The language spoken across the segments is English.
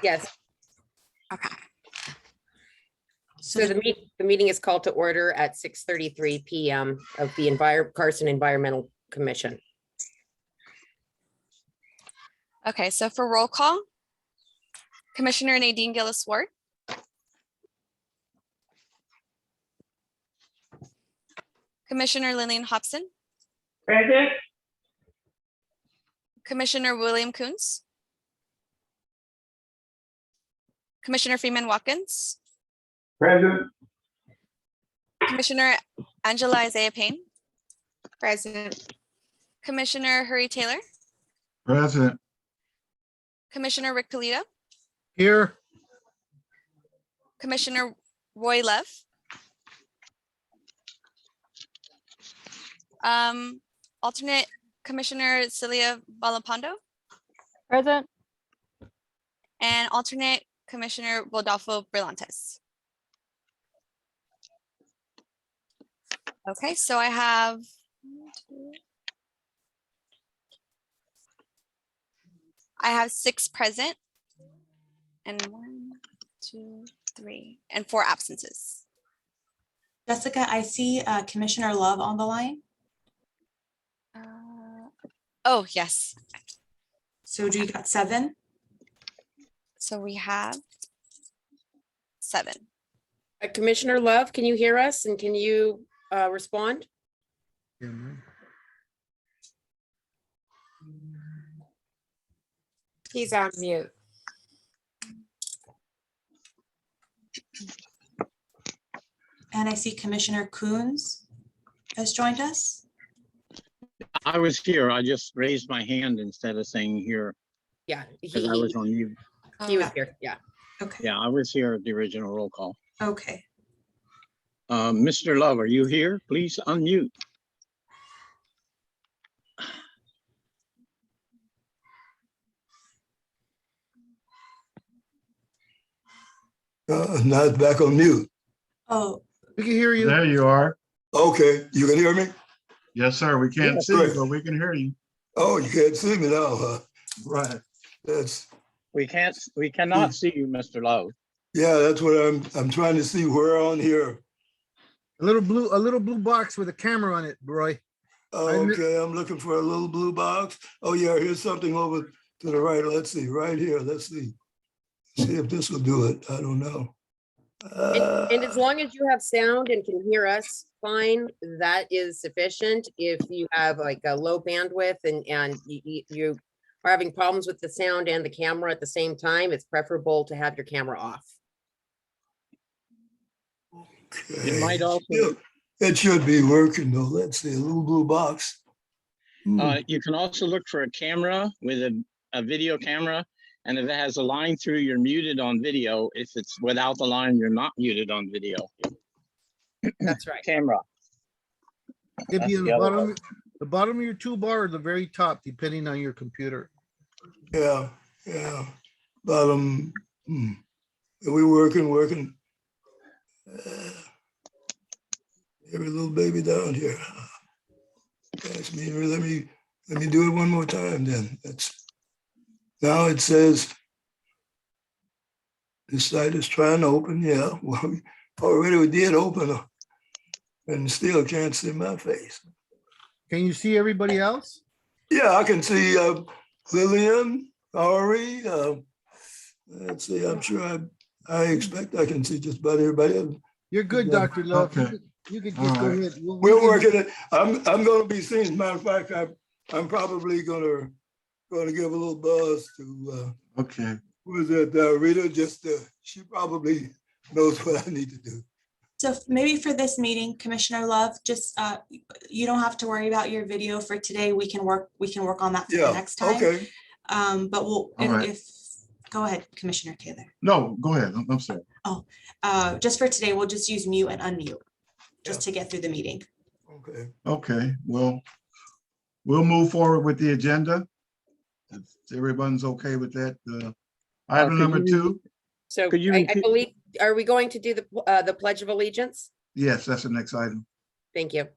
Yes. Okay. So the meeting is called to order at 6:33 p.m. of the Carson Environmental Commission. Okay, so for roll call, Commissioner Nadine Gillis-Ward. Commissioner Lillian Hobson. Present. Commissioner William Coons. Commissioner Freeman Watkins. Present. Commissioner Angela Isaiah Payne. Present. Commissioner Hurry Taylor. Present. Commissioner Rick Polito. Here. Commissioner Roy Lev. Alternate Commissioner Celia Balapando. Present. And alternate Commissioner Rodolfo Brillantes. Okay, so I have six present and 1, 2, 3, and 4 absences. Jessica, I see Commissioner Love on the line. Oh, yes. So do you got 7? So we have 7. Commissioner Love, can you hear us and can you respond? He's on mute. And I see Commissioner Coons has joined us. I was here. I just raised my hand instead of saying here Yeah, because I was on mute. he was here. Yeah. Okay. Yeah, I was here at the original roll call. Okay. Mr. Love, are you here? Please unmute. Now it's back on mute. Oh, We can hear you. There you are. Okay, you can hear me? Yes, sir. We can't Yes, see sir. you, but we can hear you. Oh, you can't see me now, huh? Right. That's, We cannot see you, Mr. Love. yeah, that's what I'm trying to see where on here. A little blue box with a camera on it, Roy. Oh, okay, I'm looking for a little blue box. Oh yeah, here's something over to the right. Let's see, right here. Let's see. See if this will do it. I don't know. And as long as you have sound and can hear us fine, that is sufficient. If you have like a low bandwidth and you are having problems with the sound and the camera at the same time, it's preferable to have your camera off. Okay. It might also, Yeah, it should be working though. Let's see, a little blue box. you can also look for a camera with a video camera. And if it has a line through, you're muted on video. If it's without the line, you're not muted on video. That's right. Camera. It'd be That's on the other one. the bottom of your toolbar or the very top, depending on your computer. Yeah, yeah. Bottom. We working. Every little baby down here. That's me. Let me do it one more time then. Now it says this site is trying to open. Yeah, well, we did open and still can't see my face. Can you see everybody else? Yeah, I can see Lillian, Ari. Let's see, I'm sure I expect I can see just about everybody else. You're good, Yeah. Dr. Love. Okay. You could just go ahead. We're working it. I'm going to be seen. As a matter of fact, I'm probably going to give a little buzz to Okay. who is that Rita? Just she probably knows what I need to do. so maybe for this meeting, Commissioner Love, just you don't have to worry about your video for today. We can work on that for the Yeah. next time. Okay. But we'll All right. go ahead, Commissioner Taylor. No, go ahead. I'm sorry. Just for today, we'll just use mute and unmute just to get through the meeting. Okay. Okay. Well, we'll move forward with the agenda. If everyone's okay with that. Item could number you- 2. So Could you I repeat- believe, are we going to do the Pledge of Allegiance? Yes, that's the next item. Thank you.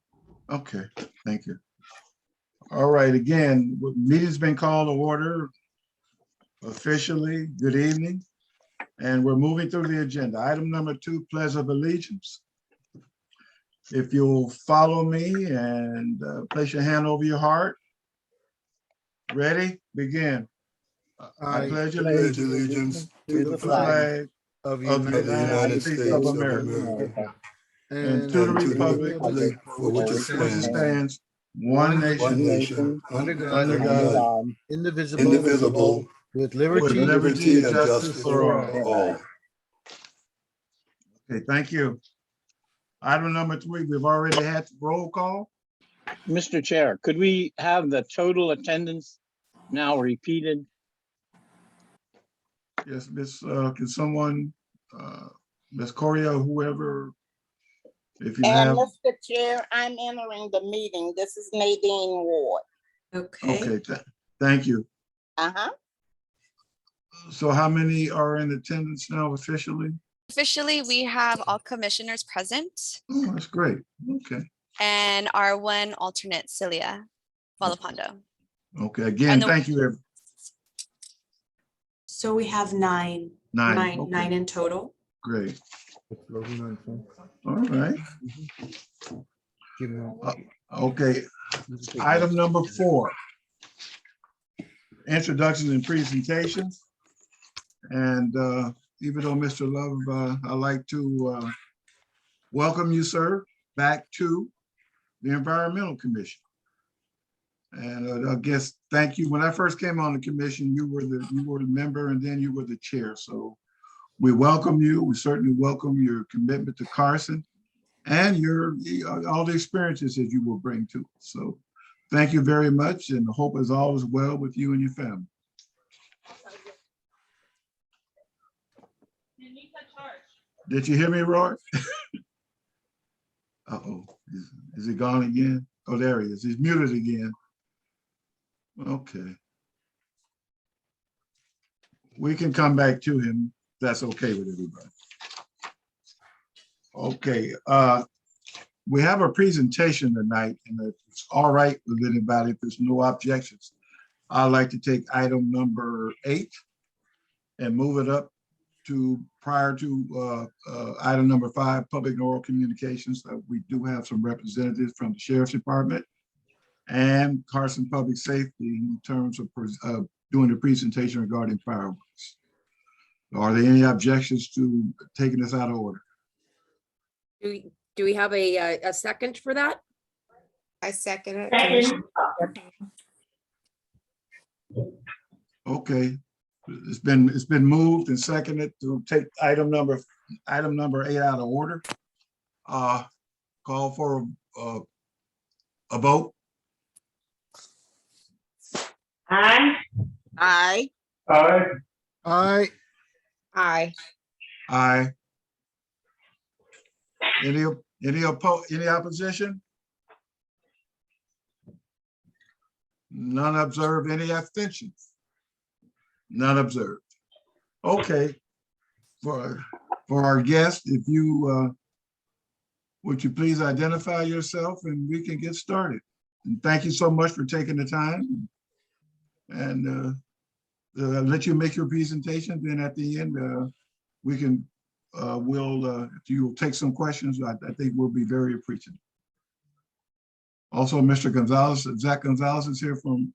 Okay, thank you. All right, again, meeting's been called to order officially. Good evening. And we're moving through the agenda. Item number 2, Pledge of Allegiance. If you'll follow me and place your hand over your heart. Ready? Begin. I I pledge Pledge allegiance allegiance to to the the flag flag of the of the United States States of of America and and to the and to the republic republic for which it which stands, stands one one nation nation, under under God, God, indivisible, with with liberty liberty and and justice for all. for all. Okay, thank you. Item number 3, we've already had roll call. Mr. Chair, could we have the total attendance now repeated? Yes, Miss, can someone, Miss Correa, whoever, if you And have, Mr. Chair, I'm entering the meeting. This is Nadine Ward. okay, thank you. Uh-huh. So how many are in attendance now officially? Officially, we have all commissioners present Oh, that's great. Okay, and our one alternate, Celia Valapondo. okay, again, And the- thank you. So we have nine Okay, in total. great. All right, okay. Item number 4. Introductions and presentations. And even though Mr. Love, I'd like to welcome you, sir, back to the Environmental Commission. And I guess, thank you. When I first came on the commission, you were the member and then you were the chair. So we welcome you. We certainly welcome your commitment to Carson and all the experiences that you will bring to us. So thank you very much and hope is all is well with you and your family. Did you hear me, Roy? Uh-oh, is he gone again? Oh, there he is. He's muted again. Okay. We can come back to him. That's okay with everybody. Okay, we have a presentation tonight, and if it's all right with anybody, if there's no objections, I'd like to take item number 8 and move it up to prior to item number 5, public and oral communications. We do have some representatives from the Sheriff's Department and Carson Public Safety in terms of doing the presentation regarding fireworks. Are there any objections to taking this out of order? Do we have a second for that? I second it. Second. Okay, it's been moved and seconded to take item number 8 out of order. Call for a vote. Aye. Aye. Aye. Aye. Aye. Aye. Any opposition? None observed. Any abstentions? None observed. Okay. For our guest, if you would you please identify yourself and we can get started. And thank you so much for taking the time. And let you make your presentation. Then at the end, we can if you will take some questions, I think we'll be very appreciative. Also, Mr. Gonzalez, Zach Gonzalez is here from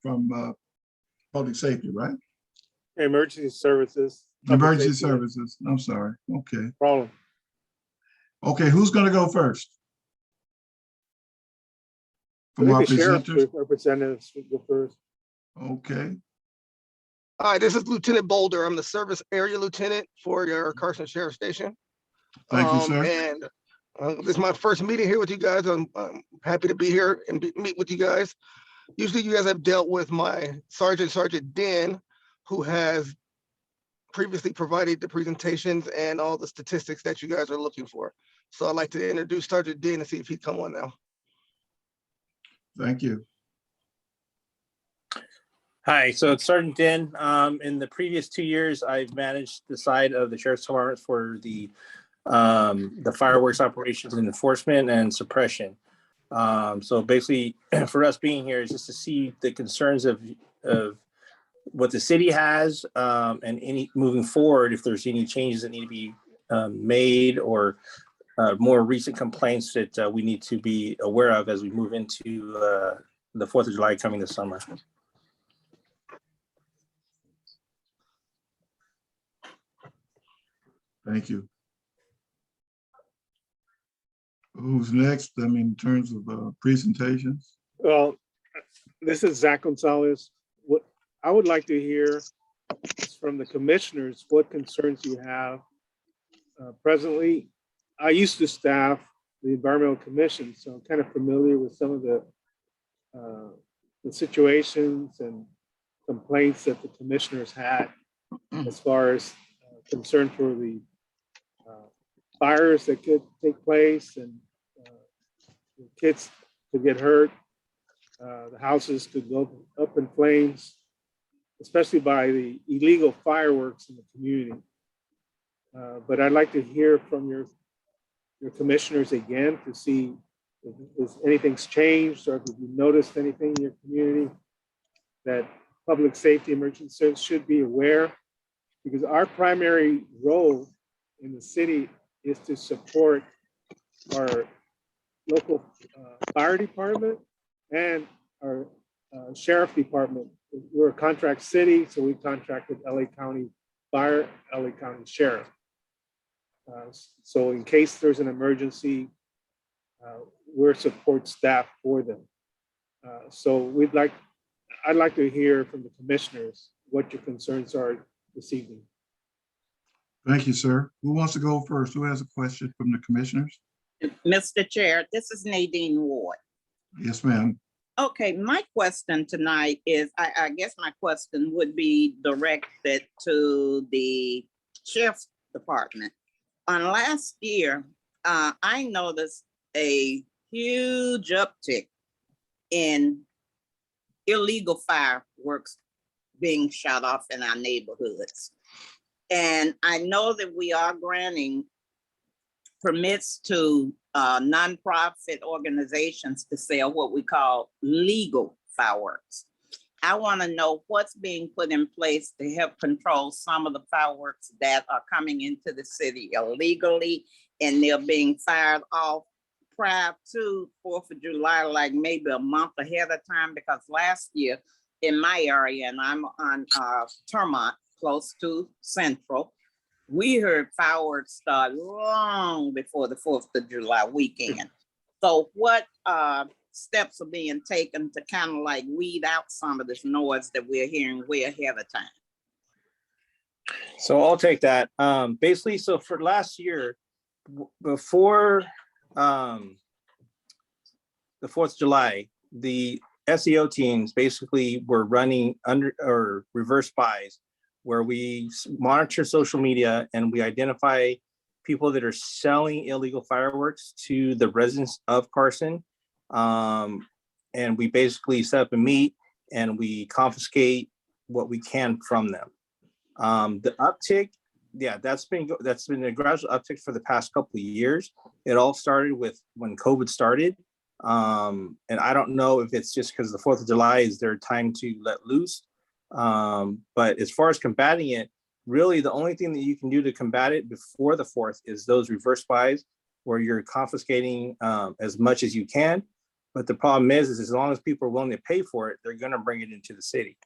Public Safety, right? Emergency services. Emergency services. I'm sorry. Okay. Problem. Okay, who's going to go first? From our presenters? Representatives go first. Okay. Hi, this is Lieutenant Boulder. I'm the service area lieutenant for your Carson Sheriff Station. Thank you, sir. And this is my first meeting here with you guys. I'm happy to be here and meet with you guys. Usually you guys have dealt with my Sergeant Den, who has previously provided the presentations and all the statistics that you guys are looking for. So I'd like to introduce Sergeant Den and see if he'd come on now. Thank you. Hi, so it's Sergeant Den. In the previous 2 years, I've managed the side of the Sheriff's Department for the fireworks operations and enforcement and suppression. So basically, for us being here is just to see the concerns of what the city has, and any moving forward, if there's any changes that need to be made, or more recent complaints that we need to be aware of as we move into the 4th of July coming this summer. Thank you. Who's next? I mean, in terms of presentations? Well, this is Zach Gonzalez. What I would like to hear is from the commissioners, what concerns you have. Presently, I used to staff the Environmental Commission, so I'm kind of familiar with some of the situations and complaints that the commissioners had as far as concern for the fires that could take place, and the kids could get hurt. The houses could go up in flames, especially by the illegal fireworks in the community. But I'd like to hear from your commissioners again to see if anything's changed, or if you noticed anything in your community that public safety emergency service should be aware, because our primary role in the city is to support our local fire department and our sheriff department. We're a contract city, so we contract with LA County Fire, LA County Sheriff. So in case there's an emergency, we're support staff for them. So I'd like to hear from the commissioners what your concerns are this evening. Thank you, sir. Who wants to go first? Who has a question from the commissioners? Mr. Chair, this is Nadine Ward. Yes, ma'am. Okay, my question tonight is, I guess my question would be directed to the sheriff's department. On last year, I noticed a huge uptick in illegal fireworks being shot off in our neighborhoods. And I know that we are granting permits to nonprofit organizations to sell what we call legal fireworks. I want to know what's being put in place to help control some of the fireworks that are coming into the city illegally, and they're being fired off prior to 4th of July, like maybe a month ahead of time, because last year in my area, and I'm on Termont, close to Central, we heard fireworks start long before the 4th of July weekend. So what steps are being taken to kind of like weed out some of this noise that we're hearing way ahead of time? So I'll take that. Basically, so for last year, before the 4th of July, the SEO teams basically were running under or reverse buys, where we monitor social media and we identify people that are selling illegal fireworks to the residents of Carson. And we basically set up a meet and we confiscate what we can from them. The uptick, yeah, that's been a gradual uptick for the past couple of years. It all started with when COVID started. And I don't know if it's just because the 4th of July is their time to let loose. But as far as combating it, really the only thing that you can do to combat it before the 4th is those reverse buys, where you're confiscating as much as you can. But the problem is as long as people are willing to pay for it, they're going to bring it into the city.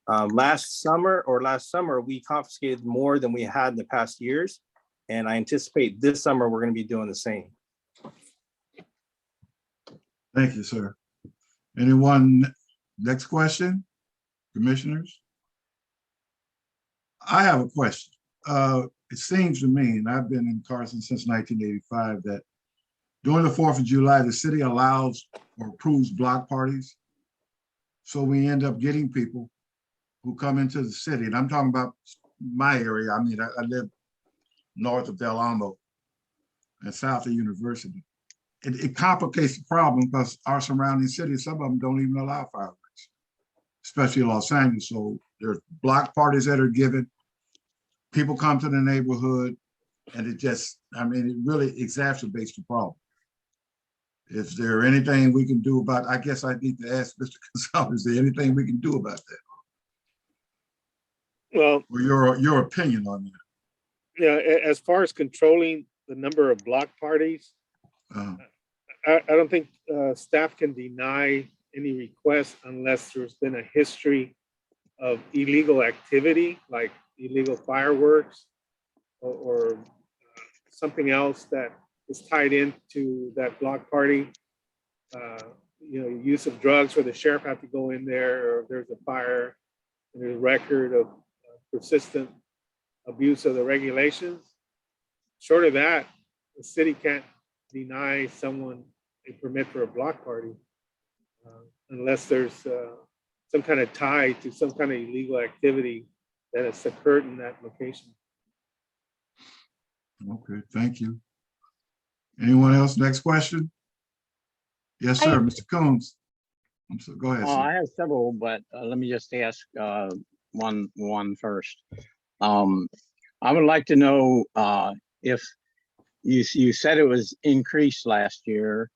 Last summer, we confiscated more than we had in the past years. And I anticipate this summer, we're going to be doing the same. Thank you, sir. Anyone, next question? Commissioners? I have a question. It seems to me, and I've been in Carson since 1985, that during the 4th of July, the city allows or approves block parties. So we end up getting people who come into the city, and I'm talking about my area. I mean, I live north of Del Amo and south of University. It complicates the problem because our surrounding cities, some of them don't even allow fireworks, especially Los Angeles. So there's block parties that are given. People come to the neighborhood, and it just, I mean, it really exacerbates the problem. Is there anything we can do about, I guess I need to ask Mr. Gonzalez, is there anything we can do about that? Well, or your opinion on that? yeah, as far as controlling the number of block parties, Uh, I don't think staff can deny any request unless there's been a history of illegal activity, like illegal fireworks or something else that is tied into that block party. Use of drugs where the sheriff had to go in there, or if there's a fire and there's a record of persistent abuse of the regulations. Short of that, the city can't deny someone a permit for a block party unless there's some kind of tie to some kind of illegal activity that has occurred in that location. Okay, thank you. Anyone else? Next question? Yes, sir, Mr. Combs. Go ahead, sir. I have several, but let me just ask one first. I would like to know if you said it was increased last year.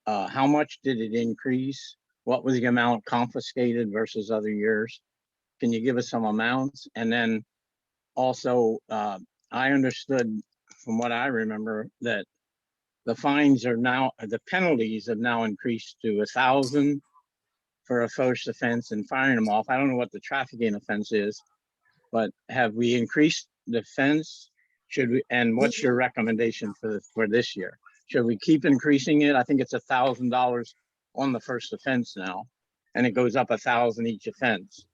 How much did it increase? What was the amount confiscated versus other years? Can you give us some amounts? And then also, I understood from what I remember that the fines are now, the penalties have now increased to 1,000 for a first offense and firing them off. I don't know what the trafficking offense is, but have we increased the fence? Should we, and what's your recommendation for this year? Should we keep increasing it? I think it's $1,000 on the first offense now, and it goes up 1,000 each offense.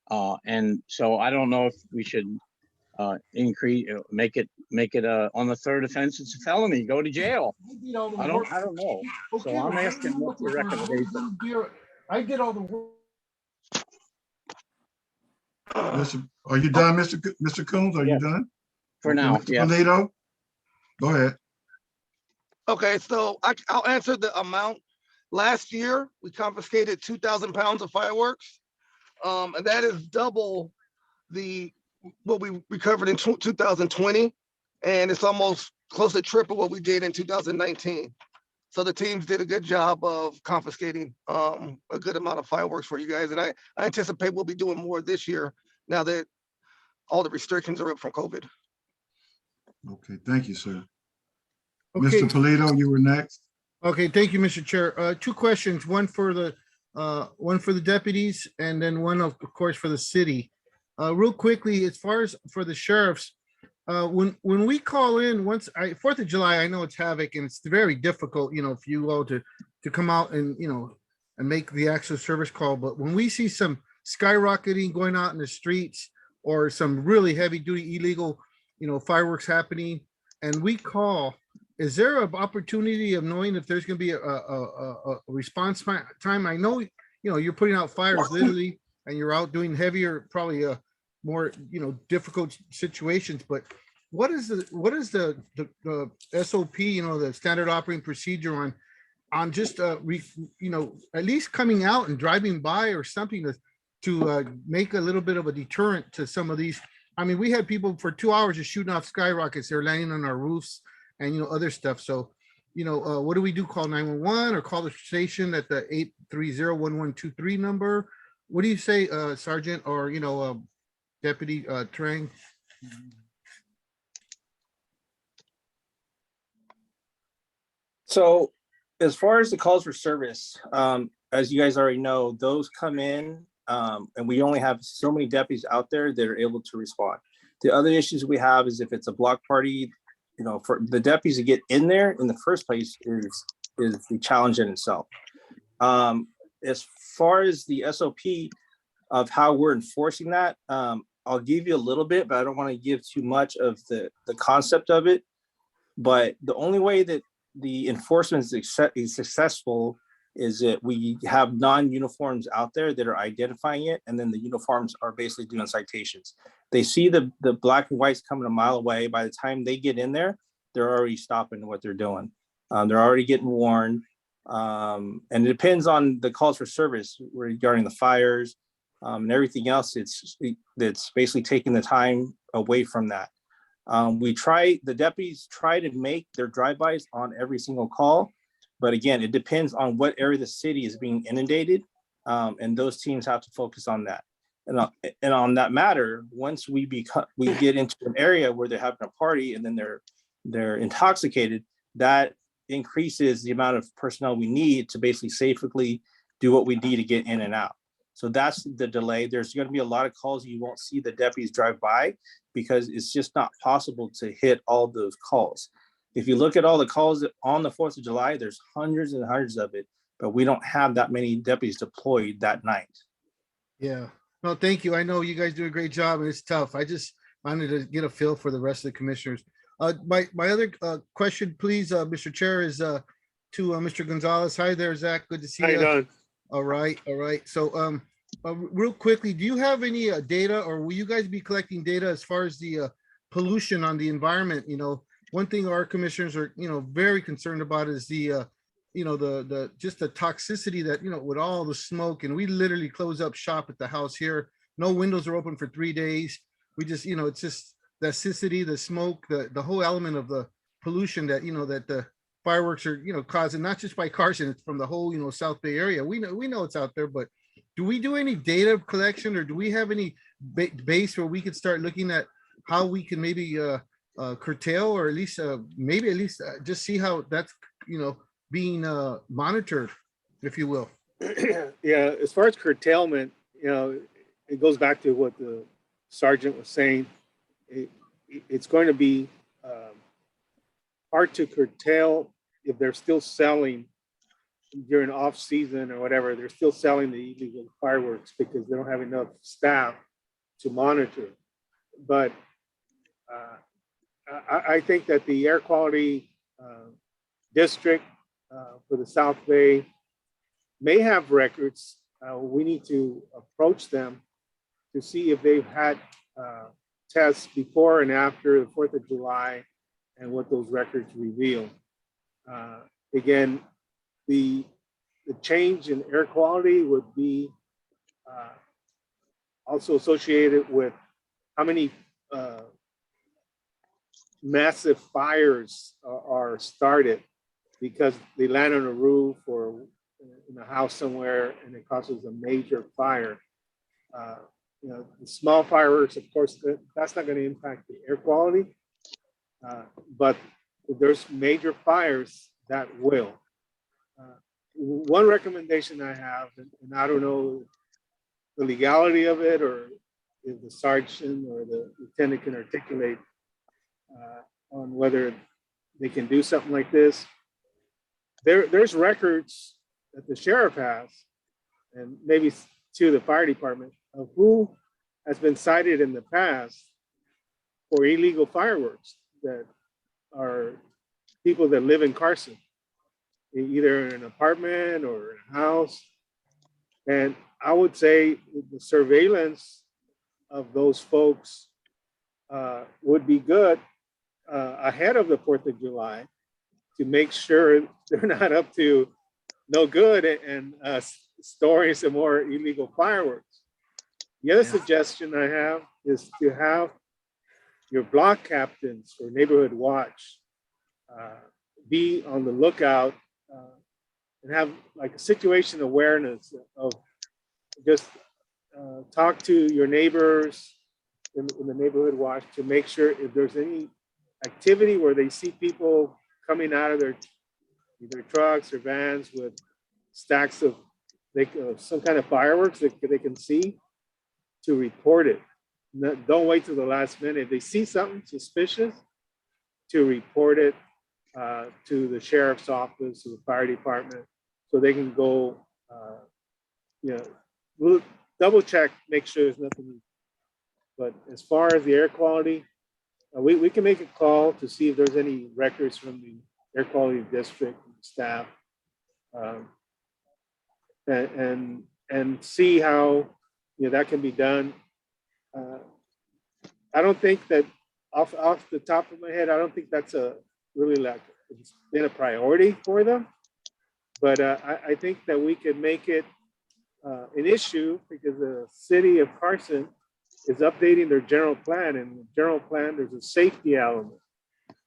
And so I don't know if we should increase, make it on the third offense, it's a felony, go to jail. I don't know. So I'm asking what's your recommendation? I did all the work. Are you done, Mr. Combs? Are you done? For now, Mr. yeah. Polito? Go ahead. Okay, so I'll answer the amount. Last year, we confiscated 2,000 pounds of fireworks. And that is double what we recovered in 2020. And it's almost close to triple what we did in 2019. So the teams did a good job of confiscating a good amount of fireworks for you guys. And I anticipate we'll be doing more this year now that all the restrictions are up from COVID. Okay, thank you, sir. Okay. Mr. Polito, you were next. Okay, thank you, Mr. Chair. Two questions, one for the deputies and then one of course for the city. Real quickly, as far as for the sheriffs, when we call in, 4th of July, I know it's havoc and it's very difficult, for you all to come out and, and make the actual service call. But when we see some skyrocketing going out in the streets or some really heavy duty illegal, fireworks happening, and we call, is there an opportunity of knowing if there's going to be a response time? I know, you're putting out fires literally and you're out doing heavier, probably more, difficult situations, but what is the SOP, the standard operating procedure on just, at least coming out and driving by or something to make a little bit of a deterrent to some of these. I mean, we had people for 2 hours just shooting off skyrockets. They're landing on our roofs and, other stuff. So, what do we do? Call 911 or call the station at the 830-1123 number? What do you say, Sergeant or, Deputy Trang? So as far as the calls for service, as you guys already know, those come in and we only have so many deputies out there that are able to respond. The other issues we have is if it's a block party, for the deputies to get in there in the first place is the challenge in itself. As far as the SOP of how we're enforcing that, I'll give you a little bit, but I don't want to give too much of the concept of it. But the only way that the enforcement is successful is that we have non-uniforms out there that are identifying it, and then the uniforms are basically doing citations. They see the black and whites coming a mile away. By the time they get in there, they're already stopping what they're doing. They're already getting warned. And it depends on the calls for service regarding the fires and everything else. That's basically taking the time away from that. The deputies try to make their drive-bys on every single call. But again, it depends on what area of the city is being inundated. And those teams have to focus on that. And on that matter, once we get into an area where they're having a party and then they're intoxicated, that increases the amount of personnel we need to basically safely do what we need to get in and out. So that's the delay. There's going to be a lot of calls you won't see the deputies drive by because it's just not possible to hit all those calls. If you look at all the calls on the 4th of July, there's hundreds and hundreds of it, but we don't have that many deputies deployed that night. Yeah. No, thank you. I know you guys do a great job and it's tough. I just wanted to get a feel for the rest of the commissioners. My other question, please, Mr. Chair, is to Mr. Gonzalez. Hi there, Zach. Good to see How you you. doing? All right. So real quickly, do you have any data, or will you guys be collecting data as far as the pollution on the environment? You know, one thing our commissioners are, very concerned about is the just the toxicity that, with all the smoke, and we literally close up shop at the house here. No windows are open for 3 days. We just, it's just the acidity, the smoke, the whole element of the pollution that, that the fireworks are, causing, not just by Carson, it's from the whole, South Bay area. We know it's out there, but do we do any data collection, or do we have any base where we could start looking at how we can maybe curtail, or at least just see how that's, being monitored, if you will? Yeah, as far as curtailment, it goes back to what the sergeant was saying. It's going to be hard to curtail if they're still selling during off season or whatever. They're still selling the illegal fireworks because they don't have enough staff to monitor. But I think that the air quality district for the South Bay may have records. We need to approach them to see if they've had tests before and after the 4th of July and what those records reveal. Again, the change in air quality would be also associated with how many massive fires are started because they land on a roof or in a house somewhere and it causes a major fire. The small fireworks, of course, that's not going to impact the air quality, but if there's major fires, that will. One recommendation I have, and I don't know the legality of it, or if the sergeant or the lieutenant can articulate on whether they can do something like this. There's records that the sheriff has, and maybe to the fire department, of who has been cited in the past for illegal fireworks that are people that live in Carson, either in an apartment or in a house. And I would say the surveillance of those folks would be good ahead of the 4th of July to make sure they're not up to no good and storing some more illegal fireworks. The other suggestion I have is to have your block captains or neighborhood watch be on the lookout and have like a situation awareness of just talk to your neighbors in the neighborhood watch to make sure if there's any activity where they see people coming out of their either trucks or vans with stacks of some kind of fireworks that they can see, to report it. Don't wait till the last minute. If they see something suspicious, to report it to the sheriff's office, to the fire department, so they can go, we'll double check, make sure there's nothing. But as far as the air quality, we can make a call to see if there's any records from the air quality district staff, and see how that can be done. I don't think that off the top of my head, I don't think that's really like it's been a priority for them. But I think that we could make it an issue because the city of Carson is updating their general plan, and the general plan there's a safety element,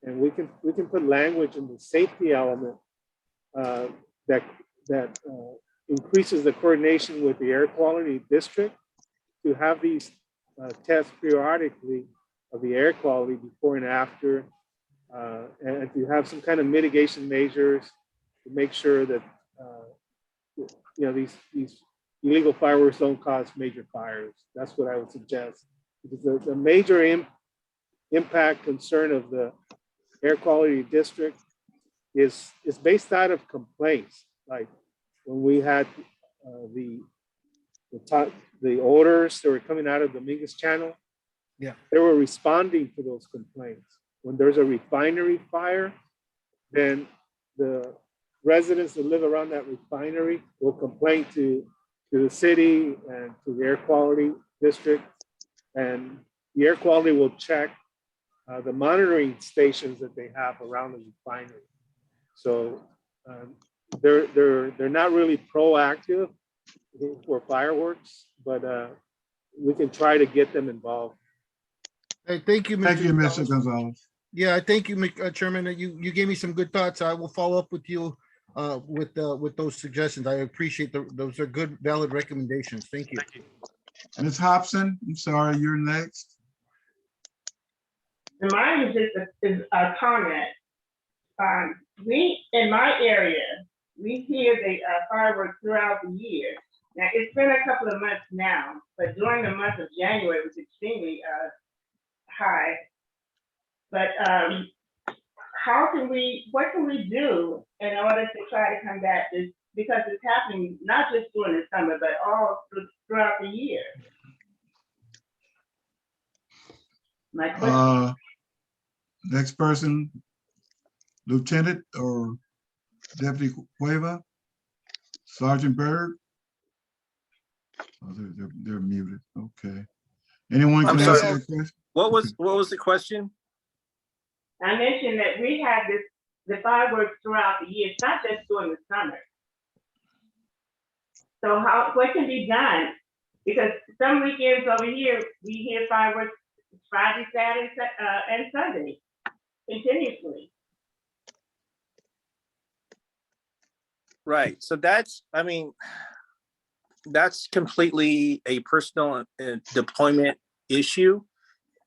and we can put language in the safety element that increases the coordination with the air quality district to have these tests periodically of the air quality before and after, and to have some kind of mitigation measures to make sure that these illegal fireworks don't cause major fires. That's what I would suggest. Because the major impact concern of the air quality district is based out of complaints. Like when we had the odors that were coming out of the Dominguez Channel, Yeah. they were responding to those complaints. When there's a refinery fire, then the residents that live around that refinery will complain to the city and to the air quality district, and the air quality will check the monitoring stations that they have around the refinery. So they're not really proactive for fireworks, but we can try to get them involved. Hey, thank you, Thank you, Gonzalez. Mr. Gonzalez. Yeah, thank you, Chairman. You gave me some good thoughts. I will follow up with you with those suggestions. I appreciate those are good, valid recommendations. Thank you. Ms. Hobson, I'm sorry, you're next. Mine is just a comment. We, in my area, we hear the fireworks throughout the year. Now, it's been a couple of months now, but during the month of January, it was extremely high. But what can we do in order to try to combat this? Because it's happening not just during the summer, but all throughout the year. My question. Next person, Lieutenant or Deputy Cueva, Sergeant Berg. Oh, they're muted. Okay. Anyone I'm can sorry. answer that question? What was the question? I mentioned that we have the fireworks throughout the year. It's not just during the summer. So what can be done? Because some weekends over here, we hear fireworks Friday, Saturday, and Sunday continuously. Right. So that's completely a personal deployment issue.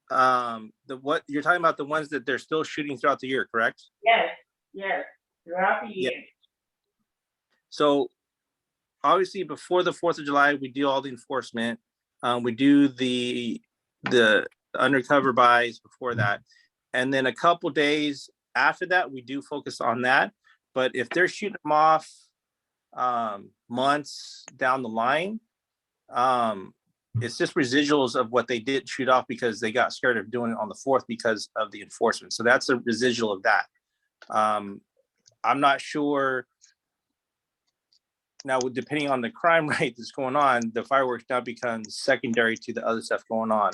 What you're talking about, the ones that they're still shooting throughout the year, correct? Yes, throughout the year. Yeah. So obviously before the 4th of July, we do all the enforcement. We do the undercover buys before that. And then a couple days after that, we do focus on that. But if they're shooting them off months down the line, it's just residuals of what they did shoot off because they got scared of doing it on the 4th because of the enforcement. So that's a residual of that. I'm not sure now, depending on the crime rate that's going on, the fireworks now becomes secondary to the other stuff going on.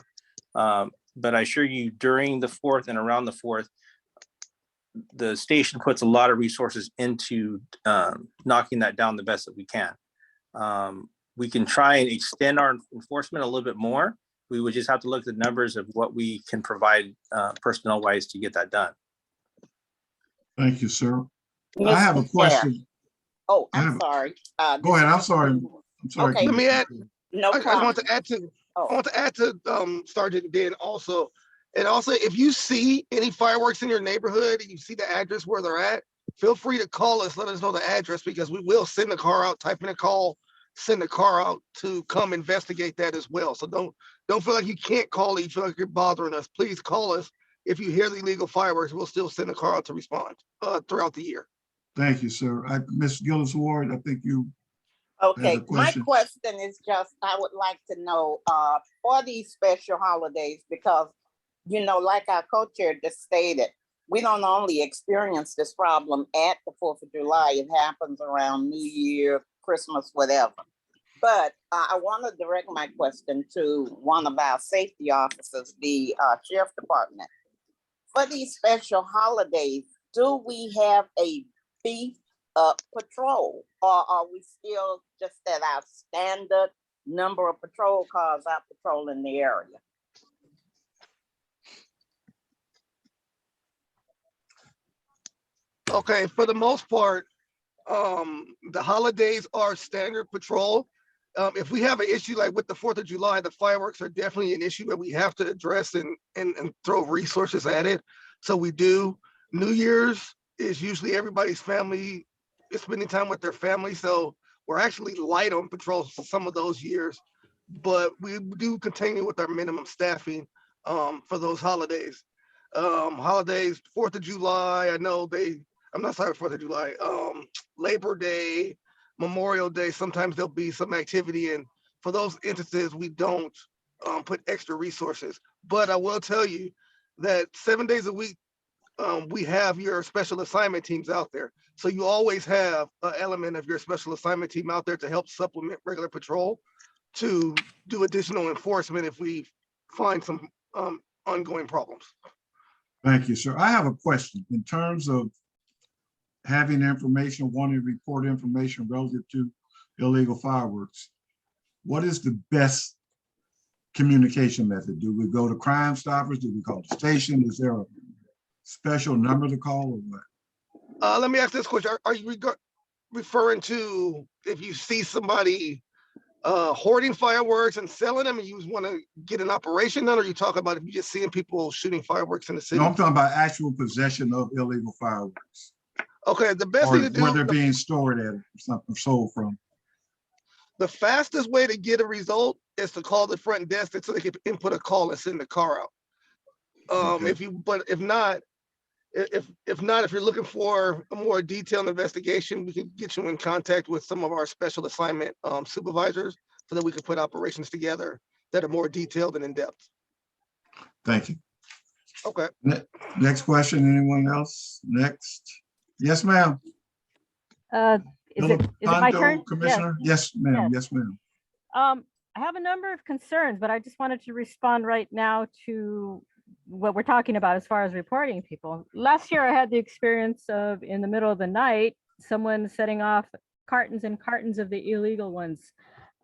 But I assure you, during the 4th and around the 4th, the station puts a lot of resources into knocking that down the best that we can. We can try and extend our enforcement a little bit more. We would just have to look at the numbers of what we can provide personnel wise to get that done. Thank you, sir. Mr. I have a Chair. question. Oh, I'm sorry. Go ahead. I'm sorry. I'm sorry. Okay. Let me add. No I problem. want to add to Sergeant Dan also. And also, if you see any fireworks in your neighborhood and you see the address where they're at, feel free to call us, let us know the address, because we will send the car out, type in a call, send the car out to come investigate that as well. So don't feel like you can't call, you feel like you're bothering us. Please call us. If you hear the illegal fireworks, we'll still send a car out to respond throughout the year. Thank you, sir. Ms. Gillis Ward, I think you Okay, have a question. my question is just, I would like to know for these special holidays, because, you know, like our co-chair just stated, we don't only experience this problem at the 4th of July, it happens around New Year, Christmas, whatever. But I want to direct my question to one of our safety officers, the sheriff department. For these special holidays, do we have a beef patrol, or are we still just at our standard number of patrol cars out patrolling the area? Okay, for the most part, the holidays are standard patrol. If we have an issue like with the 4th of July, the fireworks are definitely an issue that we have to address and throw resources at it. So we do. New Year's is usually everybody's family is spending time with their family. So we're actually light on patrols some of those years, but we do continue with our minimum staffing for those holidays. Holidays, 4th of July, I'm not sorry, 4th of July, Labor Day, Memorial Day, sometimes there'll be some activity, and for those instances, we don't put extra resources. But I will tell you that 7 days a week, we have your special assignment teams out there. So you always have an element of your special assignment team out there to help supplement regular patrol to do additional enforcement if we find some ongoing problems. Thank you, sir. I have a question in terms of having information, wanting to report information relative to illegal fireworks. What is the best communication method? Do we go to Crime Stoppers? Do we call the station? Is there a special number to call or what? Let me ask this question. Are you referring to if you see somebody hoarding fireworks and selling them and you want to get an operation done, or are you talking about if you're just seeing people shooting fireworks in the city? No, I'm talking about actual possession of illegal fireworks. Okay, the best Or thing to do, where they're being stored at or something, sold from. the fastest way to get a result is to call the front desk so they can input a call and send the car out. Okay. If you're looking for a more detailed investigation, we can get you in contact with some of our special assignment supervisors so that we can put operations together that are more detailed and in-depth. Thank you. Okay. Next question, anyone else? Next. Yes, ma'am. Is it my turn? Commissioner? Yes, ma'am. Yes, ma'am. I have a number of concerns, but I just wanted to respond right now to what we're talking about as far as reporting people. Last year, I had the experience of, in the middle of the night, someone setting off cartons and cartons of the illegal ones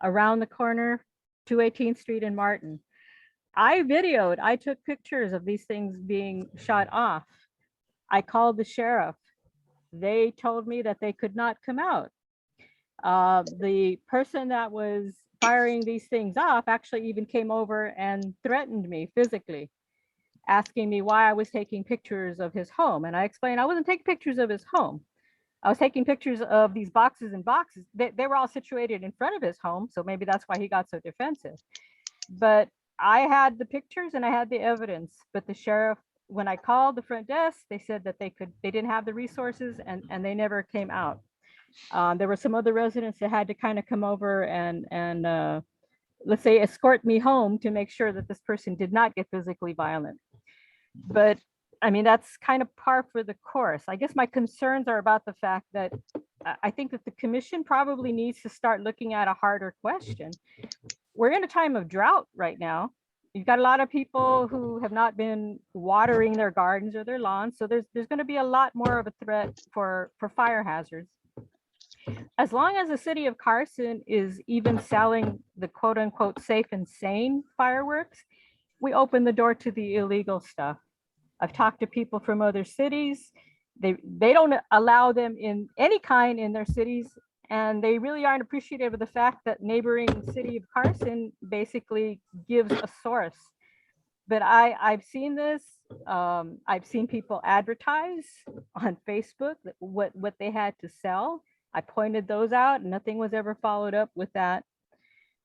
around the corner, 218th Street in Martin. I took pictures of these things being shot off. I called the sheriff. They told me that they could not come out. The person that was firing these things off actually even came over and threatened me physically, asking me why I was taking pictures of his home. And I explained I wasn't taking pictures of his home. I was taking pictures of these boxes and boxes. They were all situated in front of his home, so maybe that's why he got so defensive. But I had the pictures and I had the evidence, but the sheriff, when I called the front desk, they said that they didn't have the resources and they never came out. There were some other residents that had to kind of come over and let's say escort me home to make sure that this person did not get physically violent. But I mean, that's kind of par for the course. I guess my concerns are about the fact that I think that the commission probably needs to start looking at a harder question. We're in a time of drought right now. You've got a lot of people who have not been watering their gardens or their lawns. So there's going to be a lot more of a threat for fire hazards. As long as the city of Carson is even selling the quote unquote safe and sane fireworks, we open the door to the illegal stuff. I've talked to people from other cities. They don't allow them in any kind in their cities. And they really aren't appreciative of the fact that neighboring city of Carson basically gives a source. But I've seen this. I've seen people advertise on Facebook what they had to sell. I pointed those out and nothing was ever followed up with that.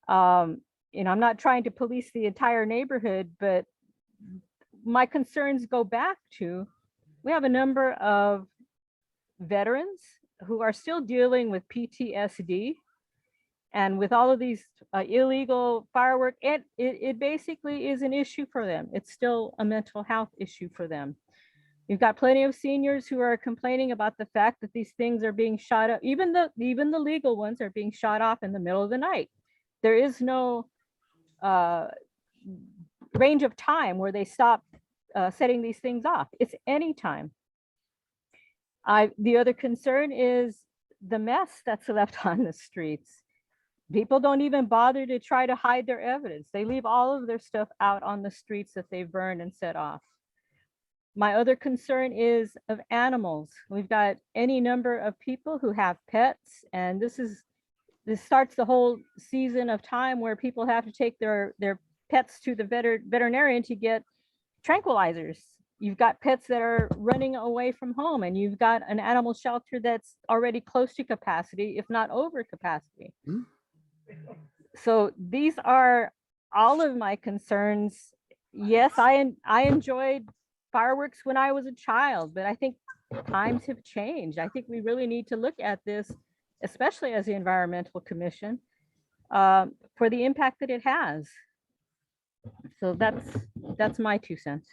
I'm not trying to police the entire neighborhood, but my concerns go back to, we have a number of veterans who are still dealing with PTSD and with all of these illegal firework. It basically is an issue for them. It's still a mental health issue for them. You've got plenty of seniors who are complaining about the fact that these things are being shot up. Even the legal ones are being shot off in the middle of the night. There is no range of time where they stop setting these things off. It's any time. The other concern is the mess that's left on the streets. People don't even bother to try to hide their evidence. They leave all of their stuff out on the streets that they've burned and set off. My other concern is of animals. We've got any number of people who have pets, and this is this starts the whole season of time where people have to take their pets to the veterinarian to get tranquilizers. You've got pets that are running away from home, and you've got an animal shelter that's already close to capacity, if not over capacity. So these are all of my concerns. Yes, I enjoyed fireworks when I was a child, but I think times have changed. I think we really need to look at this, especially as the Environmental Commission, for the impact that it has. So that's my 2 cents.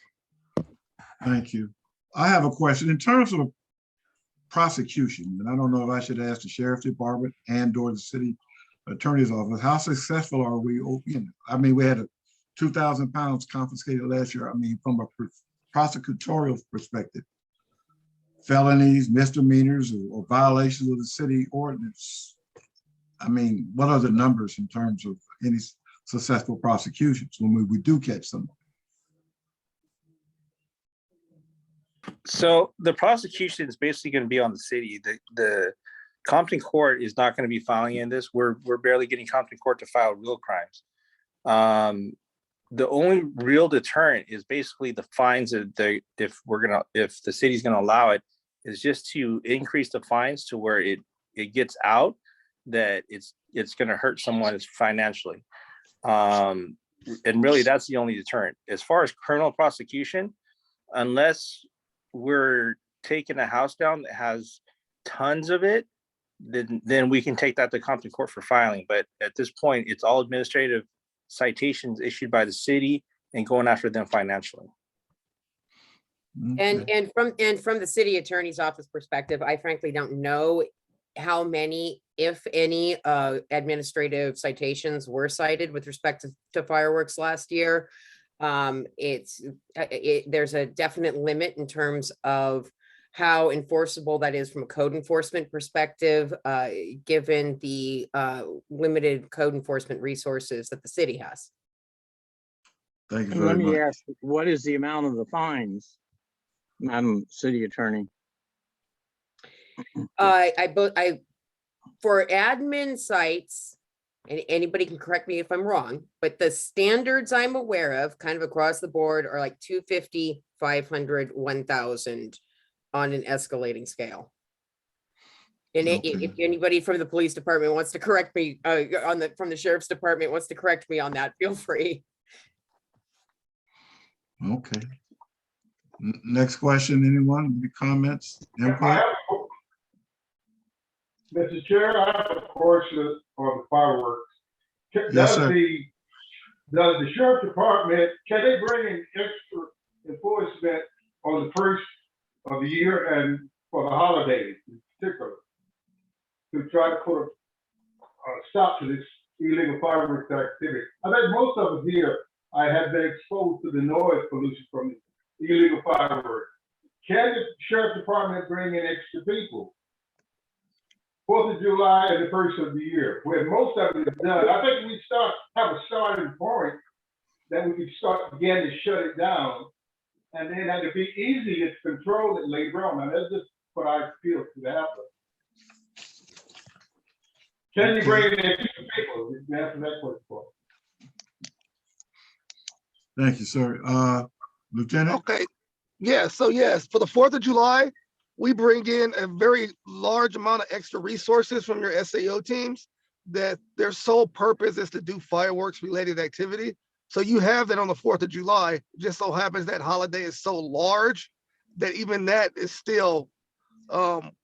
Thank you. I have a question. In terms of prosecution, and I don't know if I should ask the sheriff's department and/or the city attorney's office, how successful are we? I mean, we had 2,000 pounds confiscated last year. I mean, from a prosecutorial perspective, felonies, misdemeanors, or violations of the city ordinance. I mean, what are the numbers in terms of any successful prosecutions when we do catch someone? So the prosecution is basically going to be on the city. The Compton Court is not going to be filing in this. We're barely getting Compton Court to file real crimes. The only real deterrent is basically the fines that if the city's going to allow it, is just to increase the fines to where it gets out that it's going to hurt someone financially. And really, that's the only deterrent. As far as criminal prosecution, unless we're taking a house down that has tons of it, then we can take that to Compton Court for filing. But at this point, it's all administrative citations issued by the city and going after them financially. And from the city attorney's office perspective, I frankly don't know how many, if any, administrative citations were cited with respect to fireworks last year. There's a definite limit in terms of how enforceable that is from a code enforcement perspective, given the limited code enforcement resources that the city has. Thank you And very let me much. ask, what is the amount of the fines, Madam City Attorney? For admin sites, and anybody can correct me if I'm wrong, but the standards I'm aware of kind of across the board are like 250, 500, 1,000 on an escalating scale. And if anybody from the police department wants to correct me, from the sheriff's department wants to correct me on that, feel free. Okay. Next question, anyone? Any comments? Input? Mr. Chair, I have a question on the fireworks. Yes, sir. Does the sheriff department, can they bring in extra enforcement on the first of the year and for the holidays in particular, to try to put a stop to this illegal fireworks activity? I think most of us here, I have been exposed to the noise pollution from the illegal fireworks. Can the sheriff department bring in extra people? 4th of July and the first of the year, where most of it is done. I think we have a starting point that we can begin to shut it down, and then it'd be easy to control it later on. And that's just what I feel could happen. Can you bring in extra people? You can answer that question. Thank you, sir. Lieutenant? Okay. Yeah, so yes, for the 4th of July, we bring in a very large amount of extra resources from your SAO teams that their sole purpose is to do fireworks related activity. So you have that on the 4th of July. It just so happens that holiday is so large that even that is still,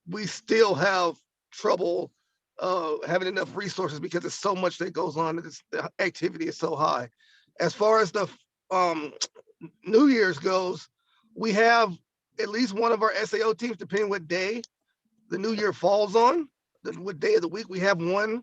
we still have trouble having enough resources because there's so much that goes on. The activity is so high. As far as the New Year's goes, we have at least one of our SAO teams, depending what day the new year falls on, what day of the week, we have one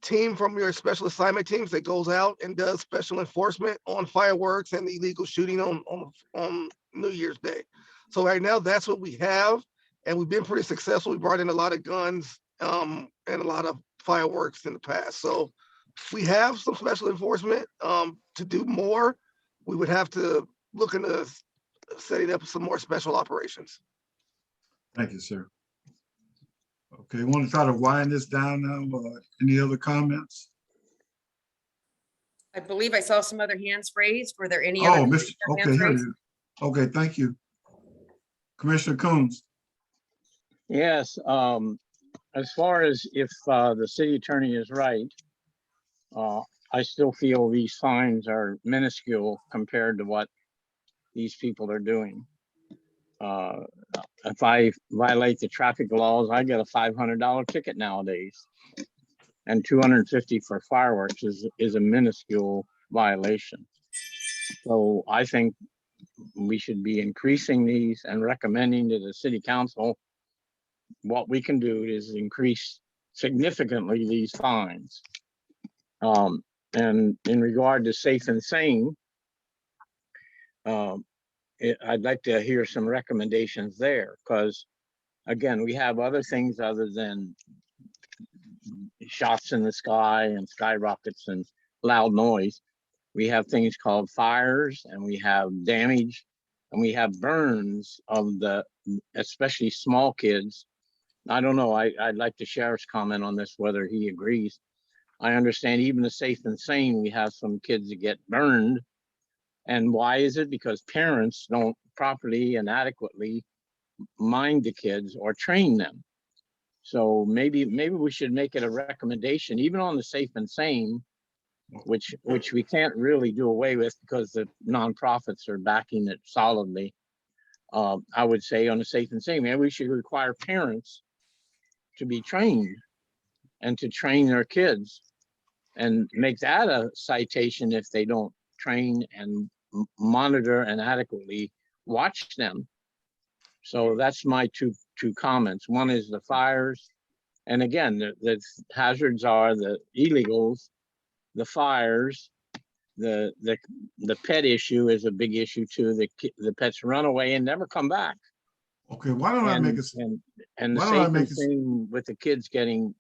team from your special assignment teams that goes out and does special enforcement on fireworks and illegal shooting on New Year's Day. So right now, that's what we have, and we've been pretty successful. We brought in a lot of guns and a lot of fireworks in the past. So we have some special enforcement. To do more, we would have to look into setting up some more special operations. Thank you, sir. Okay, want to try to wind this down now? Any other comments? I believe I saw some other hands raised. Were there any Oh, other Mr. commissioner Okay, hands here it raised? is. Okay, thank you. Commissioner Coons. Yes, as far as if the city attorney is right, I still feel these fines are minuscule compared to what these people are doing. If I violate the traffic laws, I get a $500 ticket nowadays. And 250 for fireworks is a minuscule violation. So I think we should be increasing these and recommending to the city council what we can do is increase significantly these fines. And in regard to safe and sane, I'd like to hear some recommendations there, because again, we have other things other than shots in the sky and skyrockets and loud noise. We have things called fires, and we have damage, and we have burns of the, especially small kids. I don't know, I'd like the sheriff's comment on this, whether he agrees. I understand even the safe and sane, we have some kids that get burned. And why is it? Because parents don't properly and adequately mind the kids or train them. So maybe we should make it a recommendation, even on the safe and sane, which we can't really do away with because the nonprofits are backing it solidly. I would say on the safe and sane, maybe we should require parents to be trained and to train their kids and make that a citation if they don't train and monitor and adequately watch them. So that's my two comments. One is the fires. And again, the hazards are the illegals, the fires, the pet issue is a big issue too. The pets run away and never come back. Okay, why don't I make it? And the why don't I safe make and sane with the kids getting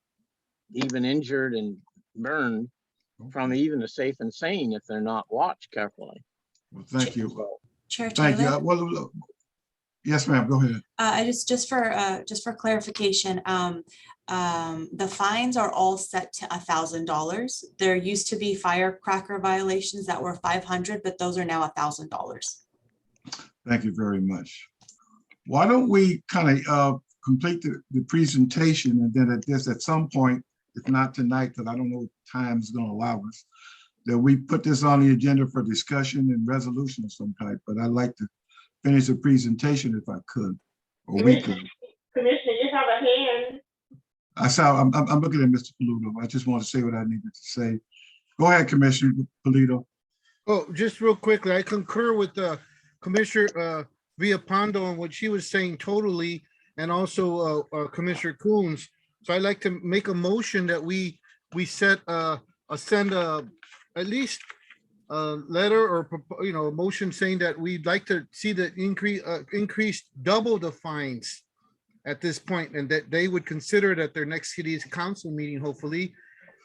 even injured and burned from even the safe and sane if they're not watched carefully. Well, thank you. Chair Thank you. Taylor? Well, yes, ma'am, go ahead. I just for clarification, the fines are all set to $1,000. There used to be firecracker violations that were 500, but those are now $1,000. Thank you very much. Why don't we kind of complete the presentation, and then at some point, if not tonight, because I don't know what time is going to allow us, that we put this on the agenda for discussion and resolution of some type. But I'd like to finish the presentation if I could, or we could. Commissioner, you have a hand. I'm looking at Mr. Polito. I just want to say what I needed to say. Go ahead, Commissioner Polito. Oh, just real quickly, I concur with Commissioner Villapando on what she was saying totally, and also Commissioner Coons. So I'd like to make a motion that we send at least a letter or a motion saying that we'd like to see the increase double the fines at this point, and that they would consider it at their next city council meeting, hopefully,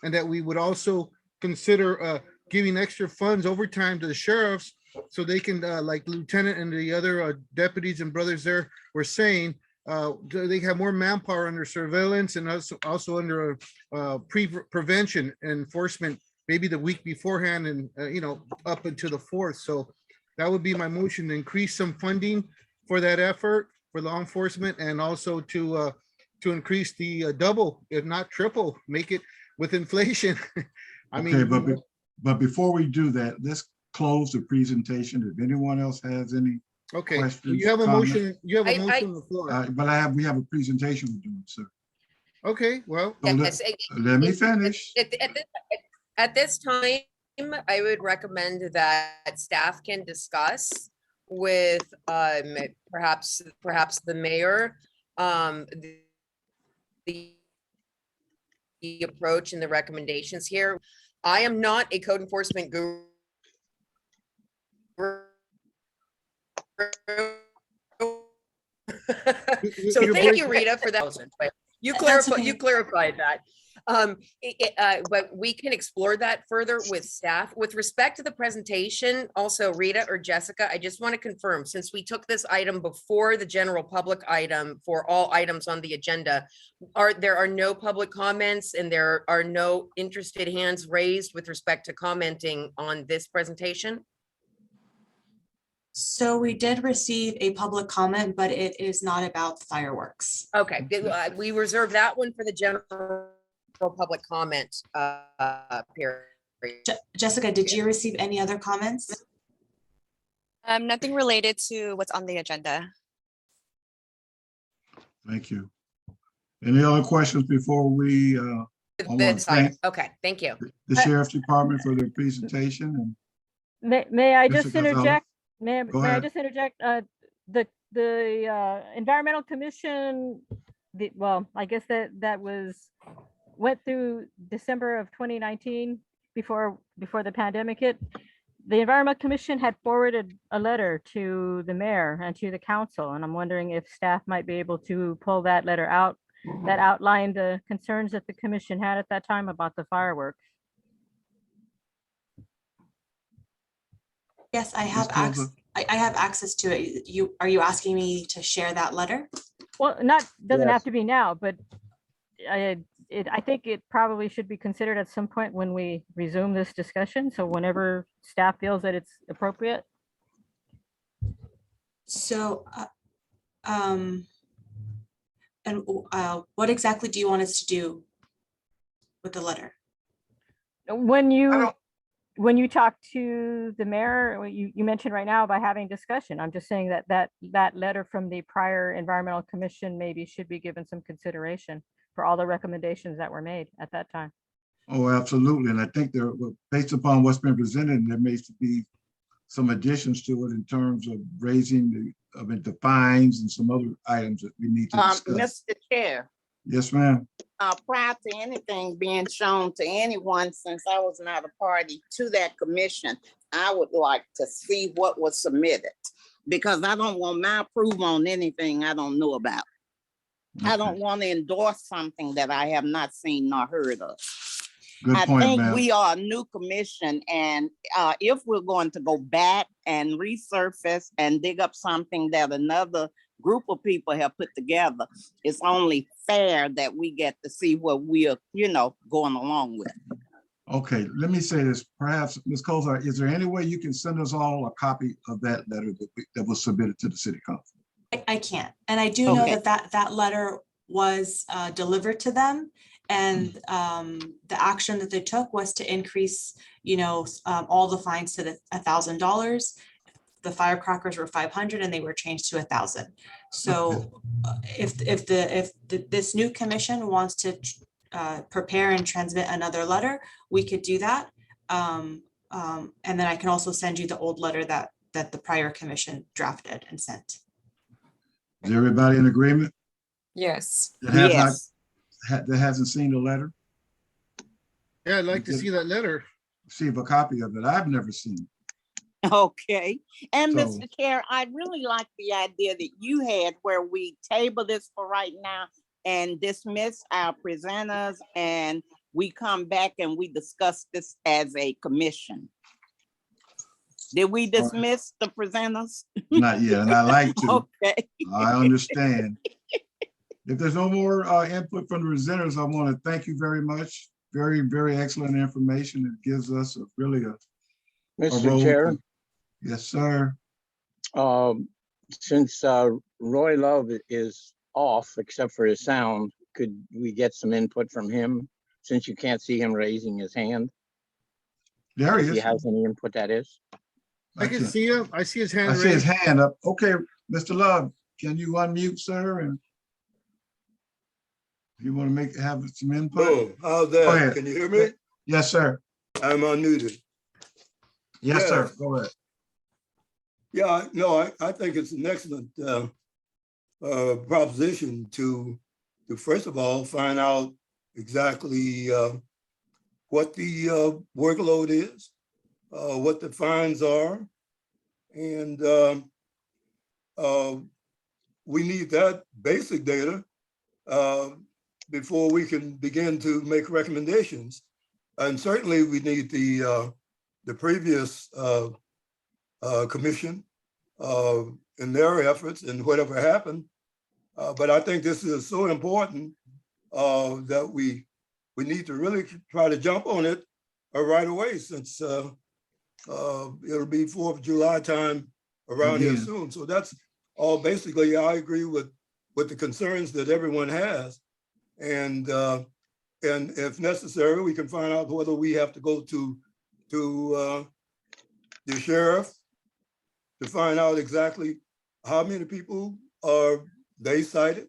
and that we would also consider giving extra funds overtime to the sheriffs so they can, like Lieutenant and the other deputies and brothers there were saying, they have more manpower under surveillance and also under prevention enforcement, maybe the week beforehand and up until the 4th. So that would be my motion, to increase some funding for that effort for law enforcement, and also to increase the double, if not triple, make it with inflation. I mean, but before we do that, let's close the presentation. If anyone else has any questions, you have a comments. motion. You have a motion on the floor. But we have a presentation we're doing, sir. Okay, well, so let me finish. At this time, I would recommend that staff can discuss with perhaps the mayor the approach and the recommendations here. I am not a code enforcement guru. So thank you, Rita, for that. You That's clarified that. But we can explore that further with staff. With respect to the presentation, also Rita or Jessica, I just want to confirm, since we took this item before the general public item for all items on the agenda, there are no public comments and there are no interested hands raised with respect to commenting on this presentation? So we did receive a public comment, but it is not about fireworks. Okay, we reserve that one for the general public comment period. Jessica, did you receive any other comments? Nothing related to what's on the agenda. Thank you. Any other questions before we, I want to thank Okay, thank you. the Sheriff's Department for their presentation and May I Mr. just Gonzalez? interject? Go May I ahead. just interject? The Environmental Commission, I guess that went through December of 2019 before the pandemic hit. The Environmental Commission had forwarded a letter to the mayor and to the council, and I'm wondering if staff might be able to pull that letter out that outlined the concerns that the commission had at that time about the fireworks. Yes, I have access. I have access to it. Are you asking me to share that letter? Well, doesn't have to be now, but I think it probably should be considered at some point when we resume this discussion. So whenever staff feels that it's appropriate. So, what exactly do you want us to do with the letter? When you talk to the mayor, you mentioned right now about having discussion. I'm just saying that letter from the prior environmental commission maybe should be given some consideration for all the recommendations that were made at that time. oh, absolutely. And I think based upon what's been presented, there may be some additions to it in terms of raising the fines and some other items that we need to discuss. Mr. Chair, Yes, ma'am. prior to anything being shown to anyone, since I was not a party to that commission, I would like to see what was submitted, because I don't want my approval on anything I don't know about. Okay. I don't want to endorse something that I have not seen nor heard of. Good I point, think ma'am. we are a new commission, and if we're going to go back and resurface and dig up something that another group of people have put together, it's only fair that we get to see what we're, going along with. Okay, let me say this. Perhaps, Ms. Kozar, is there any way you can send us all a copy of that letter that was submitted to the city council? I can't. And I do know that letter was delivered to them. And the action that they took was to increase, all the fines to the $1,000. The firecrackers were 500 and they were changed to 1,000. So if this new commission wants to prepare and transmit another letter, we could do that. And then I can also send you the old letter that the prior commission drafted and sent. Is everybody in agreement? Yes. That hasn't seen the letter? Yeah, I'd like to see that letter. See a copy of it. I've never seen it. Okay. And So- Mr. Chair, I'd really like the idea that you had where we table this for right now and dismiss our presenters, and we come back and we discuss this as a commission. Did we dismiss the presenters? Not yet, and I like to. Okay. I understand. If there's no more input from the presenters, I want to thank you very much. Very, very excellent information. It gives us really a Mr. road Chair, to- Yes, sir. since Roy Love is off except for his sound, could we get some input from him since you can't see him raising his hand? There he If he is. has any input, that is. I can see him. I see his hand I see his raised. hand up. Okay, Mr. Love, can you unmute, sir? And you want to have some input? Oh, how's Go ahead. that? Can you hear me? Yes, sir. I'm unmuted. Yes, Yeah. sir. Go ahead. Yeah, no, I think it's an excellent proposition to first of all, find out exactly what the workload is, what the fines are. And we need that basic data before we can begin to make recommendations. And certainly we need the previous commission in their efforts and whatever happened. But I think this is so important that we need to really try to jump on it right away, since it'll be 4th of July time around here Again. soon. So that's all. Basically, I agree with the concerns that everyone has. And if necessary, we can find out whether we have to go to the sheriff to find out exactly how many people are they cited.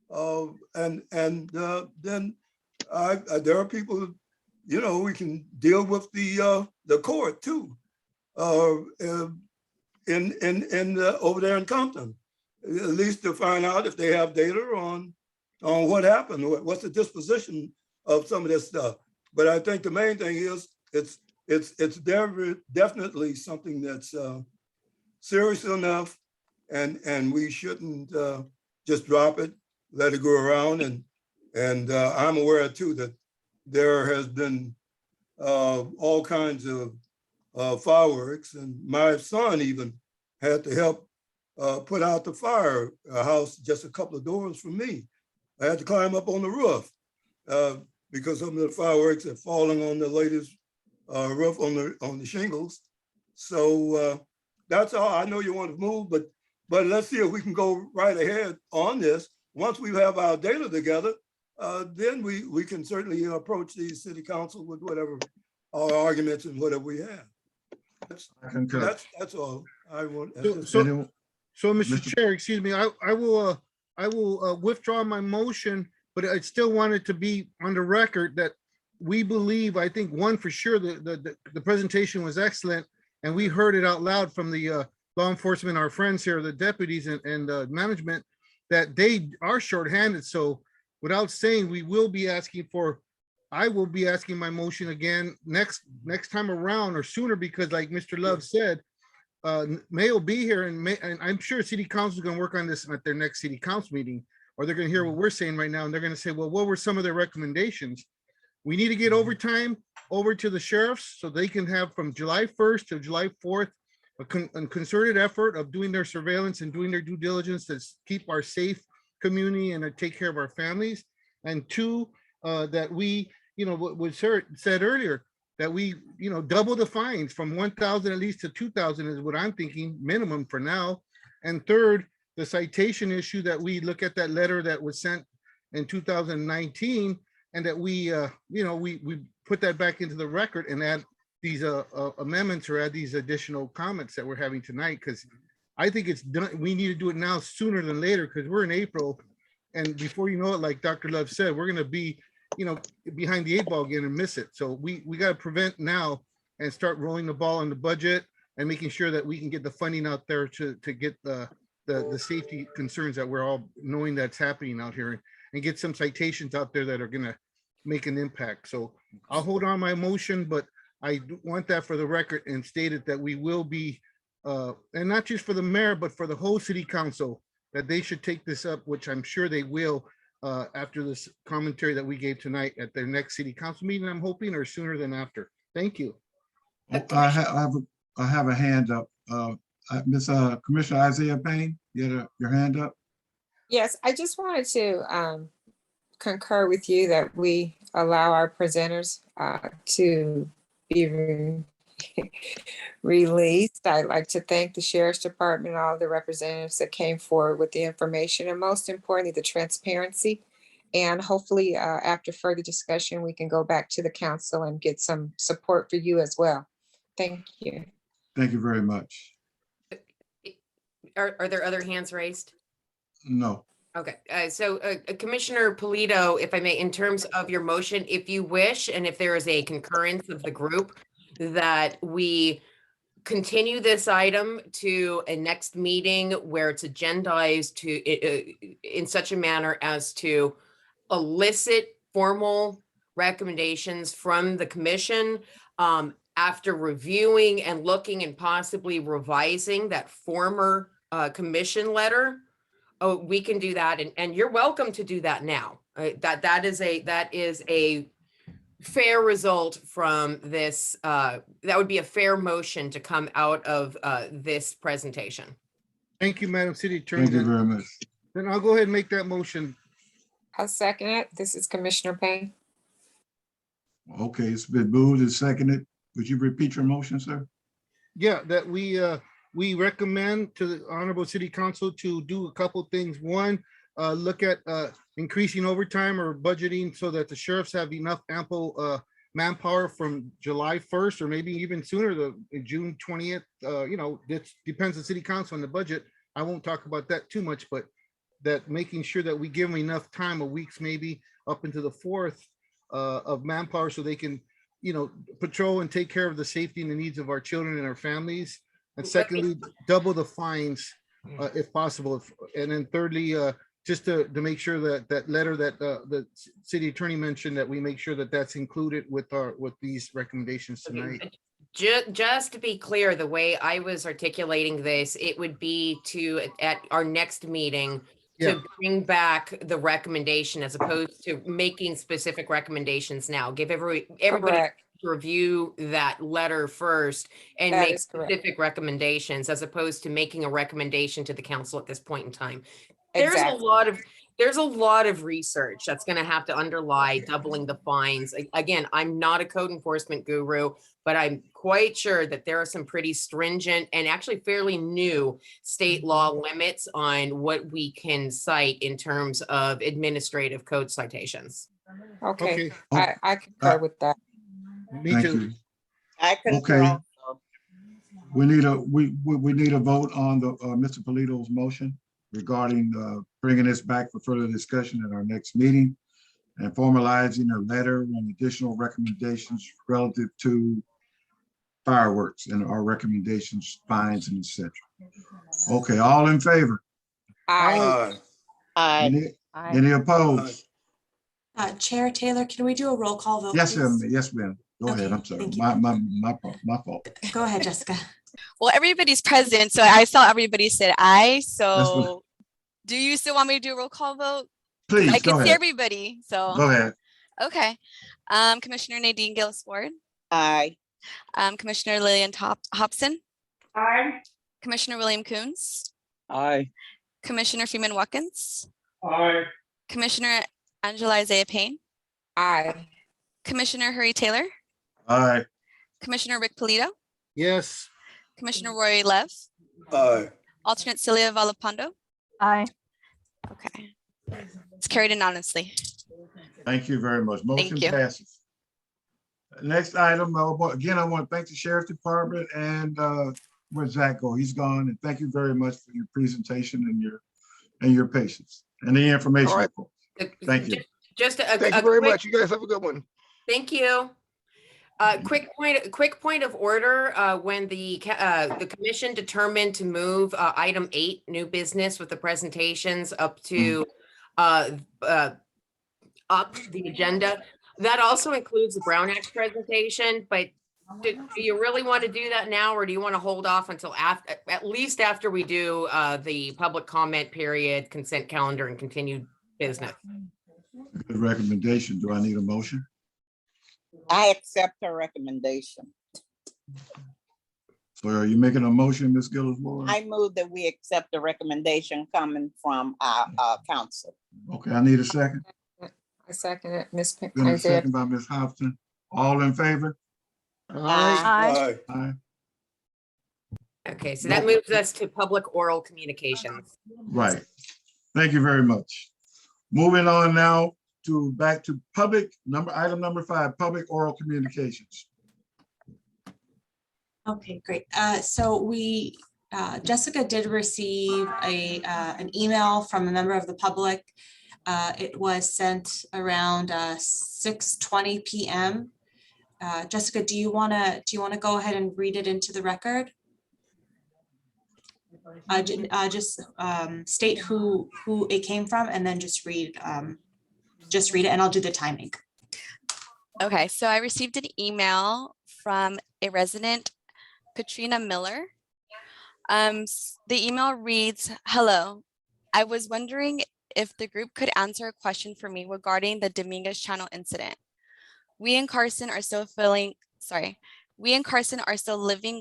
And then there are people, you know, we can deal with the court too, over there in Compton, at least to find out if they have data on what happened, what's the disposition of some of this stuff. But I think the main thing is it's definitely something that's serious enough, and we shouldn't just drop it, let it go around. And I'm aware too that there has been all kinds of fireworks, and my son even had to help put out the fire house just a couple of doors from me. I had to climb up on the roof because some of the fireworks had fallen on the latest roof on the shingles. So that's all. I know you want to move, but let's see if we can go right ahead on this. Once we have our data together, then we can certainly approach the city council with whatever our arguments and whatever we have. That's all I want. So, Mr. Chair, excuse me, I will withdraw my motion, but I still wanted to be on the record that we believe, I think, one, for sure, the presentation was excellent, and we heard it out loud from the law enforcement, our friends here, the deputies and management, that they are shorthanded. So without saying, we will be asking I will be asking my motion again next time around or sooner, because like Mr. Love said, May will be here, and I'm sure city council is going to work on this at their next city council meeting, or they're going to hear what we're saying right now, and they're going to say, well, what were some of their recommendations? We need to get overtime over to the sheriffs so they can have from July 1st to July 4th a concerted effort of doing their surveillance and doing their due diligence to keep our safe community and to take care of our families. And two, that we, you know, what was said earlier, that we, you know, double the fines from 1,000 at least to 2,000 is what I'm thinking, minimum for now. And third, the citation issue, that we look at that letter that was sent in 2019, and that we, you know, we put that back into the record and add these amendments or add these additional comments that we're having tonight, because I think it's done. We need to do it now sooner than later, because we're in April, and before you know it, like Dr. Love said, we're going to be, you know, behind the 8 ball again and miss it. So we got to prevent now and start rolling the ball on the budget and making sure that we can get the funding out there to get the safety concerns that we're all knowing that's happening out here, and get some citations out there that are going to make an impact. So I'll hold on my motion, but I want that for the record and stated that we will be, and not just for the mayor, but for the whole city council, that they should take this up, which I'm sure they will, after this commentary that we gave tonight at their next city council meeting, I'm hoping, or sooner than after. Thank you. I have a hand up. Miss Commissioner Isaiah Payne, you had your hand up. Yes, I just wanted to concur with you that we allow our presenters to be released. I'd like to thank the Sheriff's Department, all the representatives that came forward with the information, and most importantly, the transparency. And hopefully, after further discussion, we can go back to the council and get some support for you as well. Thank you. Thank you very much. Are there other hands raised? No. Okay, so Commissioner Polito, if I may, in terms of your motion, if you wish, and if there is a concurrence of the group, that we continue this item to a next meeting where it's agendized to in such a manner as to elicit formal recommendations from the commission after reviewing and looking and possibly revising that former commission letter. Oh, we can do that, and you're welcome to do that now. That is a fair result from this. That would be a fair motion to come out of this presentation. Thank you, Madam City Attorney. Thank you very much. Then I'll go ahead and make that motion. I'll second it. This is Commissioner Payne. Okay, it's been moved and seconded. Would you repeat your motion, sir? Yeah, that we recommend to the Honorable City Council to do a couple things. One, look at increasing overtime or budgeting so that the sheriffs have enough ample manpower from July 1st or maybe even sooner, the June 20th. It depends on City Council and the budget. I won't talk about that too much, but that making sure that we give them enough time, a weeks maybe up into the 4th of manpower so they can, patrol and take care of the safety and the needs of our children and our families. And secondly, double the fines if possible. And then thirdly, just to make sure that that letter that the city attorney mentioned, that we make sure that that's included with these recommendations tonight. Just to be clear, the way I was articulating this, it would be at our next meeting to bring back the recommendation as opposed to making specific recommendations now. Give everybody to review that letter first and make specific recommendations as opposed to making a recommendation to the council at this point in time. There's a lot of research that's going to have to underlie doubling the fines. Again, I'm not a code enforcement guru, but I'm quite sure that there are some pretty stringent and actually fairly new state law limits on what we can cite in terms of administrative code citations. Okay. I concur with that. Me too. I concur. Okay. Also. We need a vote on the Mr. Polito's motion regarding bringing this back for further discussion at our next meeting and formalizing a letter and additional recommendations relative to fireworks and our recommendations, fines, and etc. Okay, all in favor? Aye. Any opposed? Chair Taylor, can we do a roll call vote? Yes, please? yes, ma'am. Go ahead. I'm sorry. My fault. Go ahead, Jessica. Well, everybody's present, so I saw everybody said aye. That's So do you still want me to do a roll call vote? Please, I go can see ahead. everybody, so. Go ahead. Okay. Commissioner Nadine Gillis-Ward. Aye. Commissioner Lillian Hobson. Aye. Commissioner William Coons. Aye. Commissioner Freeman Watkins. Aye. Commissioner Angela Isaiah Payne. Aye. Commissioner Hurry Taylor. Aye. Commissioner Rick Polito. Yes. Commissioner Roy Lev. Aye. Alternate Celia Valapondo. Aye. Okay. It's carried anonymously. Thank you very much. Motion you. passes. Next item, again, I want to thank the Sheriff's Department and where's Zach go? He's gone. And thank you very much for your presentation and your patience and the information. All right. Thank you. Thank you very much. You guys have a good one. Thank you. Quick point of order. When the commission determined to move item 8, new business with the presentations up to up the agenda, that also includes the Brown Act presentation. But do you really want to do that now, or do you want to hold off until at least after we do the public comment period, consent calendar, and continued business? Good recommendation. Do I need a motion? I accept her recommendation. So are you making a motion, Ms. Gillis-Ward? I move that we accept the recommendation coming from our council. Okay, I need a second. I second it, Ms. Then a Isaiah. second by Ms. Hobson. All in favor? Aye. Aye. Okay, so that moves us to public oral communications. Right. Thank you very much. Moving on now back to item number 5, public oral communications. Okay, great. So Jessica did receive an email from a member of the public. It was sent around 6:20 p.m. Jessica, do you want to go ahead and read it into the record? Just state who it came from, and then just read it, and I'll do the timing. Okay, so I received an email from a resident, Katrina Miller. The email reads, "Hello, I was wondering if the group could answer a question for me regarding the Dominguez Channel incident. We in Carson are still living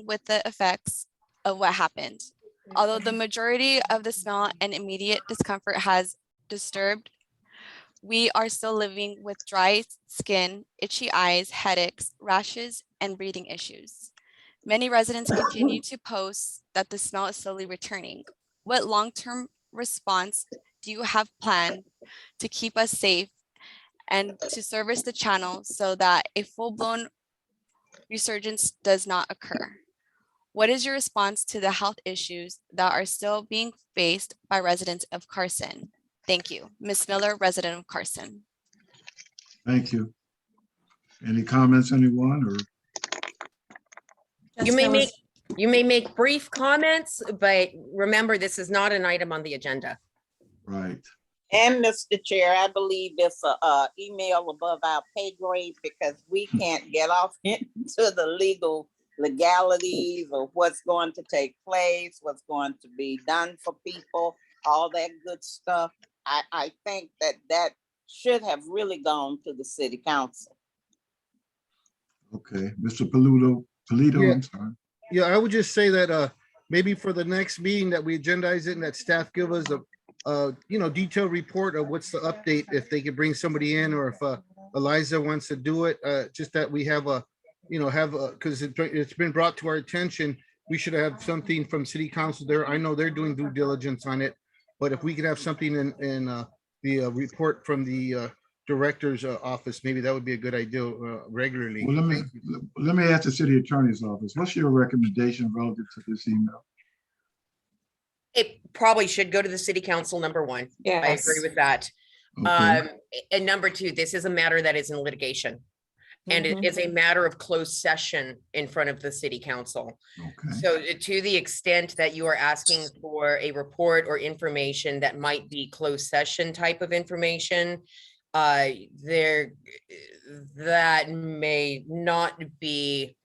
with the effects of what happened. Although the majority of the smell and immediate discomfort has disturbed, we are still living with dry skin, itchy eyes, headaches, rashes, and breathing issues. Many residents continue to post that the smell is slowly returning. What long-term response do you have planned to keep us safe and to service the channel so that a full-blown resurgence does not occur? What is your response to the health issues that are still being faced by residents of Carson? Thank you. Ms. Miller, resident of Carson. Thank you. Any comments, anyone, or? You may make brief comments, but remember, this is not an item on the agenda. Right. And Mr. Chair, I believe it's a email above our pay grade because we can't get off into the legalities of what's going to take place, what's going to be done for people, all that good stuff. I think that should have really gone to the city council. Okay, Mr. Polito, Yeah. I'm sorry. Yeah, I would just say that maybe for the next meeting that we agendize it and that staff give us a detailed report of what's the update, if they could bring somebody in, or if Eliza wants to do it, just that we have because it's been brought to our attention, we should have something from city council there. I know they're doing due diligence on it, but if we could have something in the report from the director's office, maybe that would be a good idea regularly. Well, let me ask the city attorney's office. What's your recommendation relative to this email? It probably should go to the city council, number one. Yes. I agree with that. Okay. And number two, this is a matter that is in litigation. And it Mhm. is a matter of closed session in front of the city council. Okay. So to the extent that you are asking for a report or information that might be closed session type of information, that may not be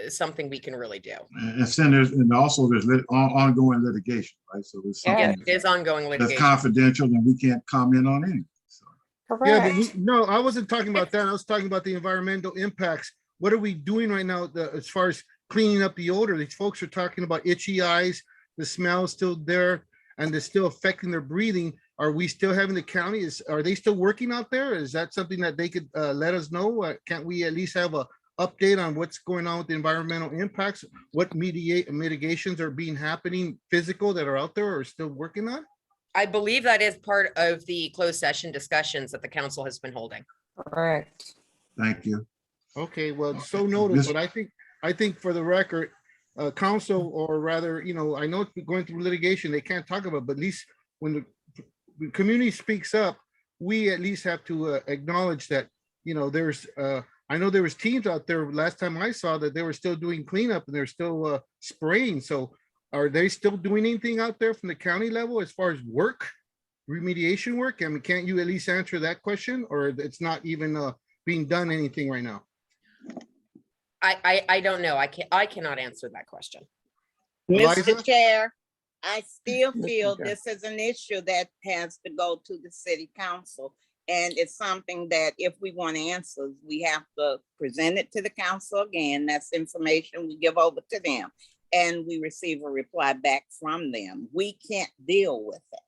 something we can really do. And also there's ongoing litigation, right? So there's Yes, something it is ongoing that's litigation. confidential and we can't comment on anything. Yeah, but no, I wasn't talking about that. I was talking about the environmental impacts. What are we doing right now as far as cleaning up the odor? These folks are talking about itchy eyes, the smell is still there, and it's still affecting their breathing. Are we still having the county? Are they still working out there? Is that something that they could let us know? Can't we at least have a update on what's going on with the environmental impacts? What mitigations are being happening physical that are out there or still working on? I believe that is part of the closed session discussions that the council has been holding. Correct. Thank you. Okay, well, so noted, but I think for the record, council, or rather, I know it's going through litigation, they can't talk about it, but at least when the community speaks up, we at least have to acknowledge that, there's, I know there was teams out there last time I saw that they were still doing cleanup and they're still spraying. So are they still doing anything out there from the county level as far as work, remediation work? I mean, can't you at least answer that question, or it's not even being done anything right now? I don't know. I cannot answer that question. Eliza? Mr. Chair, I still feel this is an issue that has to go to the city council. And it's something that if we want answers, we have to present it to the council again. That's information we give over to them. And we receive a reply back from them. We can't deal with it.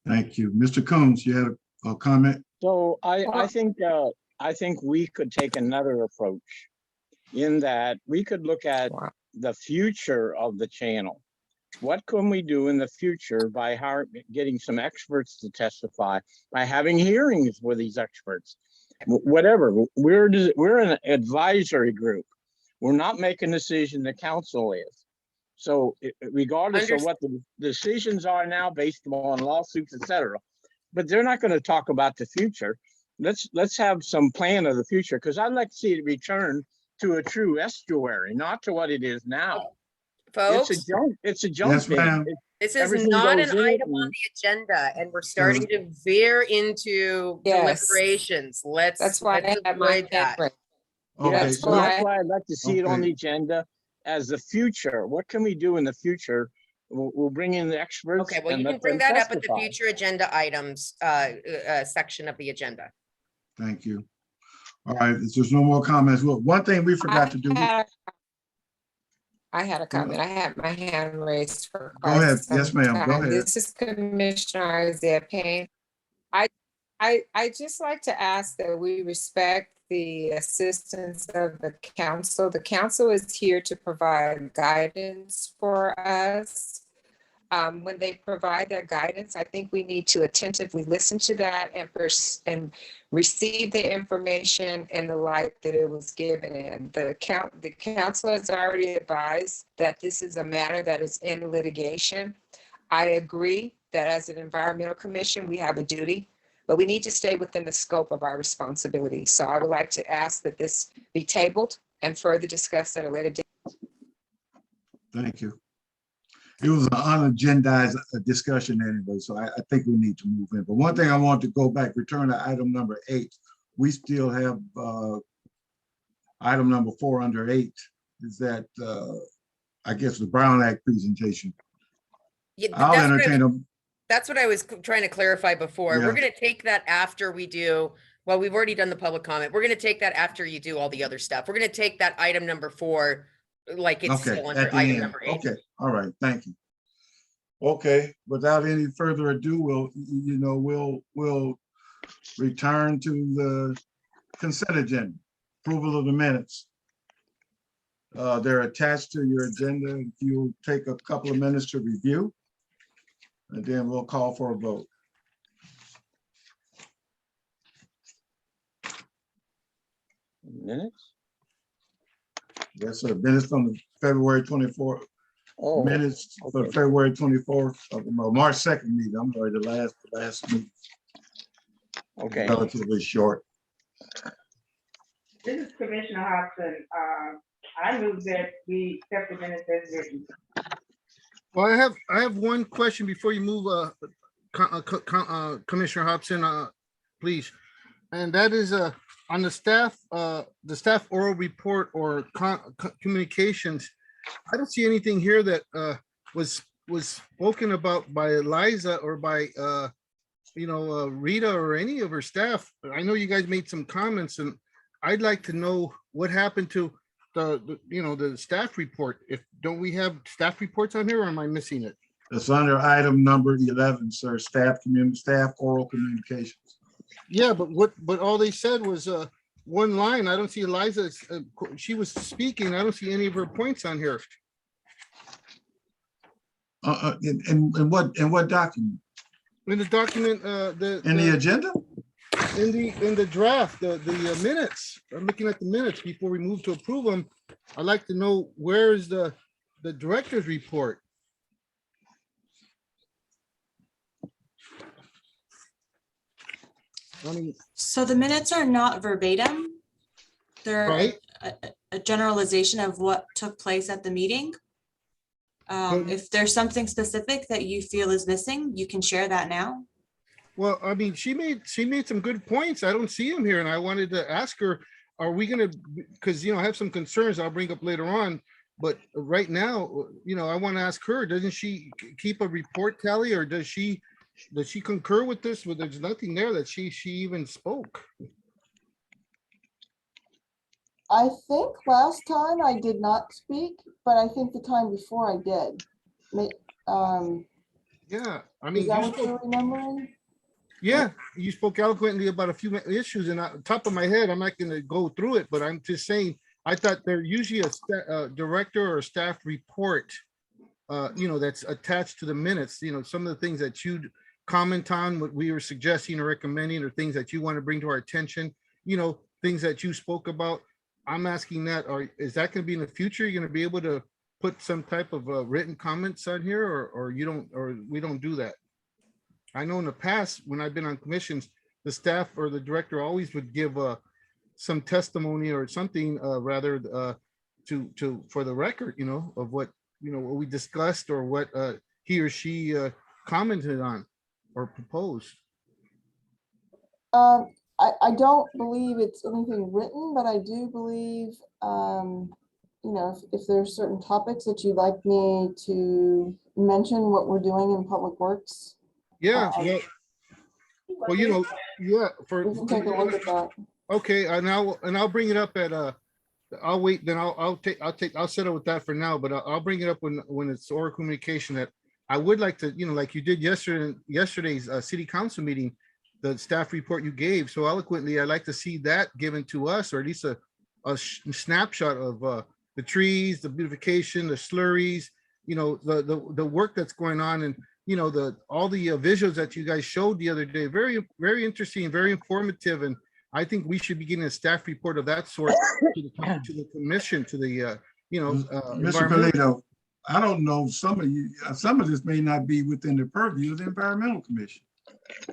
Thank you. Mr. Combs, you had a comment? So I think we could take another approach in that we could look at the future of the channel. What can we do in the future by getting some experts to testify, by having hearings with these experts, whatever. We're an advisory group. We're not making a decision, the council is. So regardless of what the decisions are now based on lawsuits, et cetera, but they're not going to talk about the future. Let's have some plan of the future, because I'd like to see it return to a true estuary, not to what it is now. Folks, it's a junk. Yes, ma'am. This is not an item on the agenda, and we're starting to veer into deliberations. That's why I had my avoid that. Okay, So that's why I'd like to see it on the agenda as the future. What can we do in the future we'll bring in the experts. Okay, well, and you let can bring them that up at the testify. future agenda items section of the agenda. Thank you. All right, if there's no more comments, well, one thing we forgot to do. I had a comment. I had my hand raised for Go quite ahead. Yes, some ma'am. Go time. ahead. This is Commissioner Isaiah Payne. I just like to ask that we respect the assistance of the council. The council is here to provide guidance for us. When they provide their guidance, I think we need to attentively listen to that and receive the information in the light that it was given in. The council has already advised that this is a matter that is in litigation. I agree that as an environmental commission, we have a duty, but we need to stay within the scope of our responsibility. So I would like to ask that this be tabled and further discussed at a later date. Thank you. It was an unagendized discussion anyway, so I think we need to move in. But one thing I want to go back, return to item number 8. We still have item number 4 under 8. Is that, I guess, the Brown Act presentation. Yeah, I'll entertain them. That's what I was trying to clarify before. Yeah. We're going to take that after we do, well, we've already done the public comment. We're going to take that after you do all the other stuff. We're going to take that item number 4, like it's Okay, still at under the item end. number 8. Okay, all right, thank you. Okay, without any further ado, we'll return to the consent agenda, approval of the minutes. They're attached to your agenda. If you'll take a couple of minutes to review, and then we'll call for a vote. Minutes? Yes, sir. Minutes from the February 24th. Oh, Minutes for okay. February 24th, March 2nd meeting. I'm sorry, the last meeting. Okay. Relatively short. This is Commissioner Hobson. I move that we accept the minutes as written. Well, I have one question before you move, Commissioner Hobson, please. And that is on the staff oral report or communications. I don't see anything here that was spoken about by Eliza or by Rita or any of her staff. I know you guys made some comments, and I'd like to know what happened to the staff report. Don't we have staff reports on here, or am I missing it? It's under item number 11, sir. Staff oral communications. Yeah, but all they said was one line. I don't see Eliza. She was speaking. I don't see any of her points on here. In what document? In the document, In the agenda? In the draft, the minutes. I'm looking at the minutes before we move to approve them. I'd like to know where is the director's report. I mean, So the minutes are not verbatim. They're right. a generalization of what took place at the meeting. If there's something specific that you feel is missing, you can share that now. Well, I mean, she made some good points. I don't see them here, and I wanted to ask her, are we gonna, because I have some concerns I'll bring up later on, but right now, I want to ask her, doesn't she keep a report tally, or does she concur with this? Well, there's nothing there that she even spoke. I think last time I did not speak, but I think the time before I did. Yeah, I mean, is that what you're remembering? yeah, you spoke eloquently about a few issues, and on top of my head, I'm not going to go through it, but I'm just saying, I thought there usually a director or staff report, that's attached to the minutes. Some of the things that you'd comment on, what we were suggesting or recommending, or things that you want to bring to our attention, things that you spoke about. I'm asking that, or is that going to be in the future? You're going to be able to put some type of written comments on here, or you don't, or we don't do that? I know in the past, when I've been on commissions, the staff or the director always would give some testimony or something rather for the record, of what what we discussed or what he or she commented on or proposed. I don't believe it's anything written, but I do believe you know, if there's certain topics that you'd like me to mention what we're doing in Public Works, Yeah, well, you know, yeah, we can take a look at that. okay, and I'll bring it up at, I'll wait, then I'll settle with that for now, but I'll bring it up when it's oral communication that I would like to, you know, like you did yesterday's city council meeting, the staff report you gave so eloquently. I'd like to see that given to us, or at least a snapshot of the trees, the beautification, the slurries, you know, the work that's going on, and you know, all the visuals that you guys showed the other day. Very, very interesting, very informative, and I think we should be getting a staff report of that sort to the commission, to the you know, Mr. environmental. Polito, I don't know, some of this may not be within the purview of the environmental commission.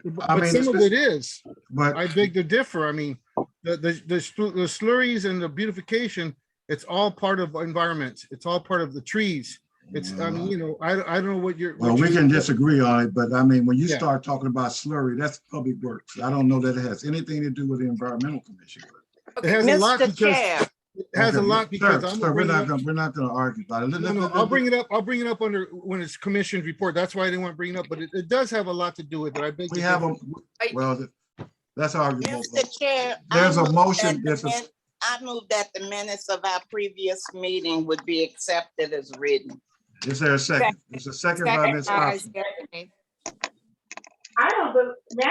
But some of it is. But I beg to differ. I mean, the slurries and the beautification, it's all part of environment. It's all part of the trees. It's, I mean, you know, I don't know what you're. well, we can disagree on it, but I mean, when you Yeah. start talking about slurry, that's public works. I don't know that it has anything to do with the environmental commission. It has a lot Mr. because Chair, it has a Okay, lot because I'm sir, we're bringing up. not gonna argue about it. No, I'll bring it up. I'll bring it up under when it's commissioned report. That's why I didn't want to bring it up, but it does have a lot to do with it. I beg. We to have differ. well, that's arguable. Mr. Chair. There's I a move motion, that there's a, I move that the minutes of our previous meeting would be accepted as written. is there a second? There's a second by Ms. Hobson. I don't, may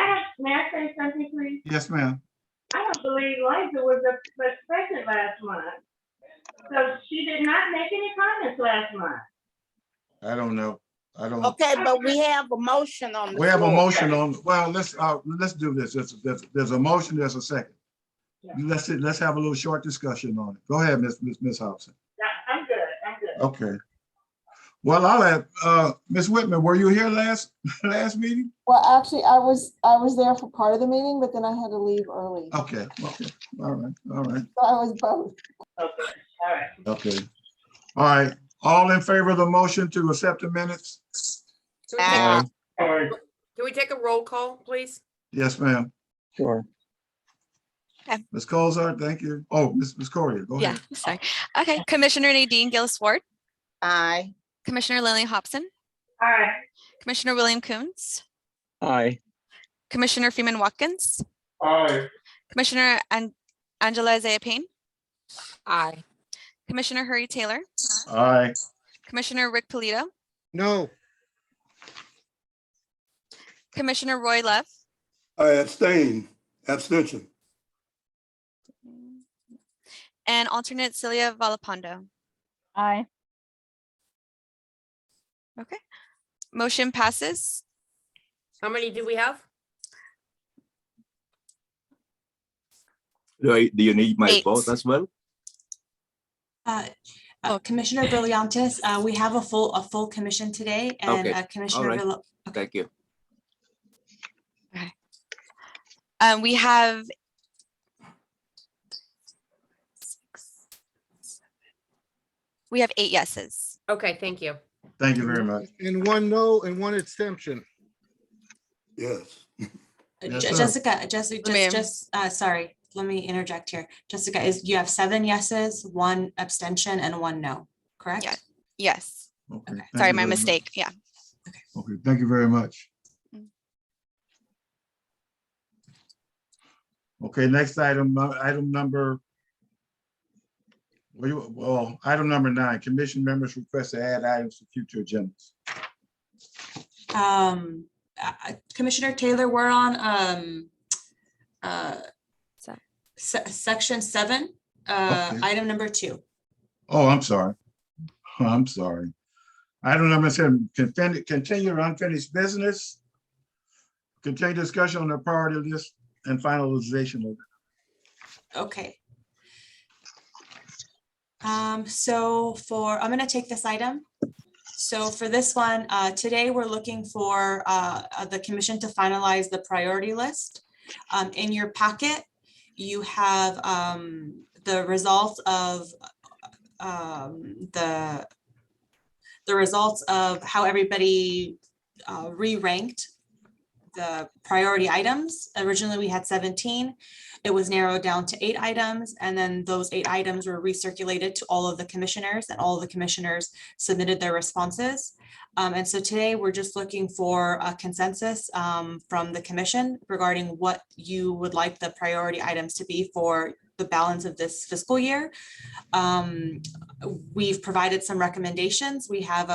I say something, please? Yes, ma'am. I don't believe Liza was present last month. So she did not make any comments last month. I don't know. I don't. Okay, but we have a motion on the We have a floor. motion on, well, let's do this. There's a motion, there's a second. Yeah. Let's have a little short discussion on it. Go ahead, Ms. Hobson. Yeah, I'm good. Okay. Well, I'll have, Ms. Whitman, were you here last meeting? Well, actually, I was there for part of the meeting, but then I had to leave early. Okay, all right. So I was both. Okay, all right. Okay. All right, all in favor of the motion to accept the minutes? Can All right. we take a roll call, please? Yes, ma'am. Sure. Ms. Colzar, thank you. Oh, Ms. Corey, go Yeah, ahead. sorry. Okay, Commissioner Nadine Gillis-Ward, Aye. Commissioner Lily Hobson, All right. Commissioner William Coons, Aye. Commissioner Freeman Watkins, All right. Commissioner Angela Isaiah Payne, Aye. Commissioner Hurry Taylor, Aye. Commissioner Rick Polito, No, Commissioner Roy Love, I abstention. and alternate Celia Valapondo. Aye. Okay, motion passes. How many do we have? Do you need my 8. vote as well? Commissioner Brillantes, we have a full commission today, and Okay, Commissioner right. Villa. Thank you. We have 8 yeses. Okay, thank you. Thank you very much. and one no and one abstention. Yes. Yes, sir. Jessica, sorry, let me interject here. Jessica, you have 7 yeses, 1 abstention, and 1 no, correct? Yeah. Yes. Okay, thank Sorry, you my very much. mistake. Yeah. Okay, thank you very much. Okay, next item number. Item number 9, commission members request to add items to future agendas. Commissioner Taylor, we're on section 7, Okay. item number 2. Oh, I'm sorry. Item number 7, continue unfinished business. Continue discussion on the priority list and finalization of it. Okay. I'm gonna take this item. So for this one, today we're looking for the commission to finalize the priority list. In your packet, you have the results of the results of how everybody re-ranked the priority items. Originally, we had 17. It was narrowed down to 8 items, and then those 8 items were recirculated to all of the commissioners, and all of the commissioners submitted their responses. And so today we're just looking for a consensus from the commission regarding what you would like the priority items to be for the balance of this fiscal year. We've provided some recommendations. We have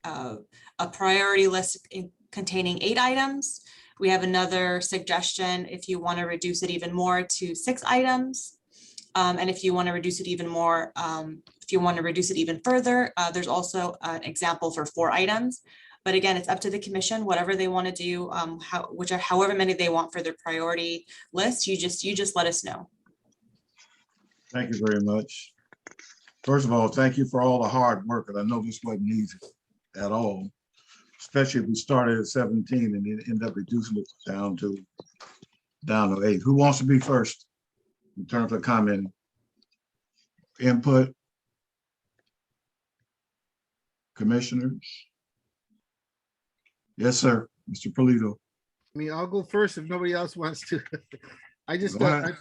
a priority list containing 8 items. We have another suggestion if you want to reduce it even more to 6 items. And if you want to reduce it even more, if you want to reduce it even further, there's also an example for 4 items. But again, it's up to the commission, whatever they want to do, however many they want for their priority list, you just let us know. Thank you very much. First of all, thank you for all the hard work, and I know this wasn't easy at all, especially if we started at 17 and then end up reducing it down to 8. Who wants to be first in terms of comment? Input? Commissioners? Yes, sir. Mr. Polito. I mean, I'll go first if nobody else wants to. I just, Go ahead.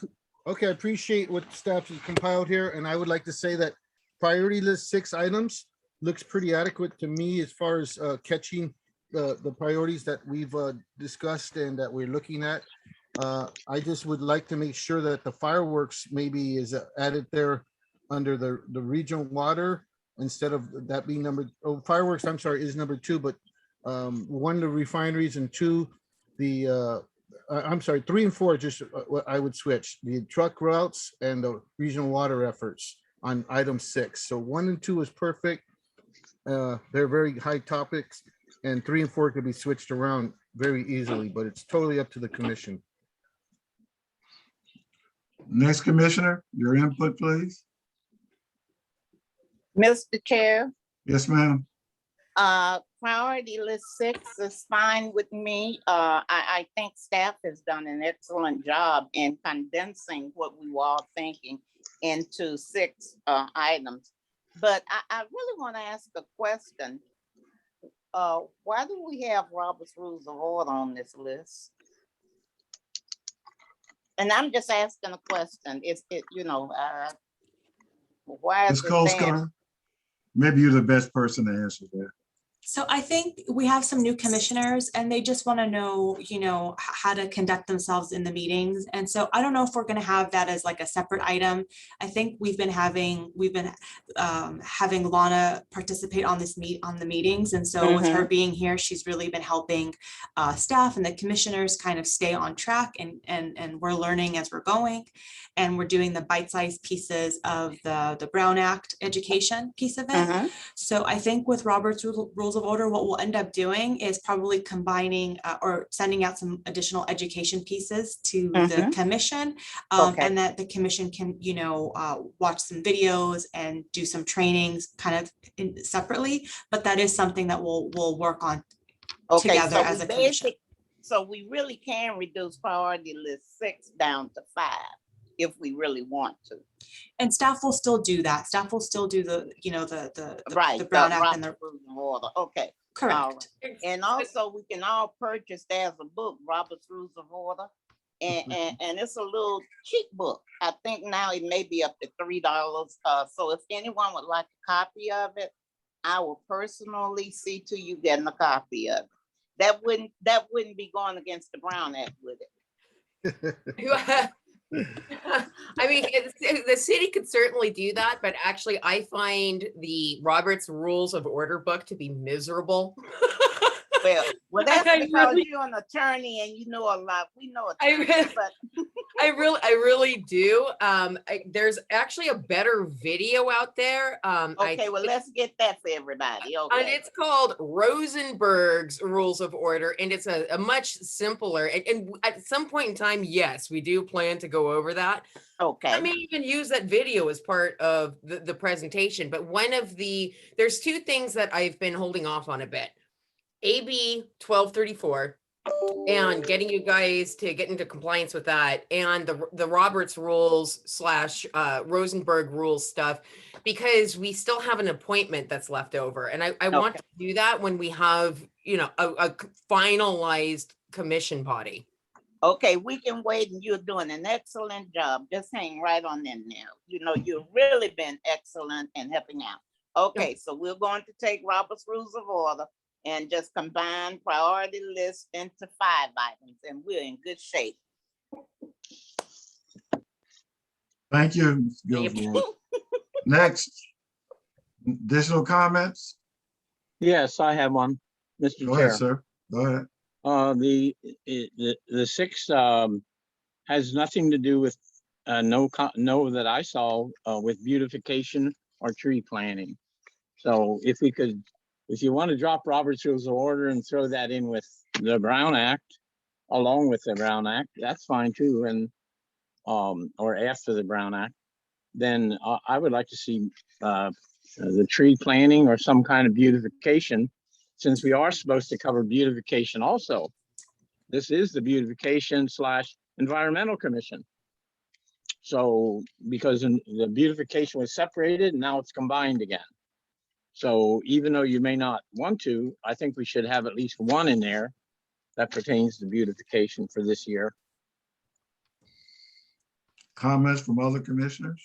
okay, I appreciate what staff has compiled here, and I would like to say that priority list 6 items looks pretty adequate to me as far as catching the priorities that we've discussed and that we're looking at. I just would like to make sure that the fireworks maybe is added there under the regional water instead of that being fireworks, I'm sorry, is number 2, but 1, the refineries, and 2, the I'm sorry, 3 and 4, just what I would switch the truck routes and the regional water efforts on item 6. So 1 and 2 is perfect. They're very high topics, and 3 and 4 could be switched around very easily, but it's totally up to the commission. Next commissioner, your input, please. Mr. Chair, Yes, ma'am. priority list 6 is fine with me. I think staff has done an excellent job in condensing what we were all thinking into 6 items. But I really want to ask a question. Why do we have Robert's Rules of Order on this list? And I'm just asking a question. Why is Ms. it Colescar, maybe you're the best person to answer that. So I think we have some new commissioners and they just want to know, how to conduct themselves in the meetings. And so I don't know if we're going to have that as like a separate item. I think we've been having Lana participate on the meetings. And so with her being here, she's really been helping staff and the commissioners kind of stay on track, and we're learning as we're going. And we're doing the bite-sized pieces of the Brown Act education piece of it. So I think with Robert's Rules of Order, what we'll end up doing is probably combining or sending out some additional education pieces to the commission, and that the commission can, watch some videos and do some trainings kind of separately. But that is something that we'll work on together as a commission. So we really can reduce priority list 6 down to 5 if we really want to. And staff will still do that. Staff will still do the Brown Act and the Rules of Order. Okay. correct. And also we can all purchase as a book, Robert's Rules of Order. And it's a little cheap book. I think now it may be up to $3. So if anyone would like a copy of it, I will personally see to you getting a copy of it. That wouldn't be going against the Brown Act, would it? I mean, the city could certainly do that, but actually I find the Robert's Rules of Order book to be miserable. Well, that's because you're an attorney and you know a lot. We know attorneys, but I really do. There's actually a better video out there. Okay, well, let's get that for everybody. Okay. And it's called Rosenberg's Rules of Order, and it's a much simpler. And at some point in time, yes, we do plan to go over that. Okay. I may even use that video as part of the presentation. But there's 2 things that I've been holding off on a bit. AB 1234 and getting you guys to get into compliance with that, and the Roberts rules / Rosenberg rules stuff, because we still have an appointment that's left over, and I want to do that when we have a finalized commission body. Okay, we can wait, and you're doing an excellent job. Just hang right on in there. You know, you've really been excellent in helping out. Okay, so we're going to take Robert's Rules of Order and just combine priority list into 5 items, and we're in good shape. Thank you, Ms. Gilmore. Next, additional comments? Yes, I have one, Mr. Go Chair. ahead, sir. Go ahead. The 6 has nothing to do with no that I saw with beautification or tree planting. So if you want to drop Robert's Rules of Order and throw that in with the Brown Act, along with the Brown Act, that's fine too, and or after the Brown Act, then I would like to see the tree planting or some kind of beautification, since we are supposed to cover beautification also. This is the Beautification / Environmental Commission. So because the beautification was separated, now it's combined again. So even though you may not want to, I think we should have at least one in there that pertains to beautification for this year. Comments from other commissioners?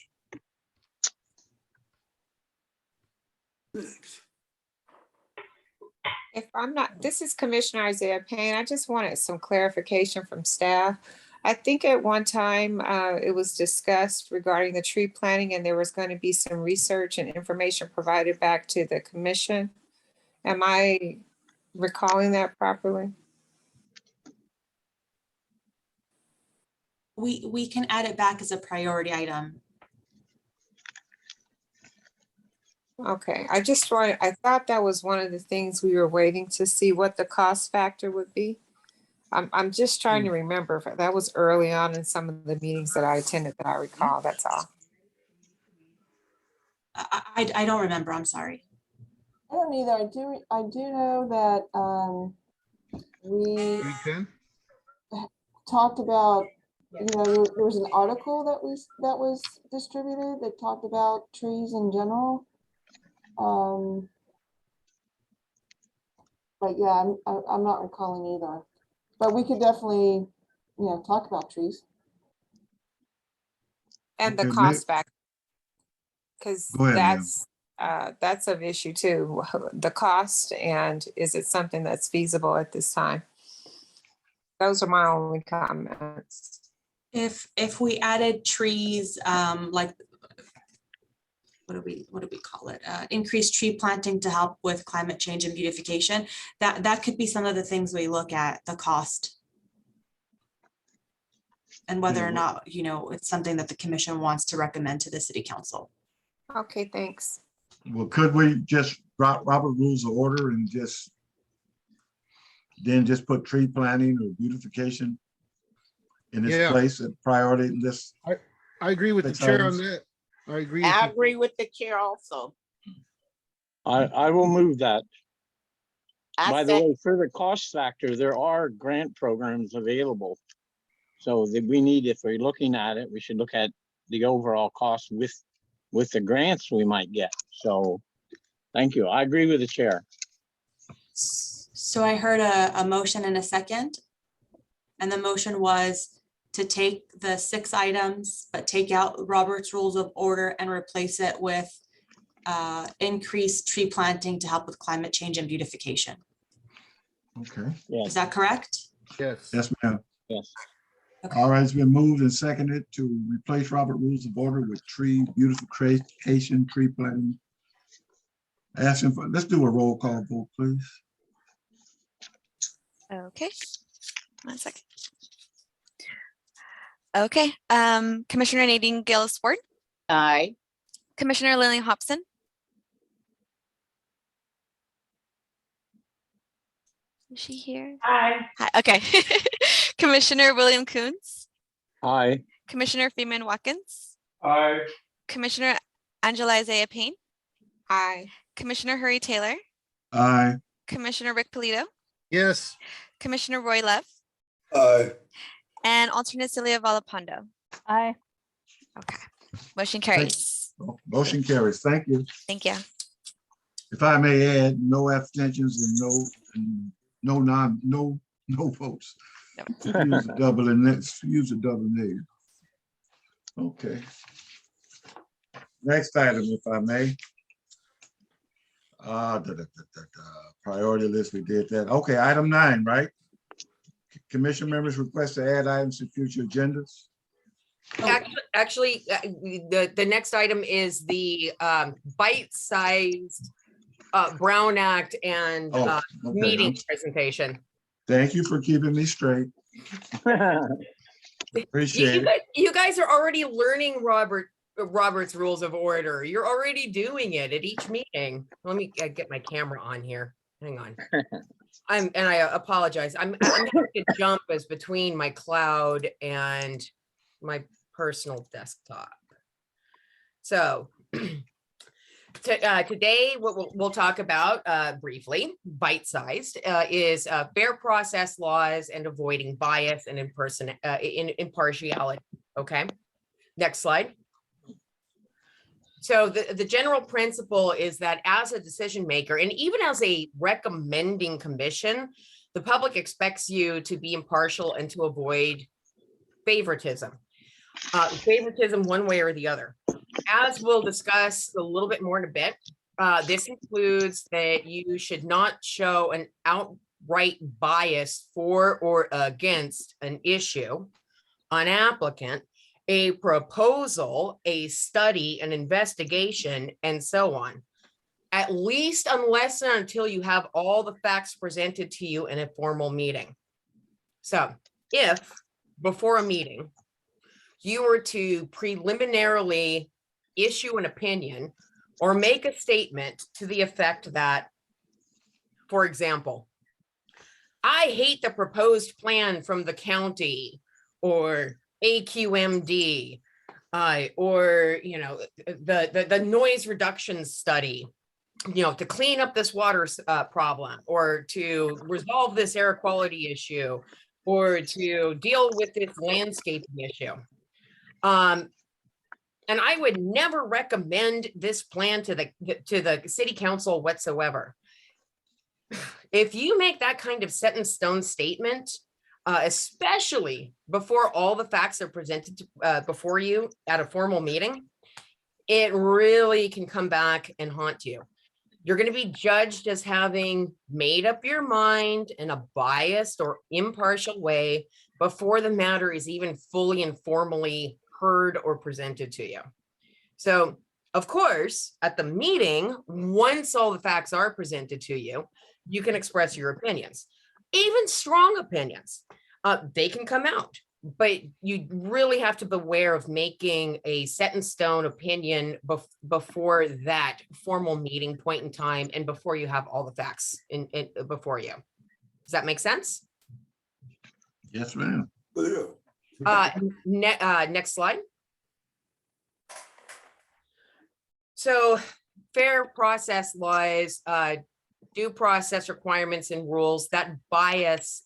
If I'm not, this is Commissioner Isaiah Payne. I just wanted some clarification from staff. I think at one time it was discussed regarding the tree planting, and there was going to be some research and information provided back to the commission. Am I recalling that properly? We can add it back as a priority item. Okay, I thought that was one of the things we were waiting to see what the cost factor would be. I'm just trying to remember. That was early on in some of the meetings that I attended that I recall, that's all. I don't remember, I'm sorry. I don't either. I do know that we talked about, you know, there was an article that was distributed that talked about trees in general. But yeah, I'm not recalling either. But we could definitely, you know, talk about trees. And the Okay, cost factor. Because Go ahead, ma'am. that's an issue too, the cost, and is it something that's feasible at this time? Those are my only comments. If we added trees, like, what do we call it? Increased tree planting to help with climate change and beautification. That could be some of the things we look at, the cost. And whether or not, you know, it's something that the commission wants to recommend to the city council. Okay, thanks. Well, could we just drop Robert Rules of Order and just put tree planting or beautification in its place at priority list? I agree with the chair on that. I agree. I agree with the chair also. I will move that. By the said- way, for the cost factor, there are grant programs available. So that we need, if we're looking at it, we should look at the overall cost with the grants we might get. So thank you. I agree with the chair. So I heard a motion and a second. And the motion was to take the 6 items, but take out Robert's Rules of Order and replace it with increased tree planting to help with climate change and beautification. Okay. Is that correct? Yes. Yes, ma'am. Yes. Okay. All right, it's been moved and seconded to replace Robert Rules of Order with tree beautification, tree planting. Asking for, let's do a roll call vote, please. Okay, 1 second. Okay, Commissioner Nadine Gillis-Ward. Aye. Commissioner Lillian Hobson. Is she here? Aye. Hi, okay. Commissioner William Coons. Aye. Commissioner Freeman Watkins. Aye. Commissioner Angela Isaiah Payne. Aye. Commissioner Hurry Taylor. Aye. Commissioner Rick Polito. Yes. Commissioner Roy Love. Aye. And alternate Celia Valapondo. Aye. Okay, motion carries. Motion carries. Thank you. Thank you. If I may add, no abstentions and no No votes. No. Use a double and next, use a double negative. Okay. Next item, if I may. Priority list, we did that. Okay, item 9, right? Commission members request to add items to future agendas. Actually, the next item is the bite-sized Brown Act and Oh, okay. meeting presentation. Thank you for keeping me straight. Appreciate it. You guys are already learning Robert's Rules of Order. You're already doing it at each meeting. Let me get my camera on here. Hang on. I apologize. I'm having to jump as between my cloud and my personal desktop. So today, what we'll talk about briefly, bite-sized, is fair process laws and avoiding bias and impartiality. Okay, next slide. So the general principle is that as a decision maker, and even as a recommending commission, the public expects you to be impartial and to avoid favoritism. Favoritism one way or the other. As we'll discuss a little bit more in a bit, this includes that you should not show an outright bias for or against an issue, an applicant, a proposal, a study, an investigation, and so on. At least unless and until you have all the facts presented to you in a formal meeting. So if before a meeting, you were to preliminarily issue an opinion or make a statement to the effect that, for example, I hate the proposed plan from the county or AQMD, or the noise reduction study, to clean up this water problem, or to resolve this air quality issue, or to deal with this landscaping issue. And I would never recommend this plan to the city council whatsoever. If you make that kind of set in stone statement, especially before all the facts are presented before you at a formal meeting, it really can come back and haunt you. You're going to be judged as having made up your mind in a biased or impartial way before the matter is even fully and formally heard or presented to you. So, of course, at the meeting, once all the facts are presented to you, you can express your opinions, even strong opinions. They can come out, but you really have to beware of making a set in stone opinion before that formal meeting point in time and before you have all the facts before you. Does that make sense? Yes, ma'am. Next slide. So fair process laws, due process requirements and rules, that bias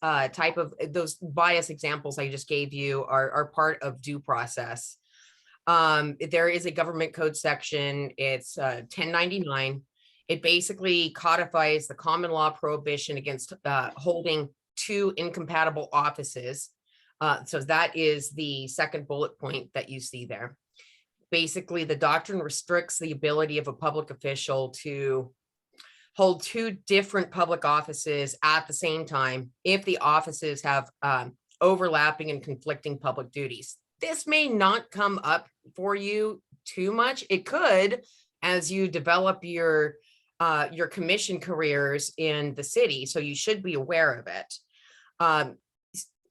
those bias examples I just gave you are part of due process. There is a government code section, it's 1099. It basically codifies the common law prohibition against holding two incompatible offices. So that is the second bullet point that you see there. Basically, the doctrine restricts the ability of a public official to hold two different public offices at the same time if the offices have overlapping and conflicting public duties. This may not come up for you too much. It could as you develop your commission careers in the city, so you should be aware of it.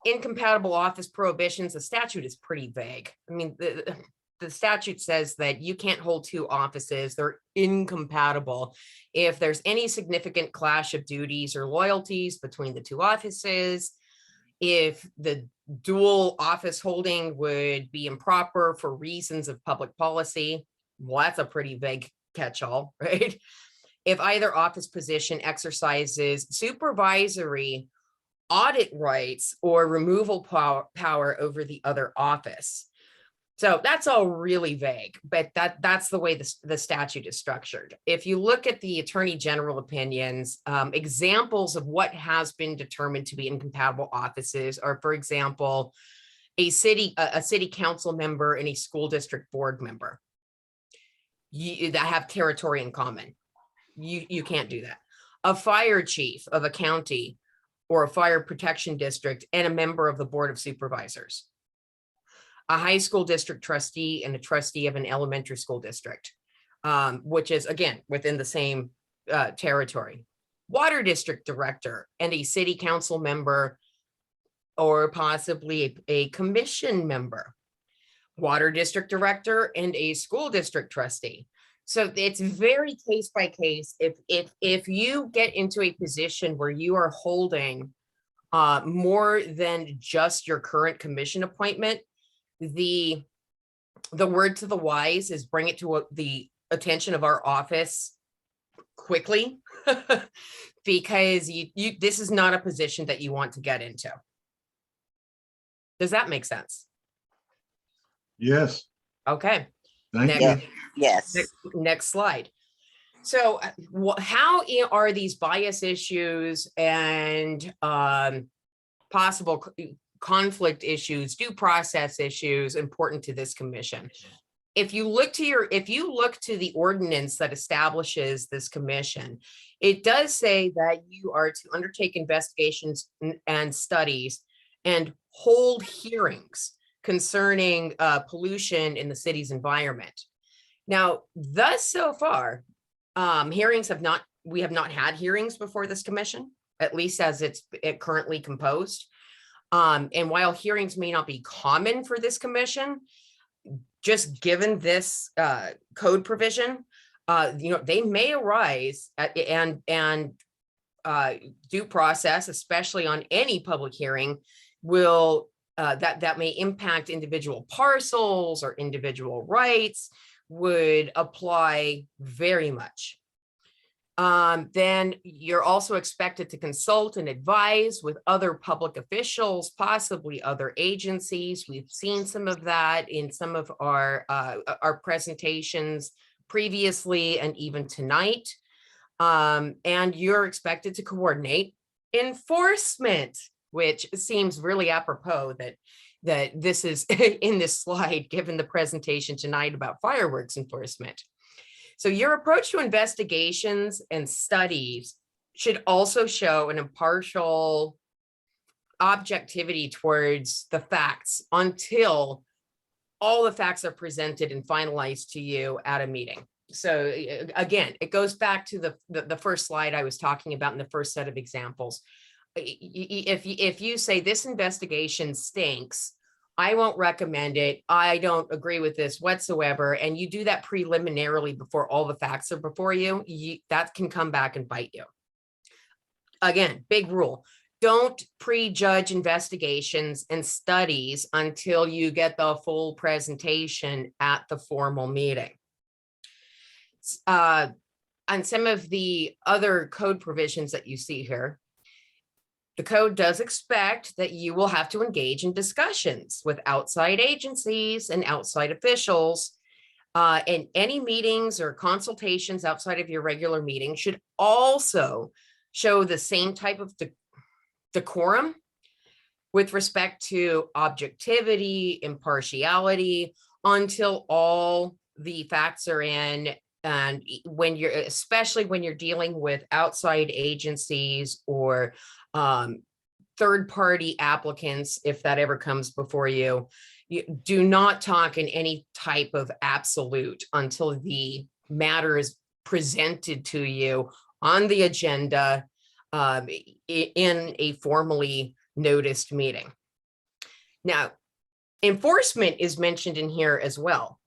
Incompatible office prohibitions, the statute is pretty vague. I mean, the statute says that you can't hold two offices. They're incompatible. If there's any significant clash of duties or loyalties between the two offices, if the dual office holding would be improper for reasons of public policy, well, that's a pretty vague catch-all, right? If either office position exercises supervisory, audit rights, or removal power over the other office. So that's all really vague, but that's the way the statute is structured. If you look at the Attorney General opinions, examples of what has been determined to be incompatible offices are, for example, a city council member and a school district board member that have territory in common. You can't do that. A fire chief of a county or a fire protection district and a member of the Board of Supervisors. A high school district trustee and a trustee of an elementary school district, which is, again, within the same territory. Water district director and a city council member or possibly a commission member. Water district director and a school district trustee. So it's very case by case. If you get into a position where you are holding more than just your current commission appointment, the word to the wise is bring it to the attention of our office quickly, because this is not a position that you want to get into. Does that make sense? Yes. Okay. Thank Yeah. you. Yes. Next slide. So how are these bias issues and possible conflict issues, due process issues important to this commission? If you look to the ordinance that establishes this commission, it does say that you are to undertake investigations and studies and hold hearings concerning pollution in the city's environment. Now, thus so far, we have not had hearings before this commission, at least as it's currently composed. And while hearings may not be common for this commission, just given this code provision, they may arise and due process, especially on any public hearing, will that may impact individual parcels or individual rights, would apply very much. Then you're also expected to consult and advise with other public officials, possibly other agencies. We've seen some of that in some of our presentations previously and even tonight. And you're expected to coordinate enforcement, which seems really apropos that this is in this slide, given the presentation tonight about fireworks enforcement. So your approach to investigations and studies should also show an impartial objectivity towards the facts until all the facts are presented and finalized to you at a meeting. So again, it goes back to the first slide I was talking about in the first set of examples. If you say this investigation stinks, I won't recommend it, I don't agree with this whatsoever, and you do that preliminarily before all the facts are before you, that can come back and bite you. Again, big rule. Don't prejudge investigations and studies until you get the full presentation at the formal meeting. On some of the other code provisions that you see here, the code does expect that you will have to engage in discussions with outside agencies and outside officials. And any meetings or consultations outside of your regular meeting should also show the same type of decorum with respect to objectivity, impartiality, until all the facts are in. And especially when you're dealing with outside agencies or third-party applicants, if that ever comes before you, you do not talk in any type of absolute until the matter is presented to you on the agenda in a formally noticed meeting. Now, enforcement is mentioned in here as well.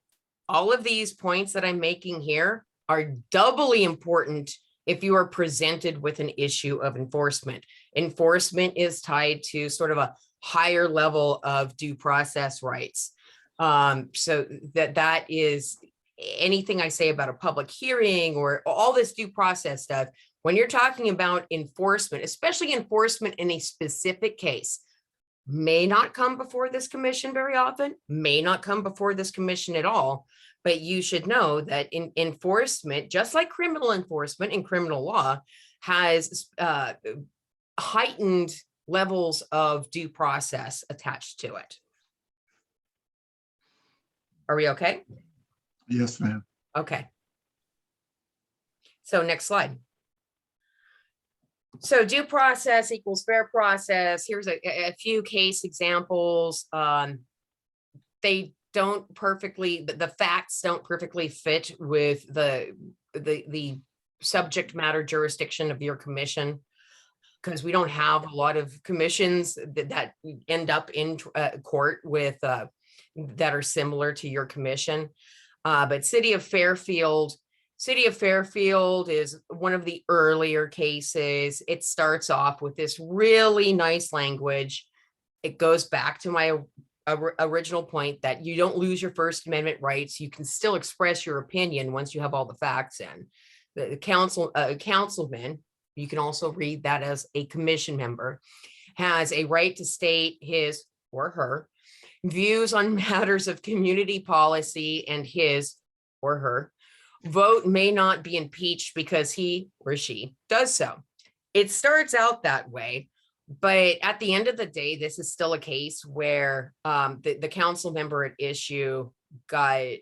All of these points that I'm making here are doubly important if you are presented with an issue of enforcement. Enforcement is tied to sort of a higher level of due process rights. So that is anything I say about a public hearing or all this due process stuff. When you're talking about enforcement, especially enforcement in a specific case, may not come before this commission very often, may not come before this commission at all. But you should know that in enforcement, just like criminal enforcement and criminal law, has heightened levels of due process attached to it. Are we okay? Yes, ma'am. Okay. So next slide. So due process equals fair process. Here's a few case examples. They don't perfectly, the facts don't perfectly fit with the subject matter jurisdiction of your commission, because we don't have a lot of commissions that end up in court with that are similar to your commission. But City of Fairfield is one of the earlier cases. It starts off with this really nice language. It goes back to my original point that you don't lose your First Amendment rights. You can still express your opinion once you have all the facts in. The councilman, you can also read that as a commission member, has a right to state his or her views on matters of community policy, and his or her vote may not be impeached because he or she does so. It starts out that way, but at the end of the day, this is still a case where the council member at issue got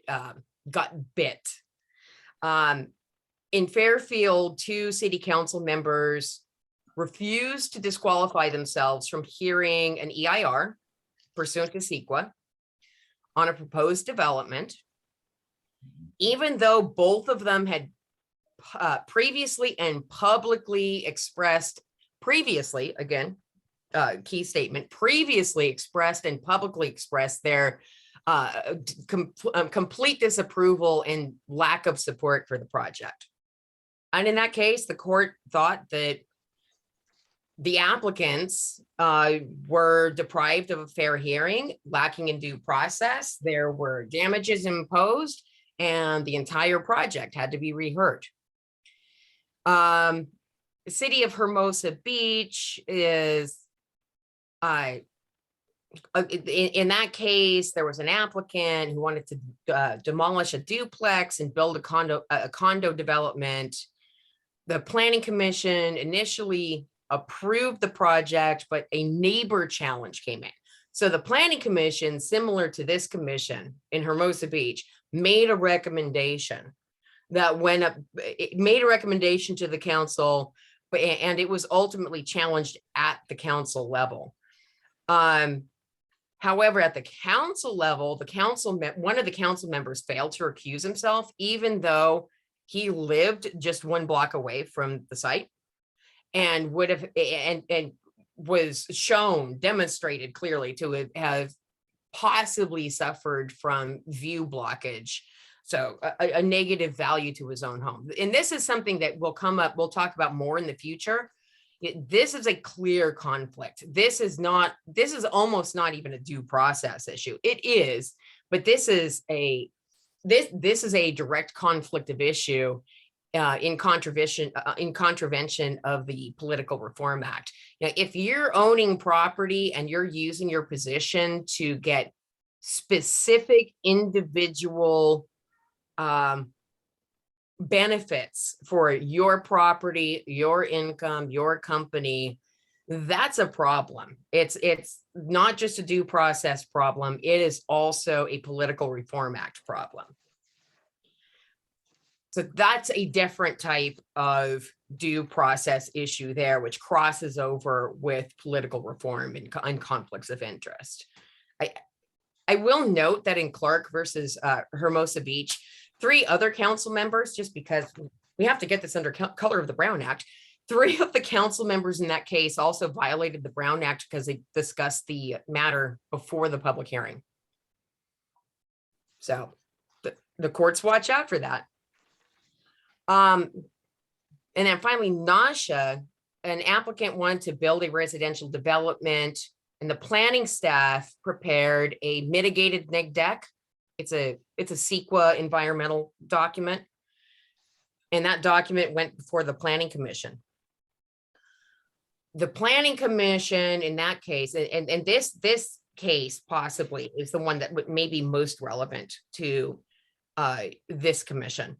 bit. In Fairfield, 2 city council members refused to disqualify themselves from hearing an EIR pursuant to CEQA on a proposed development, even though both of them had previously and publicly expressed, again, key statement, previously expressed and publicly expressed their complete disapproval and lack of support for the project. And in that case, the court thought that the applicants were deprived of a fair hearing, lacking in due process. There were damages imposed, and the entire project had to be reheard. The city of Hermosa Beach is, in that case, there was an applicant who wanted to demolish a duplex and build a condo development. The planning commission initially approved the project, but a neighbor challenge came in. So the planning commission, similar to this commission in Hermosa Beach, made a recommendation that went up, it made a recommendation to the council, and it was ultimately challenged at the council level. However, at the council level, one of the council members failed to recuse himself, even though he lived just 1 block away from the site, and would have and was demonstrated clearly to have possibly suffered from view blockage, so a negative value to his own home. And this is something that will come up, we'll talk about more in the future. This is a clear conflict. This is almost not even a due process issue. It is, but this is a direct conflict of issue in contravention of the Political Reform Act. Now, if you're owning property and you're using your position to get specific individual benefits for your property, your income, your company, that's a problem. It's not just a due process problem. It is also a Political Reform Act problem. So that's a different type of due process issue there, which crosses over with political reform and conflicts of interest. I will note that in Clark versus Hermosa Beach, 3 other council members, just because we have to get this under color of the Brown Act, 3 of the council members in that case also violated the Brown Act because they discussed the matter before the public hearing. So the courts watch out for that. And then finally, Nasha, an applicant wanted to build a residential development, and the planning staff prepared a mitigated neg deck. It's a CEQA environmental document, and that document went before the planning commission. the planning commission in that case, and this case possibly is the one that may be most relevant to this commission,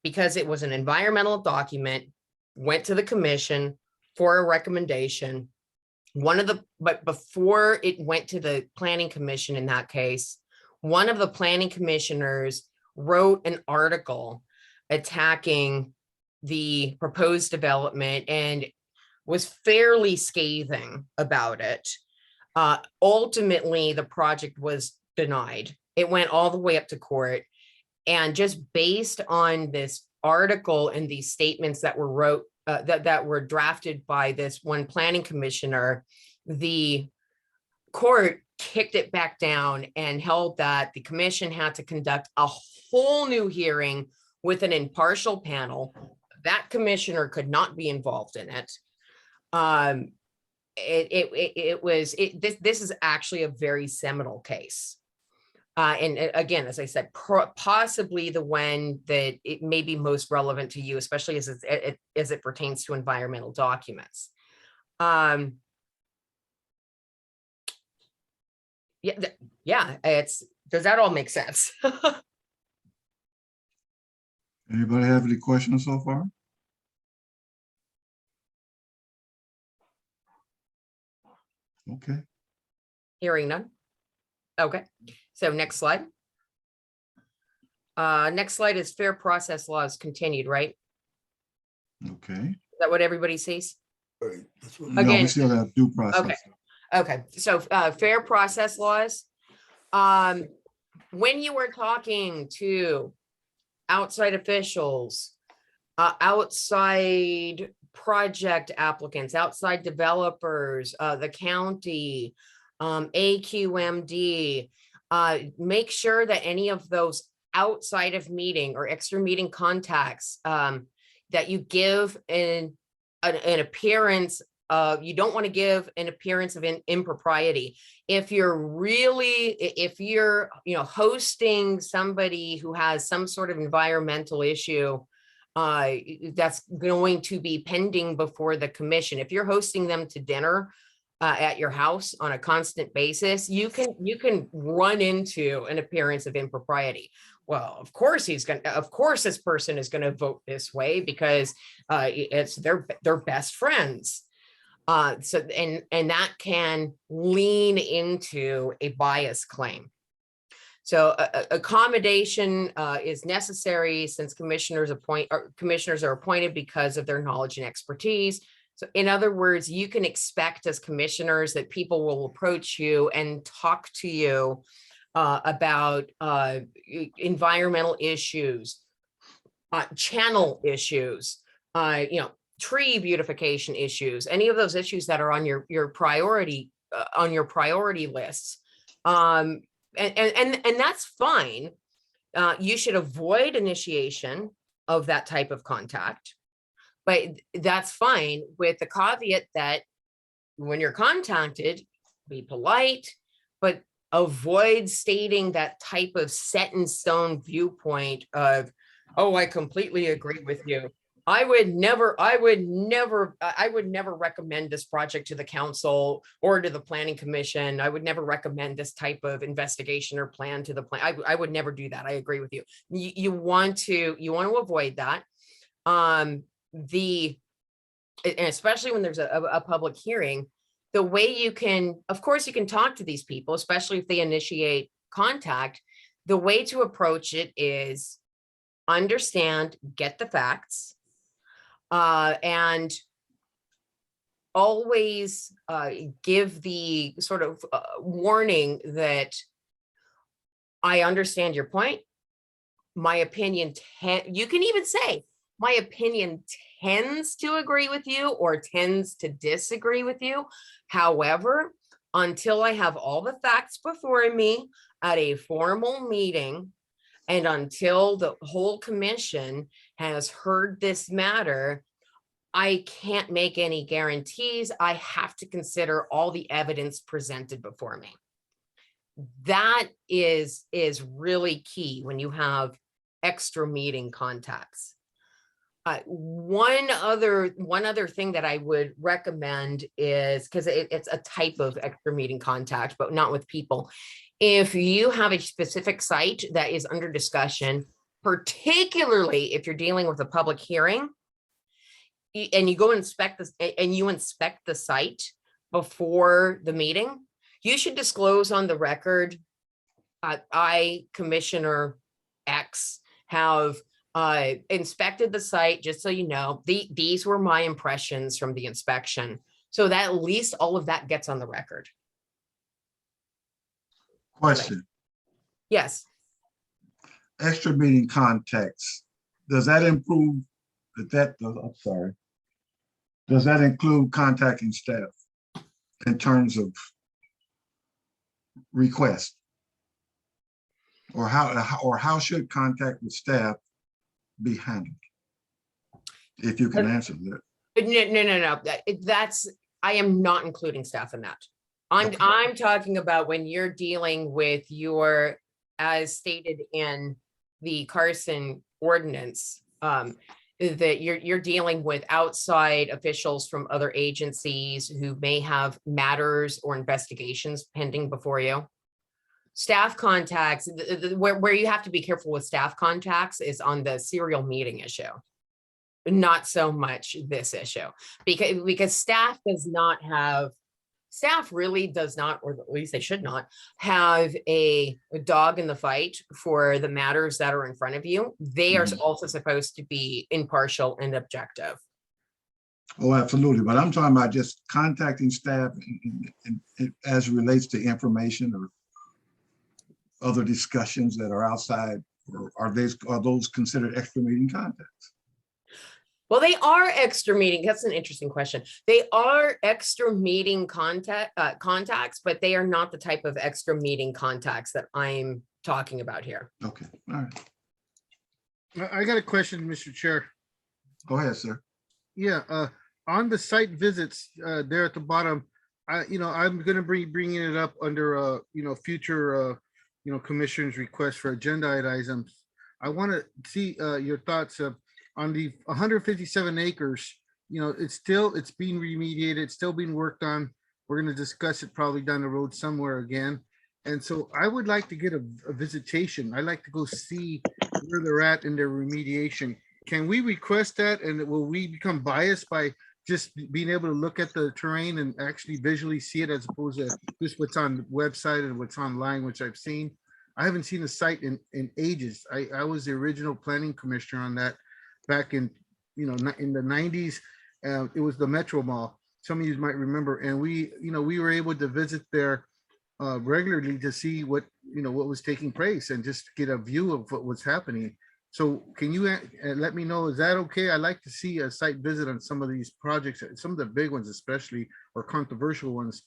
because it was an environmental document, went to the commission for a recommendation. But before it went to the planning commission in that case, one of the planning commissioners wrote an article attacking the proposed development and was fairly scathing about it. Ultimately, the project was denied. It went all the way up to court. And just based on this article and these statements that were that were drafted by this one planning commissioner, the court kicked it back down and held that the commission had to conduct a whole new hearing with an impartial panel. That commissioner could not be involved in it. This is actually a very seminal case. And again, as I said, possibly the one that it may be most relevant to you, especially as it pertains to environmental documents. Does that all make sense? Anybody have any questions so far? Okay. Hearing none. Okay, so next slide. Next slide is fair process laws continued, right? Okay. Is that what everybody sees? Right, that's what- No, we Again- still have due process. Okay. Okay, so fair process laws. When you were talking to outside officials, outside project applicants, outside developers, the county, AQMD, make sure that any of those outside of meeting or extra meeting contacts that you give an appearance of, you don't want to give an appearance of impropriety. If you're hosting somebody who has some sort of environmental issue that's going to be pending before the commission, if you're hosting them to dinner at your house on a constant basis, you can run into an appearance of impropriety. Well, of course this person is going to vote this way because it's their best friends. So that can lean into a bias claim. So accommodation is necessary since commissioners are appointed because of their knowledge and expertise. So in other words, you can expect as commissioners that people will approach you and talk to you about environmental issues, channel issues, tree beautification issues, any of those issues that are on your priority lists. And that's fine. You should avoid initiation of that type of contact, but that's fine with the caveat that when you're contacted, be polite, but avoid stating that type of set in stone viewpoint of, oh, I completely agree with you. I would never recommend this project to the council or to the planning commission. I would never recommend this type of investigation or plan to the plan. I would never do that. I agree with you. You want to avoid that. And especially when there's a public hearing, the way you can, of course, you can talk to these people, especially if they initiate contact. The way to approach it is understand, get the facts, and always give the sort of warning that I understand your point. My opinion, you can even say, my opinion tends to agree with you or tends to disagree with you. However, until I have all the facts before me at a formal meeting, and until the whole commission has heard this matter, I can't make any guarantees. I have to consider all the evidence presented before me. That is really key when you have extra meeting contacts. One other thing that I would recommend is, because it's a type of extra meeting contact, but not with people. If you have a specific site that is under discussion, particularly if you're dealing with a public hearing, and you go inspect this, and you inspect the site before the meeting, you should disclose on the record, I, Commissioner X, have inspected the site, just so you know, these were my impressions from the inspection. So that at least all of that gets on the record. Question, Yes. extra meeting context, does that improve I'm sorry. Does that include contacting staff in terms of request? Or how should contact with staff be handled? If you can answer that. No. I am not including staff in that. I'm talking about when you're dealing with your, as stated in the Carson ordinance, that you're dealing with outside officials from other agencies who may have matters or investigations pending before you. Staff contacts, where you have to be careful with staff contacts is on the serial meeting issue. Not so much this issue, because staff really does not, or at least they should not, have a dog in the fight for the matters that are in front of you. They are also supposed to be impartial and objective. Oh, absolutely. But I'm talking about just contacting staff as it relates to information or other discussions that are outside, or are those considered extra meeting contacts? Well, they are extra meeting. That's an interesting question. They are extra meeting contacts, but they are not the type of extra meeting contacts that I'm talking about here. Okay, all right. I got a question, Mr. Chair. Go ahead, sir. Yeah, on the site visits there at the bottom, I'm going to be bringing it up under future commissioners' requests for agenda items. I want to see your thoughts on the 157 acres. It's being remediated, it's still being worked on. We're going to discuss it probably down the road somewhere again. And so I would like to get a visitation. I'd like to go see where they're at in their remediation. Can we request that? And will we become biased by just being able to look at the terrain and actually visually see it, as opposed to just what's on the website and what's online, which I've seen? I haven't seen a site in ages. I was the original planning commissioner on that back in the 90s. It was the Metro Mall. Some of you might remember, and we were able to visit there regularly to see what was taking place and just get a view of what was happening. So can you let me know, is that okay? I'd like to see a site visit on some of these projects, some of the big ones especially, or controversial ones.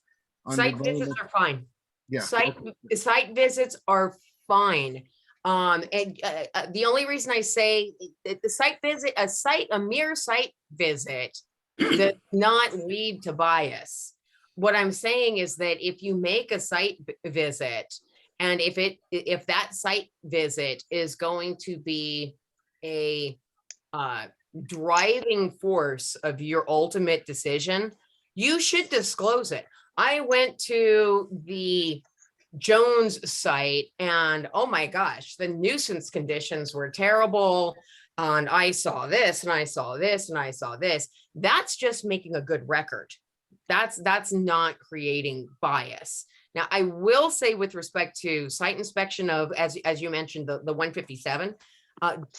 Site visits are fine. Yeah. Site visits are fine. The only reason I say the site visit, a mere site visit does not lead to bias. What I'm saying is that if you make a site visit, and if that site visit is going to be a driving force of your ultimate decision, you should disclose it. I went to the Jones site, and oh my gosh, the nuisance conditions were terrible. And I saw this, and I saw this, and I saw this. That's just making a good record. That's not creating bias. Now, I will say, with respect to site inspection of, as you mentioned, the 157,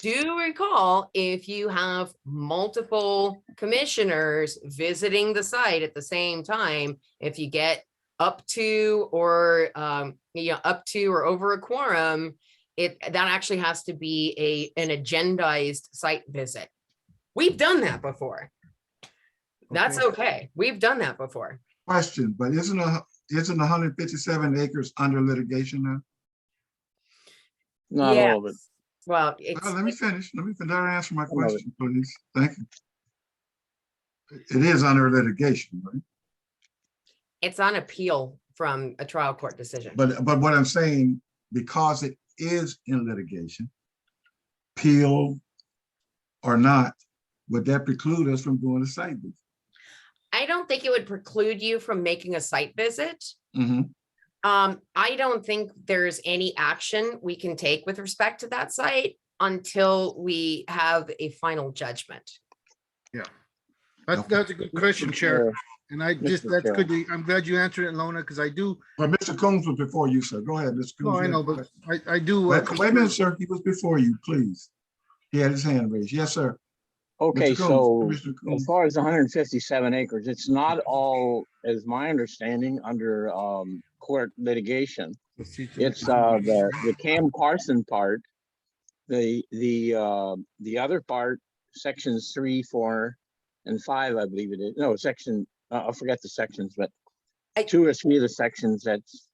do recall, if you have multiple commissioners visiting the site at the same time, if you get up to or over a quorum, that actually has to be an agendized site visit. We've done that before. That's okay. We've done that before. Question, but isn't 157 acres under litigation now? Not all of it. Well, let me finish. Let me answer my question, please. Thank you. It is under litigation, right? It's on appeal from a trial court decision. But what I'm saying, because it is in litigation, appeal or not, would that preclude us from doing a site visit? I don't think it would preclude you from making a site visit. Mhm. I don't think there's any action we can take with respect to that site until we have a final judgment. Yeah. Okay. That's a good question, Chair. And Mr. Chair. I'm glad you answered it, Lona, because I do, But Mr. Combs was before you, sir. Go ahead, Mr. Combs. no, I know, but I do. Wait a minute, sir. He was before you, please. He had his hand raised. Yes, sir. Okay, Mr. Combs, so Commissioner Combs. as far as 157 acres, it's not all, as my understanding, under court litigation. It's the Cam Carson part, the other part, sections 3, 4, and 5, I believe it is. No, section, I forget the sections, but 2 or 3 of the sections that's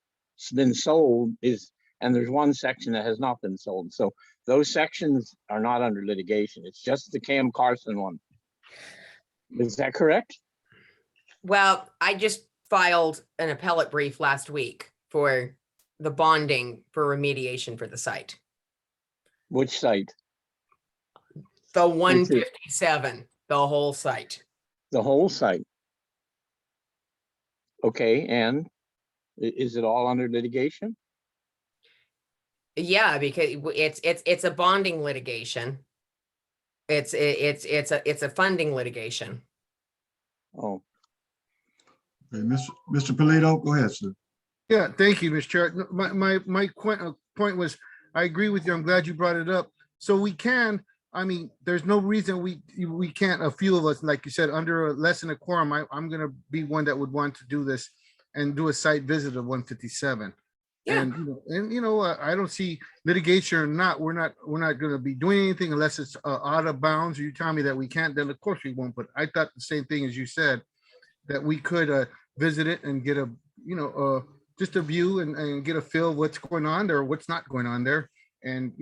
been sold is, and there's one section that has not been sold. So those sections are not under litigation. It's just the Cam Carson one. Is that correct? Well, I just filed an appellate brief last week for the bonding for remediation for the site. Which site? The 157, the whole site. The whole site. Okay, and is it all under litigation? Yeah, because it's a bonding litigation. It's a funding litigation. Oh. Okay, Mr. Polito, go ahead, sir. yeah, thank you, Mr. Chair. No, my point was, I agree with you. I'm glad you brought it up. So we can, I mean, there's no reason we can't, a few of us, like you said, under less than a quorum, I'm gonna be one that would want to do this and do a site visit of 157. Yeah. And I don't see litigation or not, we're not gonna be doing anything unless it's out of bounds, or you tell me that we can't, then of course we won't. But I thought the same thing as you said, that we could visit it and get a, just a view and get a feel of what's going on there, what's not going on there, and,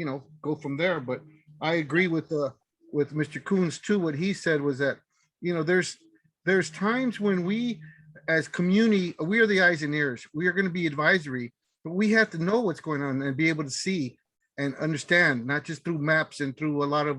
go from there. But I agree with Mr. Coons too. What he said was that, there's times when we, as community, we are the eyes and ears. We are going to be advisory, but we have to know what's going on and be able to see and understand, not just through maps and through a lot of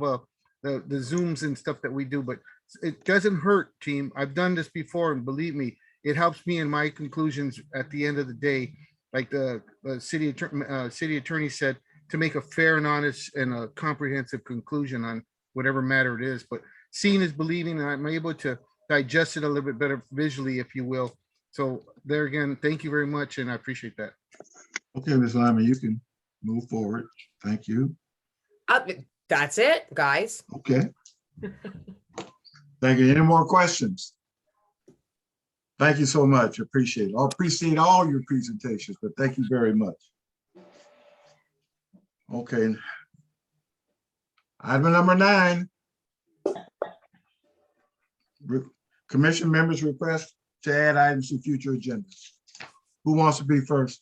the Zooms and stuff that we do, but it doesn't hurt, team. I've done this before, and believe me, it helps me in my conclusions at the end of the day. Like the city attorney said, to make a fair and honest and a comprehensive conclusion on whatever matter it is. But seeing is believing, and I'm able to digest it a little bit better visually, if you will. So there again, thank you very much, and I appreciate that. Okay, Ms. Lyman, you can move forward. Thank you. That's it, guys. Okay. Thank you. Any more questions? Thank you so much. Appreciate it. I appreciate all your presentations, but thank you very much. Okay. Item number 9. Commission members request to add items to future agendas. Who wants to be first?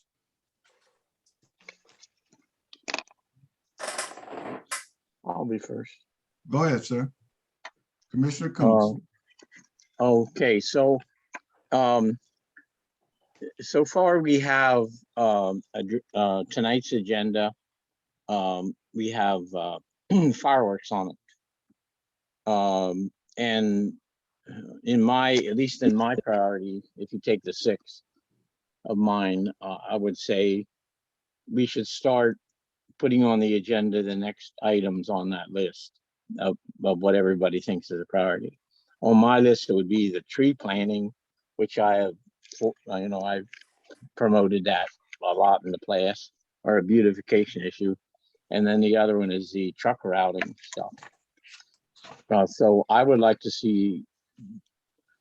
I'll be first. Go ahead, sir. Commissioner Combs. Okay, so so far we have tonight's agenda. We have fireworks on it. And at least in my priority, if you take the 6 of mine, I would say we should start putting on the agenda the next items on that list of what everybody thinks is a priority. On my list, it would be the tree planting, which I have, I've promoted that a lot in the past, or a beautification issue. And then the other one is the truck routing stuff. So I would like to see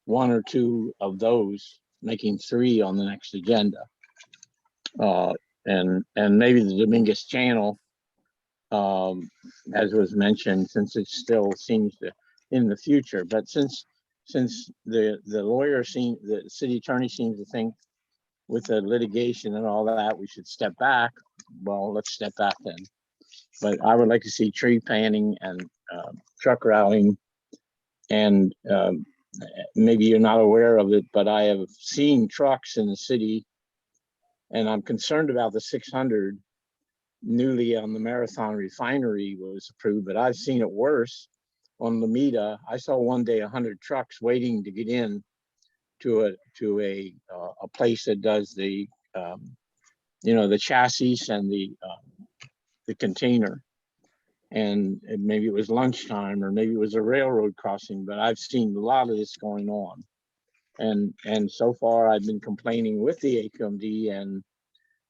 1 or 2 of those, making 3 on the next agenda. And maybe the Dominguez Channel, as was mentioned, since it still seems to in the future, but since the city attorney seems to think with the litigation and all that, we should step back. Well, let's step back then. But I would like to see tree planting and truck routing. And maybe you're not aware of it, but I have seen trucks in the city, and I'm concerned about the 600 newly on the Marathon Refinery was approved, but I've seen it worse on Lameda, I saw one day 100 trucks waiting to get in to a place that does the the chassis and the container. And maybe it was lunchtime or maybe it was a railroad crossing, but I've seen a lot of this going on. And so far I've been complaining with the AQMD and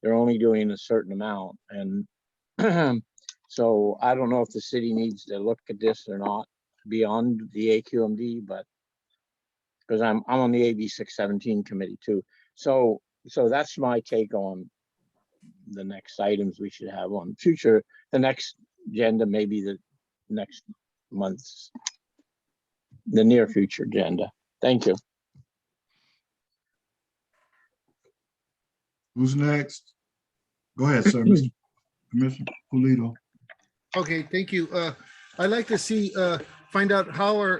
they're only doing a certain amount. And so I don't know if the city needs to look at this or not beyond the AQMD, but because I'm on the AB 617 committee too. So that's my take on the next items we should have on future, the next agenda, maybe the next month's, the near future agenda. Thank you. Who's next? Go ahead, sir, Mr. Commissioner Pulido. Okay, thank you. I'd like to see, find out how our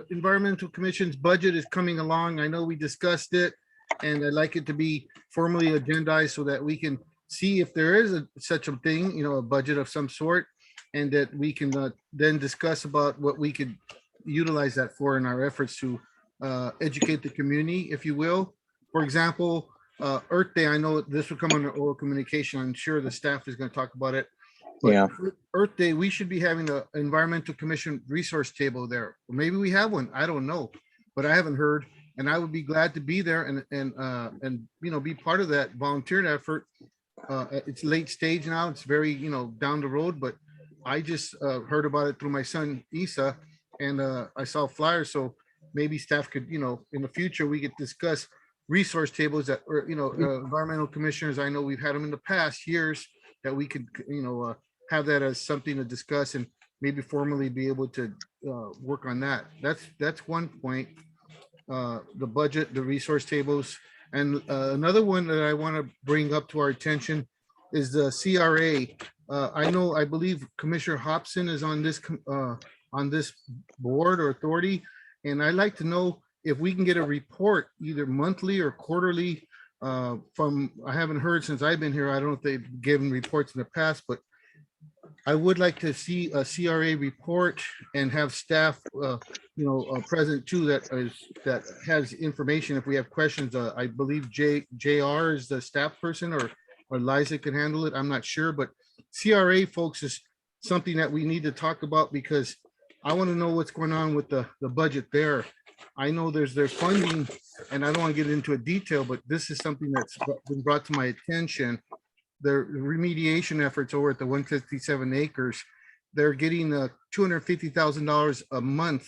environmental commission's budget is coming along. I know we discussed it, and I'd like it to be formally agendized so that we can see if there is such a thing, a budget of some sort, and that we can then discuss about what we could utilize that for in our efforts to educate the community, if you will. For example, Earth Day, I know this will come under oral communication. I'm sure the staff is going to talk about it. But Yeah. Earth Day, we should be having an environmental commission resource table there. Or maybe we have one. I don't know, but I haven't heard. And I would be glad to be there and be part of that volunteer effort. It's late stage now. It's very down the road, but I just heard about it through my son Isa, and I saw flyers. So maybe staff could in the future we could discuss resource tables that environmental commissioners. I know we've had them in the past years that we could have that as something to discuss and maybe formally be able to work on that. That's one point. The budget, the resource tables, and another one that I want to bring up to our attention is the CRA. I believe Commissioner Hobson is on this board or authority, and I'd like to know if we can get a report either monthly or quarterly from. I haven't heard since I've been here. I don't know if they've given reports in the past, but I would like to see a CRA report and have staff, present too, that has information. If we have questions, I believe JR is the staff person, or Liza can handle it. I'm not sure, but CRA folks is something that we need to talk about because I want to know what's going on with the budget there. I know there's funding, and I don't want to get into a detail, but this is something that's been brought to my attention. The remediation efforts over at the 157 acres, they're getting $250,000 a month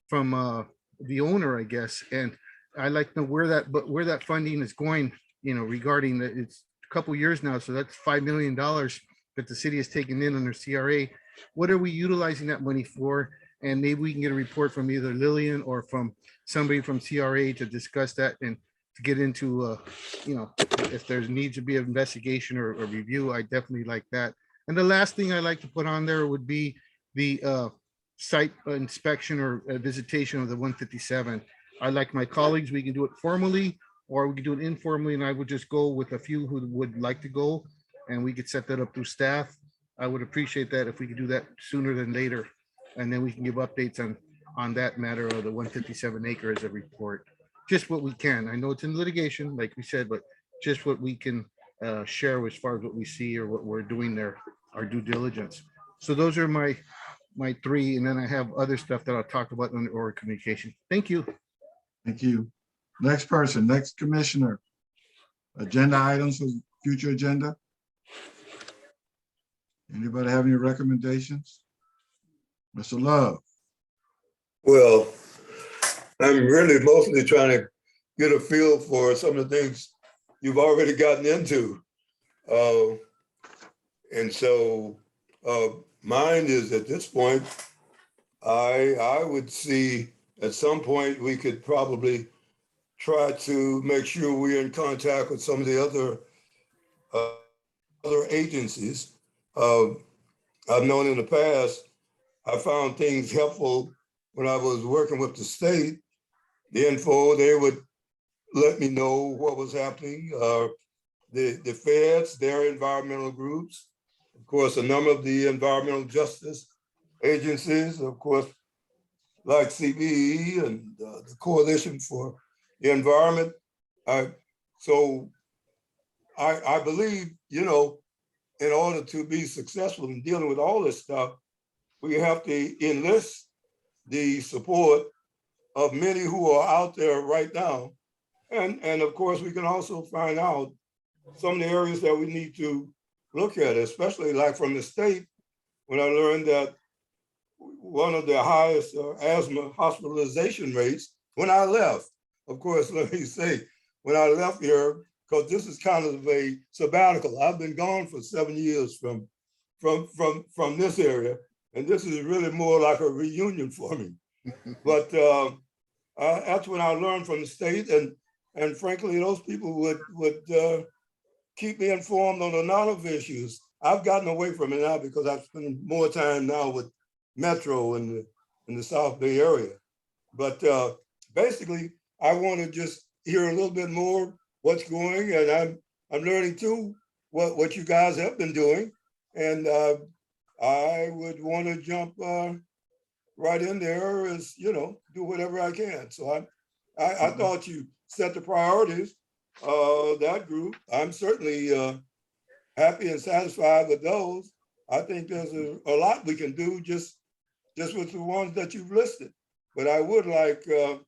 from the owner, I guess. And I'd like to know where that funding is going, regarding that. It's a couple years now, so that's $5 million that the city has taken in under CRA. What are we utilizing that money for? And maybe we can get a report from either Lillian or from somebody from CRA to discuss that and to get into, if there's needs to be an investigation or a review. I definitely like that. And the last thing I like to put on there would be the site inspection or visitation of the 157. I like my colleagues, we can do it formally or we can do it informally, and I would just go with a few who would like to go, and we could set that up through staff. I would appreciate that if we could do that sooner than later. And then we can give updates on that matter of the 157 acre as a report. Just what we can. I know it's in litigation, like we said, but just what we can share as far as what we see or what we're doing there, our due diligence. So those are my three, and then I have other stuff that I'll talk about on the oral communication. Thank you. Thank you. Next person, next commissioner. Agenda items for future agenda. Anybody have any recommendations? Mr. Love. Well, I'm really mostly trying to get a feel for some of the things you've already gotten into. And so mine is at this point, I would see at some point we could probably try to make sure we're in contact with some of the other agencies. I've known in the past, I found things helpful when I was working with the state. The info, they would let me know what was happening. The feds, their environmental groups, of course, a number of the environmental justice agencies, of course, like CBE and the Coalition for the Environment. So I believe, you know, in order to be successful in dealing with all this stuff, we have to enlist the support of many who are out there right now. And of course, we can also find out some of the areas that we need to look at, especially like from the state, when I learned that one of the highest asthma hospitalization rates when I left. Of course, let me say, when I left here, because this is kind of a sabbatical. I've been gone for 7 years from this area, and this is really more like a reunion for me. But that's when I learned from the state, and frankly, those people would keep me informed on a lot of issues. I've gotten away from it now because I've spent more time now with Metro in the South Bay area. But basically, I want to just hear a little bit more what's going, and I'm learning too what you guys have been doing, and I would want to jump right in there, as you know, do whatever I can. So I thought you set the priorities. That group, I'm certainly happy and satisfied with those. I think there's a lot we can do just with the ones that you've listed. But I would like to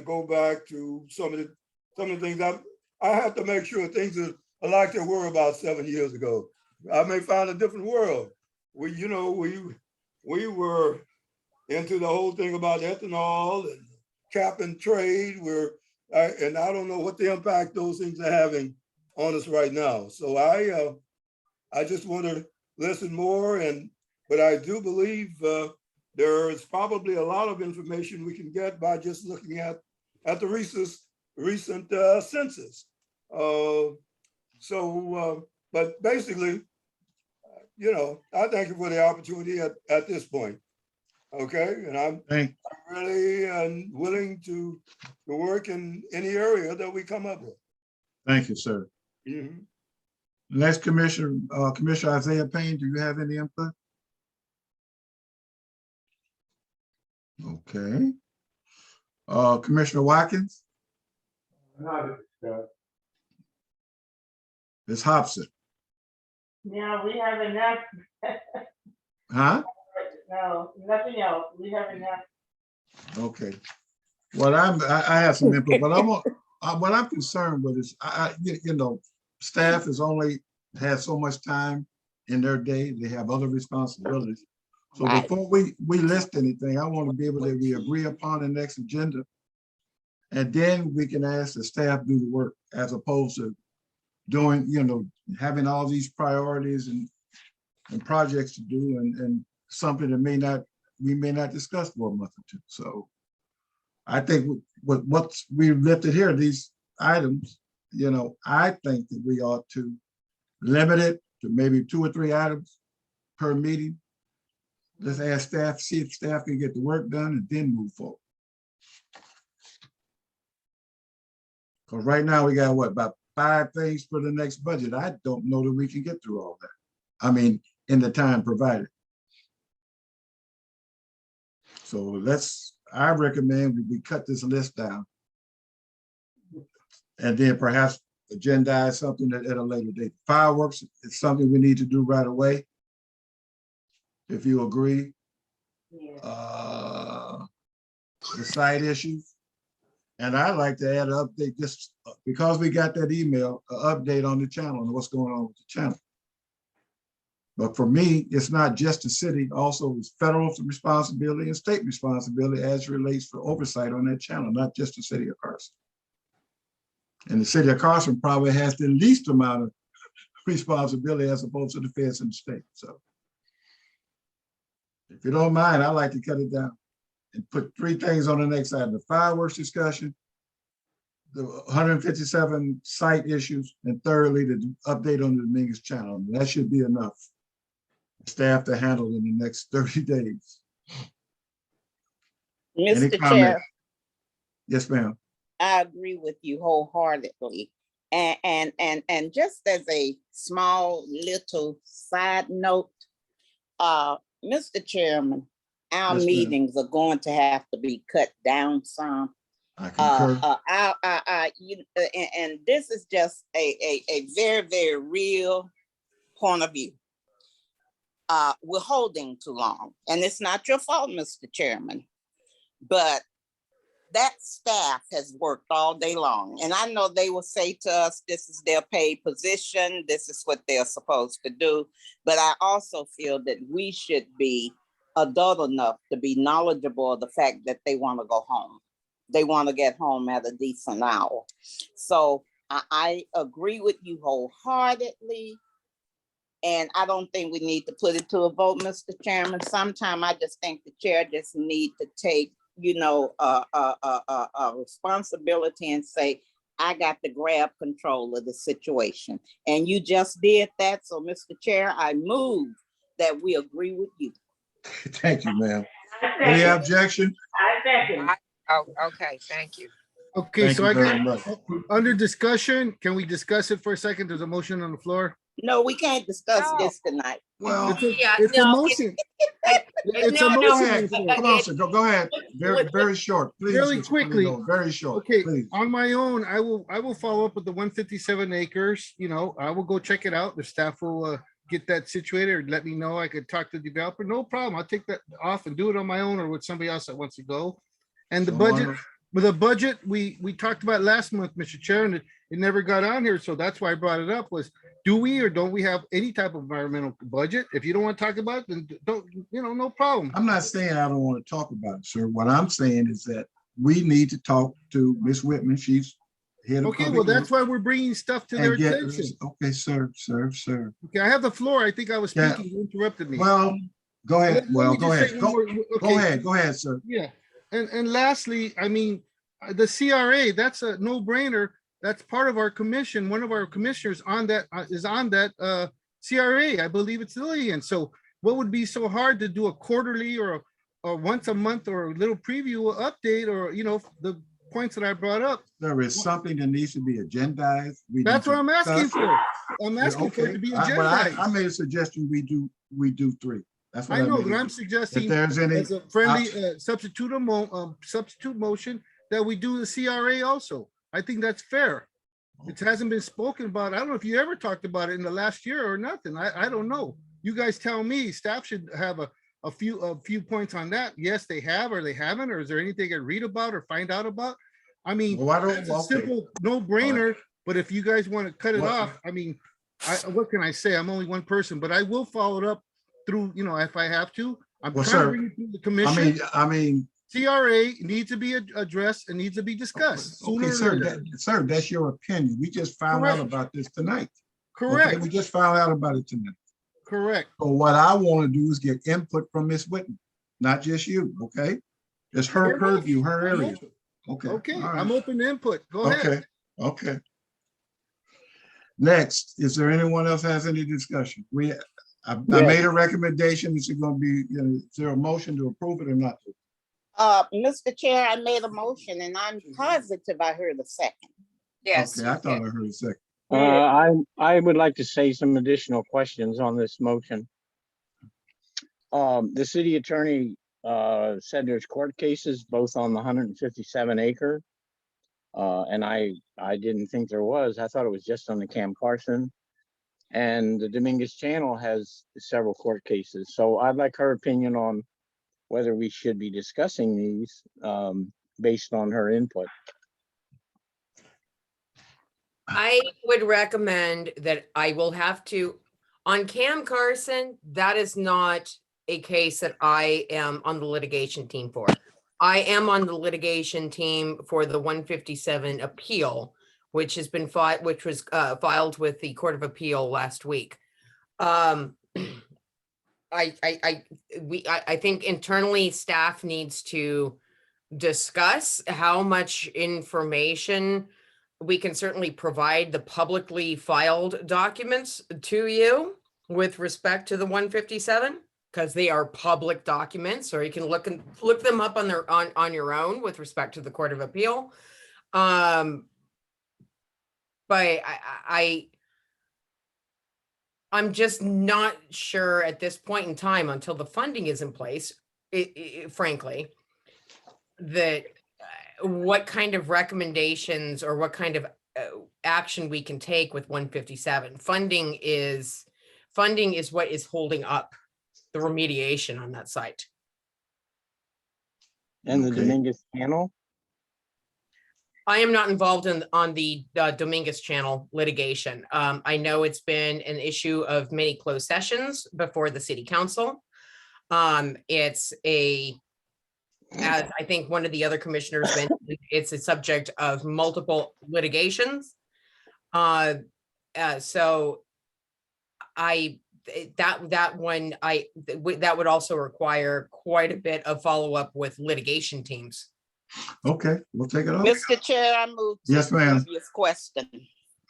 go back to some of the things. I have to make sure things are like they were about 7 years ago. I may find a different world. We were into the whole thing about ethanol and cap and trade. And I don't know what the impact those things are having on us right now. So I just want to listen more, but I do believe there is probably a lot of information we can get by just looking at the recent census. But basically, you know, I thank you for the opportunity at this point. Okay, and I'm really willing to work in any area that we come up with. Thank you, sir. Mhm. Next, Commissioner Isaiah Payne, do you have any input? Okay. Commissioner Watkins? Ms. Hobson? Yeah, we have enough. Huh? No, nothing else. We have enough. Okay. Well, I have some input, but what I'm concerned with is, you know, staff has so much time in their day. They have other responsibilities. So before we list anything, I want to be able to we agree upon the next agenda. And then we can ask the staff do the work, as opposed to doing, you know, having all these priorities and projects to do, and something that we may not discuss for a month or two. So I think what we lifted here, these items, you know, I think that we ought to limit it to maybe 2 or 3 items per meeting. Let's ask staff, see if staff can get the work done, and then move forward. Because right now we got about 5 things for the next budget. I don't know that we can get through all that. I mean, in the time provided. So I recommend we cut this list down, and then perhaps agendize something at a later date. Fireworks is something we need to do right away, if you agree. The site issues. And I'd like to add an update, just because we got that email, an update on the channel and what's going on with the channel. But for me, it's not just the city, also it's federal responsibility and state responsibility as it relates for oversight on that channel, not just the city of Carson. And the city of Carson probably has the least amount of responsibility as opposed to the feds and the state. So if you don't mind, I'd like to cut it down and put 3 things on the next item: the fireworks discussion, the 157 site issues, and thirdly, the update on the Dominguez channel. And that should be enough staff to handle in the next 30 days. Any Mr. comment? Chair, Yes, ma'am. I agree with you wholeheartedly. And just as a small little side note, Mr. Chairman, our Yes, ma'am. meetings are going to have to be cut down some. I concur. And this is just a very, very real point of view. We're holding too long, and it's not your fault, Mr. Chairman, but that staff has worked all day long. And I know they will say to us, this is their paid position, this is what they're supposed to do. But I also feel that we should be adult enough to be knowledgeable of the fact that they want to go home. They want to get home at a decent hour. So I agree with you wholeheartedly. And I don't think we need to put it to a vote, Mr. Chairman. Sometime I just think the chair just need to take, a responsibility and say, I got to grab control of the situation. And you just did that. So, Mr. Chair, I move that we agree with you. Thank you, ma'am. Any objection? I second. Oh, okay, thank you. Okay, Thank so you I very got, much. under discussion, can we discuss it for a second? There's a motion on the floor. No, we can't discuss No. this tonight. Well, It's a motion. It's a go motion. ahead. on the floor. Hold on, sir. Go ahead. Very short, please. Really Mr. quickly. Polino, very short, Okay, please. on my own, I will follow up with the 157 acres. I will go check it out. The staff will get that situated or let me know. I could talk to the developer. No problem. I'll take that off and do it on my own or with somebody else that wants to go. And the So budget, with the budget, we talked about last month, Mr. Chair, and it never got on here. So that's why I brought it up was, do we or don't we have any type of environmental budget? If you don't want to talk about it, then don't, no problem. I'm not saying I don't want to talk about it, sir. What I'm saying is that we need to talk to Ms. Whitman. She's head of Okay, public well, that's works, why we're bringing stuff to their and get, attention. okay, sir. Okay, I have the floor. I think I was Yeah. speaking. You interrupted me. Well, go ahead. Let Well, me go just ahead. say one more- okay. Go ahead, sir. Yeah, and lastly, I mean, the CRA, that's a no-brainer. That's part of our commission. One of our commissioners on that is on that CRA. I believe it's Lillian. So what would be so hard to do a quarterly or once a month or a little preview update or, the points that I brought up? There is something that needs to be agendized. That's what I'm asking for. I'm asking for it to be But agendized. I made a suggestion. We do 3. That's what I know, made but it. I'm suggesting If there's any as a friendly substitute motion that we do the CRA also. I think that's fair. It hasn't been spoken about. I don't know if you ever talked about it in the last year or nothing. I don't know. You guys tell me. Staff should have a few points on that. Yes, they have or they haven't, or is there anything I can read about or find out about? I mean, it's a simple no-brainer, but if you guys want to cut it off, I mean, what can I say? I'm only one person, but I will follow it up through, if I have to. I'm Well, trying to sir, bring it through the commission. I mean, CRA needs to be addressed and needs to be discussed sooner okay, or sir, later. sir, that's your opinion. We just found out about this tonight. Correct. Okay, we just found out about it tonight. Correct. So what I want to do is get input from Ms. Whitman, not just you, okay? It's her purview, her area. Okay. Okay, all right. I'm open to input. Go ahead. Okay. Next, is there anyone else has any discussion? I made a recommendation. Is it going to be, is there a motion to approve it or not? Mr. Chair, I made a motion and I'm positive I heard a second. Yes. Okay, I thought I heard a second. I would like to say some additional questions on this motion. The city attorney said there's court cases both on the 157 acre. And I didn't think there was. I thought it was just on the Cam Carson. And the Dominguez Channel has several court cases. So I'd like her opinion on whether we should be discussing these based on her input. I would recommend that I will have to, on Cam Carson, that is not a case that I am on the litigation team for. I am on the litigation team for the 157 appeal, which has been filed, which was filed with the Court of Appeal last week. I think internally staff needs to discuss how much information we can certainly provide the publicly filed documents to you with respect to the 157, because they are public documents, or you can look them up on your own with respect to the Court of Appeal. But I'm just not sure at this point in time, until the funding is in place, frankly, that what kind of recommendations or what kind of action we can take with 157. Funding is what is holding up the remediation on that site. And the Okay. Dominguez Channel? I am not involved on the Dominguez Channel litigation. I know it's been an issue of many closed sessions before the city council. It's as I think one of the other commissioners mentioned, it's a subject of multiple litigations. So that would also require quite a bit of follow-up with litigation teams. Okay, we'll take it off. Mr. Chair, I move to Yes, the ma'am. previous question.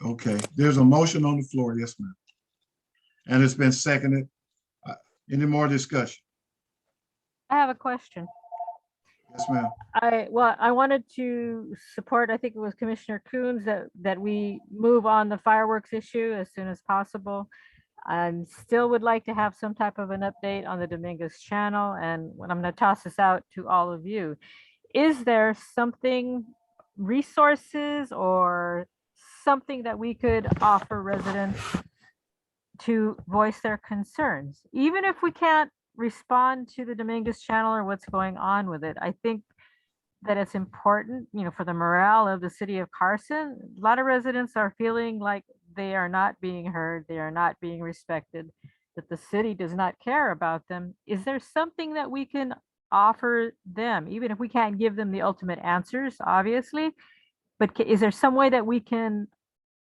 Okay, there's a motion on the floor. Yes, ma'am. And it's been seconded. Any more discussion? I have a question. Yes, ma'am. I wanted to support, I think it was Commissioner Coons, that we move on the fireworks issue as soon as possible. I still would like to have some type of an update on the Dominguez Channel, and I'm going to toss this out to all of you. Is there something, resources or something that we could offer residents to voice their concerns? Even if we can't respond to the Dominguez Channel or what's going on with it, I think that it's important, for the morale of the city of Carson. A lot of residents are feeling like they are not being heard, they are not being respected, that the city does not care about them. Is there something that we can offer them, even if we can't give them the ultimate answers, obviously, but is there some way that we can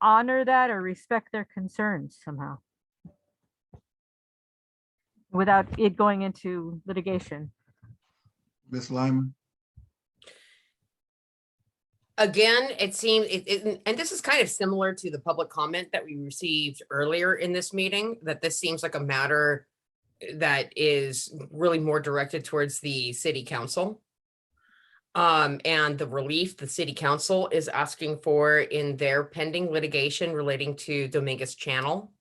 honor that or respect their concerns somehow without it going into litigation? Ms. Lyman? Again, it seems, and this is kind of similar to the public comment that we received earlier in this meeting, that this seems like a matter that is really more directed towards the city council. And the relief the city council is asking for in their pending litigation relating to Dominguez Channel.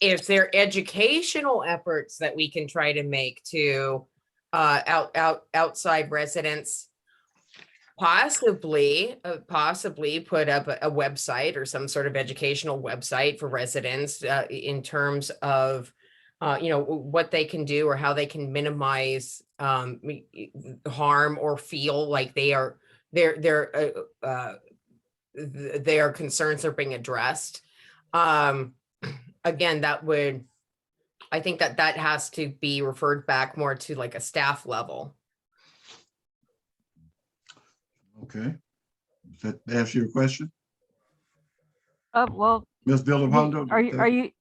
If there are educational efforts that we can try to make to outside residents, possibly put up a website or some sort of educational website for residents in terms of what they can do or how they can minimize harm or feel like their concerns are being addressed. Again, I think that has to be referred back more to like a staff level. Okay. Does that answer your question? Well, Ms. Villavondo?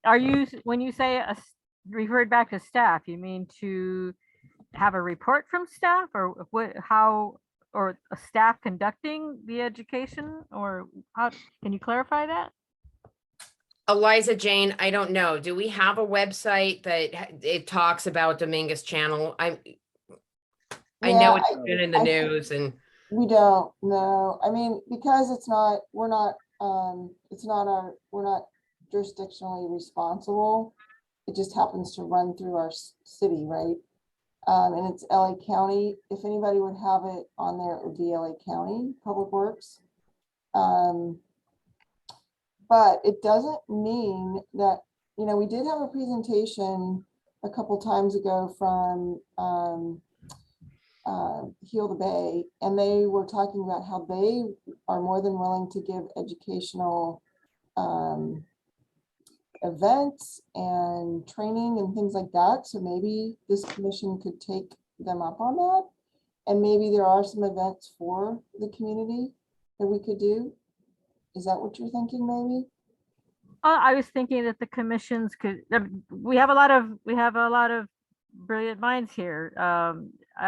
are you, when you say referred back to staff, you mean to have a report from staff, or what, how, or a staff conducting the education, or how, can you clarify that? Eliza Jane, I don't know. Do we have a website that it talks about Dominguez Channel? I know it's been in the news and We don't know. I mean, because we're not jurisdictionally responsible. It just happens to run through our city, right? And it's LA County. If anybody would have it on there, it would be LA County Public Works. But it doesn't mean that, we did have a presentation a couple times ago from Heal the Bay, and they were talking about how they are more than willing to give educational events and training and things like that. So maybe this commission could take them up on that. And maybe there are some events for the community that we could do. Is that what you're thinking, maybe? I was thinking that the commissions could, we have a lot of brilliant minds here. I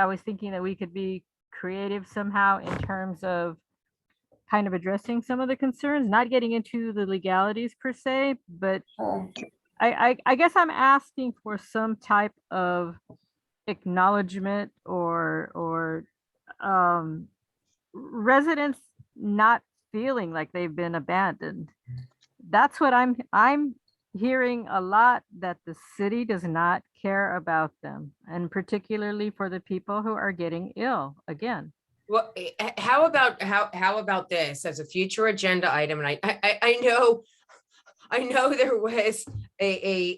was thinking that we could be creative somehow in terms of kind of addressing some of the concerns, not getting into the legalities per se, but I guess I'm asking for some type of acknowledgement or residents not feeling like they've been abandoned. That's what I'm hearing a lot that the city does not care about them, and particularly for the people who are getting ill again. Well, how about this as a future agenda item? And I know there was a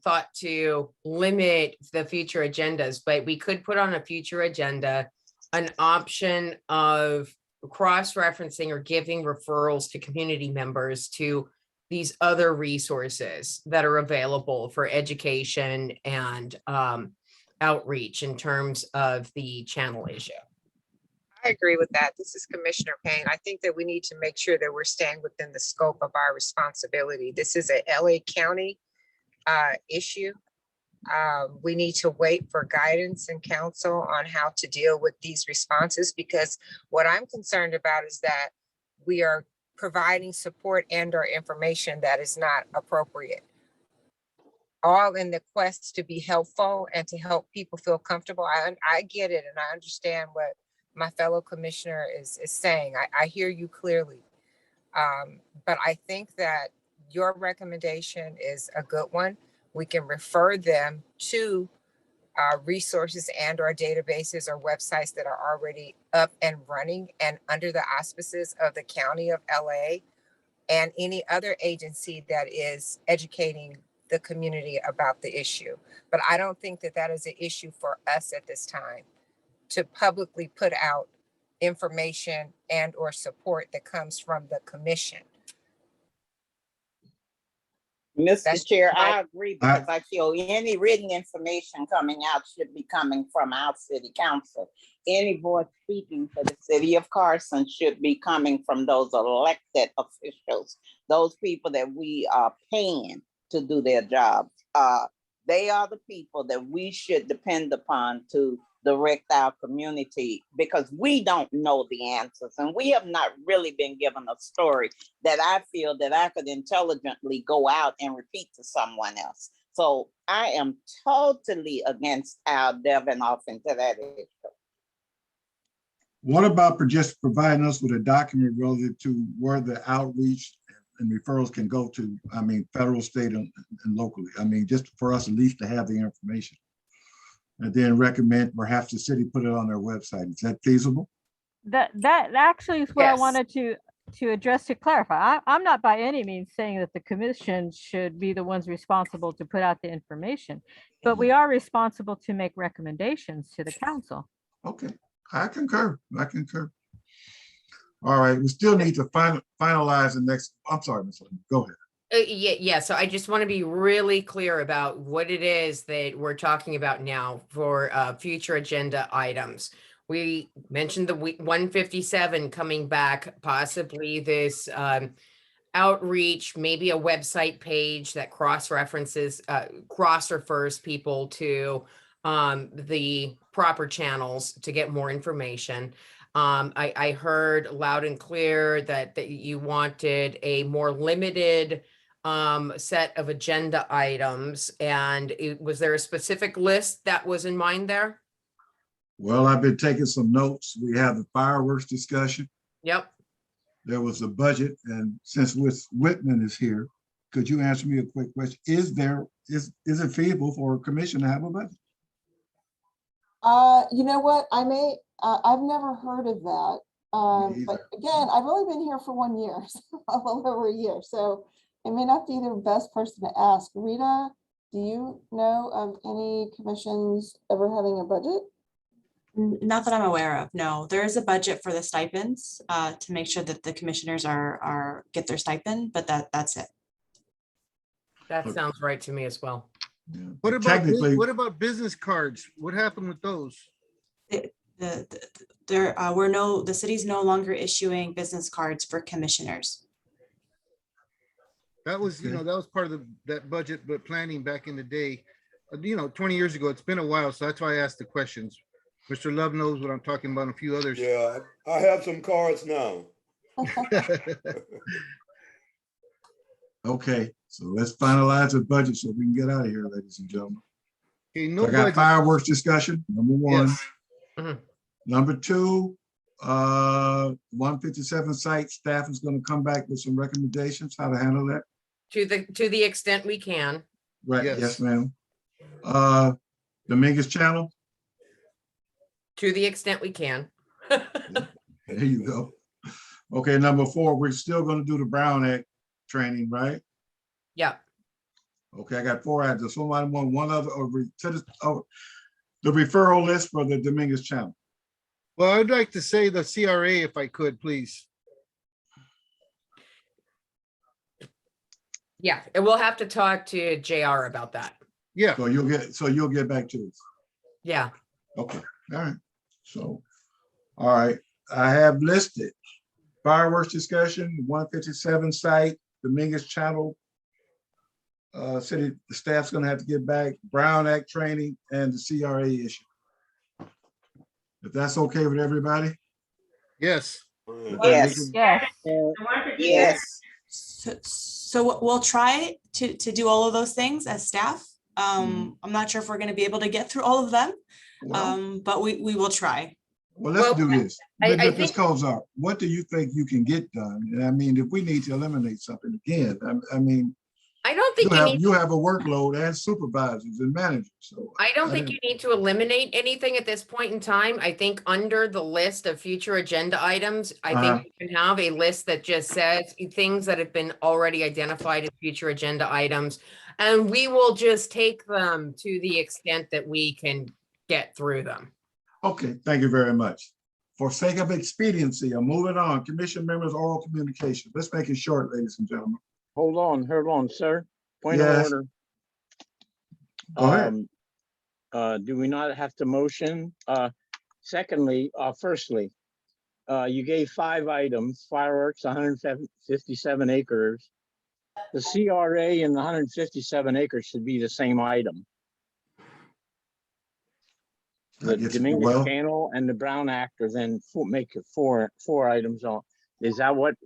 thought to limit the future agendas, but we could put on a future agenda an option of cross-referencing or giving referrals to community members to these other resources that are available for education and outreach in terms of the channel issue. I agree with that. This is Commissioner Payne. I think that we need to make sure that we're staying within the scope of our responsibility. This is a LA County issue. We need to wait for guidance and counsel on how to deal with these responses, because what I'm concerned about is that we are providing support and or information that is not appropriate, all in the quest to be helpful and to help people feel comfortable. I get it, and I understand what my fellow commissioner is saying. I hear you clearly. But I think that your recommendation is a good one. We can refer them to resources and or databases or websites that are already up and running and under the auspices of the County of LA and any other agency that is educating the community about the issue. But I don't think that that is an issue for us at this time, to publicly put out information and or support that comes from the commission. Mr. Chair, I agree, because I feel any written information coming out should be coming from our city council. Any voice speaking for the city of Carson should be coming from those elected officials, those people that we are paying to do their jobs. They are the people that we should depend upon to direct our community, because we don't know the answers and we have not really been given a story that I feel that I could intelligently go out and repeat to someone else. So I am totally against our delving off into that issue. What about just providing us with a document relative to where the outreach and referrals can go to? I mean, federal, state, and locally. I mean, just for us at least to have the information. And then recommend perhaps the city put it on their website. Is that feasible? That actually is what I Yes. wanted to address, to clarify. I'm not by any means saying that the commission should be the ones responsible to put out the information, but we are responsible to make recommendations to the council. Okay, I concur. I concur. All right, we still need to finalize the next. I'm sorry, Ms. Lynn, go ahead. Yeah. So I just want to be really clear about what it is that we're talking about now for future agenda items. We mentioned the 157 coming back, possibly this outreach, maybe a website page that cross-refers people to the proper channels to get more information. I heard loud and clear that you wanted a more limited set of agenda items. And was there a specific list that was in mind there? Well, I've been taking some notes. We have the fireworks discussion. Yep. There was a budget, and since Whitman is here, could you answer me a quick question? Is it feasible for a commission to have a budget? You know what, I've never heard of that. But again, I've only been here for 1 year, so a little over a year. So I may not be the best person to ask. Rita, do you know of any commissions ever having a budget? Not that I'm aware of, no. There is a budget for the stipends to make sure that the commissioners get their stipend, but that's it. That sounds right to me as well. Yeah. What about business cards? What happened with those? The city's no longer issuing business cards for commissioners. That was, that was part of that budget, but planning back in the day, 20 years ago. It's been a while, so that's why I asked the questions. Mr. Love knows what I'm talking about, and a few others. Yeah, I have some cards now. Okay, so let's finalize the budget so we can get out of here, ladies and gentlemen. Okay, So I got fireworks discussion, number one. Yes. Mhm. Number two, 157 site staff is going to come back with some recommendations how to handle that. To the extent we can. Right, Yes. yes, ma'am. Dominguez Channel, To the extent we can. there you go. Okay, number 4, we're still gonna do the Brown Act training, right? Yeah. Okay, I got 4 items. Somebody want one other, the referral list for the Dominguez Channel. Well, I'd like to say the CRA if I could, please. Yeah, and we'll have to talk to JR about that. Yeah. So you'll get back to us. Yeah. Okay, all right. So, all right, I have listed fireworks discussion, 157 site, Dominguez Channel. City, the staff's gonna have to get back, Brown Act training and the CRA issue. If that's okay with everybody? Yes. Yes. Yes. Yes. So we'll try to do all of those things as staff. I'm not sure if we're gonna be able to get through all of them, Well, but we will try. well, let's do this. I Ms. think- Kozar, what do you think you can get done? And I mean, if we need to eliminate something again, I mean, I don't think you need. you have a workload and supervisors and managers, so. I don't think you need to eliminate anything at this point in time. I think under the list of future agenda items, I think you can have a list that just says things that have been already identified as future agenda items. And we will just take them to the extent that we can get through them. Okay, thank you very much. For sake of expediency, I'm moving on. Commission members, oral communication. Let's make it short, ladies and gentlemen. Hold on, sir. Point of Yes. order. Go ahead. Do we not have to motion? Secondly, firstly, you gave 5 items, fireworks, 157 acres. The CRA and the 157 acres should be the same item. The Dominguez Channel and the Brown Act are then make it four items on. Is that what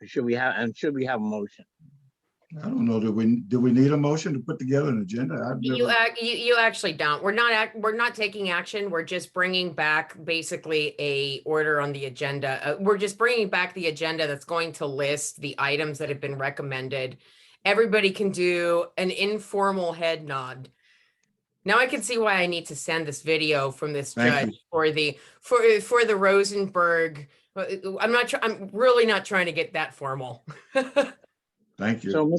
should we have, and should we have a motion? I don't know, do we need a motion to put together an agenda? You actually don't. We're not taking action. We're just bringing back basically a order on the agenda. We're just bringing back the agenda that's going to list the items that have been recommended. Everybody can do an informal head nod. Now I can see why I need to send this video from this judge for the Rosenberg. I'm really not trying to get that formal. Thank you. So,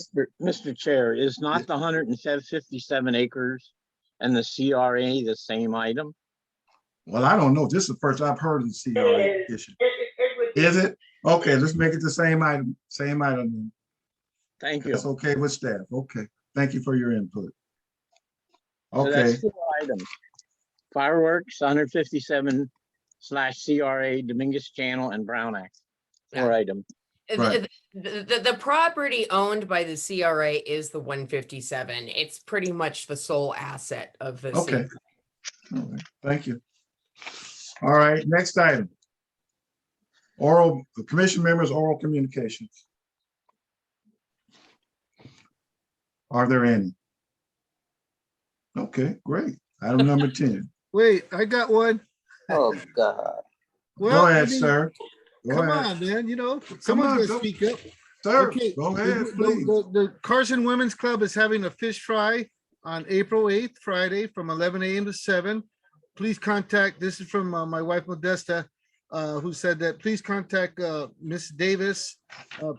Mr. Chair, is not the 157 acres and the CRA the same item? Well, I don't know. This is the first I've heard of the CRA issue. Is it? Okay, let's make it the same item. Thank you. That's okay with staff. Okay, thank you for your input. So Okay, that's 4 items. Fireworks, 157 / CRA, Dominguez Channel, and Brown Act. 4 items. Right. The property owned by the CRA is the 157. It's pretty much the sole asset of the okay. All right, thank you. All right, next item. The commission members, oral communications. Are there any? Okay, great. Item number 10. Wait, I got one. Oh, God. Well, Go I ahead, mean, sir. Go Come ahead. on, man, someone's gonna speak up. Sir, Okay, go ahead, the- please. The Carson Women's Club is having a fish fry on April 8th, Friday, from 11 a.m. to 7. Please contact, this is from my wife Modesta, who said that please contact Miss Davis.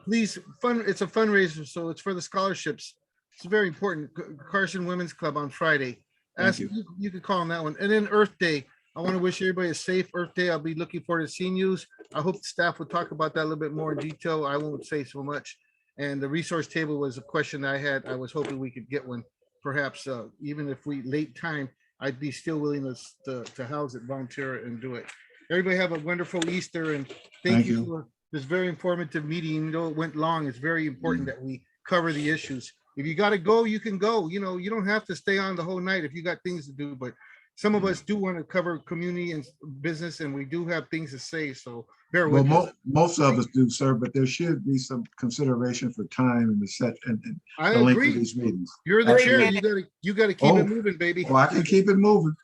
Please, it's a fundraiser, so it's for the scholarships. It's very important. Carson Women's Club on Friday. Thank you. You could call on that one. And then Earth Day. I want to wish everybody a safe Earth Day. I'll be looking forward to seeing you. I hope the staff will talk about that a little bit more in detail. I won't say so much. And the resource table was a question I had. I was hoping we could get one. Perhaps even if we late time, I'd be still willing to house it, volunteer and do it. Everybody have a wonderful Easter, and thank you for this very informative meeting. Even though it went long, it's very important that we cover the issues. If you got to go, you can go. You don't have to stay on the whole night if you got things to do, but some of us do want to cover community and business, and we do have things to say, so bear with us. Well, most of us do, sir, but there should be some consideration for time and the set and I the length of agree. these meetings. You're the chair. Absolutely. You gotta keep it moving, baby. Well, I can keep it moving.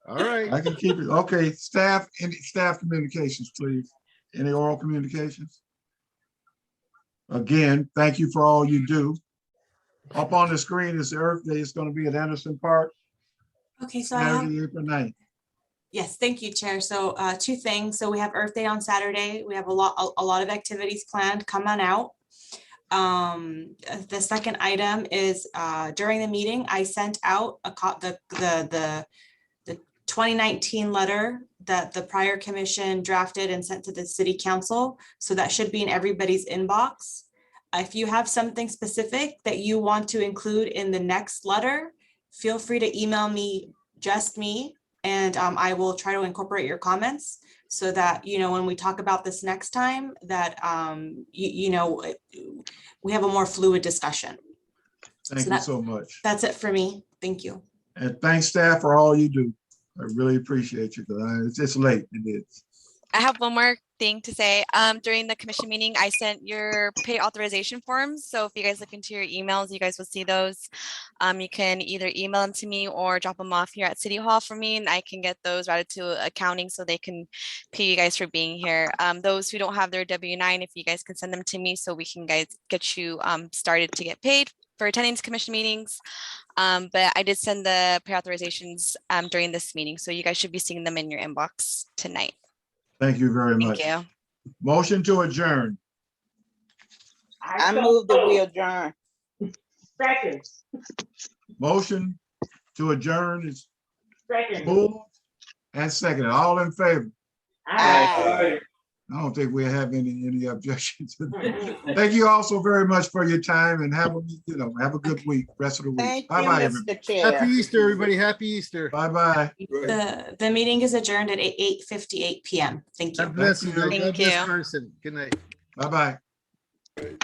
All right. I can keep it. Okay, staff, any staff communications, please. Any oral communications? Again, thank you for all you do. Up on the screen is the Earth Day. It's going to be at Anderson Park, Okay, so I have, Saturday, April 9th. yes, thank you, Chair. So two things. So we have Earth Day on Saturday. We have a lot of activities planned. Come on out. The second item is during the meeting, I sent out the 2019 letter that the prior commission drafted and sent to the city council. So that should be in everybody's inbox. If you have something specific that you want to include in the next letter, feel free to email me, just me, and I will try to incorporate your comments so that, you know, when we talk about this next time, that, we have a more fluid discussion. Thank you so much. That's it for me. Thank you. And thanks, staff, for all you do. I really appreciate you, because it's late. It is. I have one more thing to say. During the commission meeting, I sent your pay authorization forms. So if you guys look into your emails, you guys will see those. You can either email them to me or drop them off here at City Hall for me, and I can get those routed to accounting so they can pay you guys for being here. Those who don't have their W-9, if you guys can send them to me so we can get you started to get paid for attending commission meetings. But I did send the pay authorizations during this meeting, so you guys should be seeing them in your inbox tonight. Thank you very much. Thank you. Motion to adjourn. I move that we adjourn. Second. Motion to adjourn is Second. moved and seconded. All in favor? Aye. I don't think we have any objections. Thank you all so very much for your time, and have a good week, rest of the week. Thank you, Bye-bye, everybody. Mr. Chair. Happy Easter, everybody. Happy Easter. Bye-bye. The meeting is adjourned at 8:58 p.m. Thank you. God bless you. Thank God you. bless Carson. Good night. Bye-bye.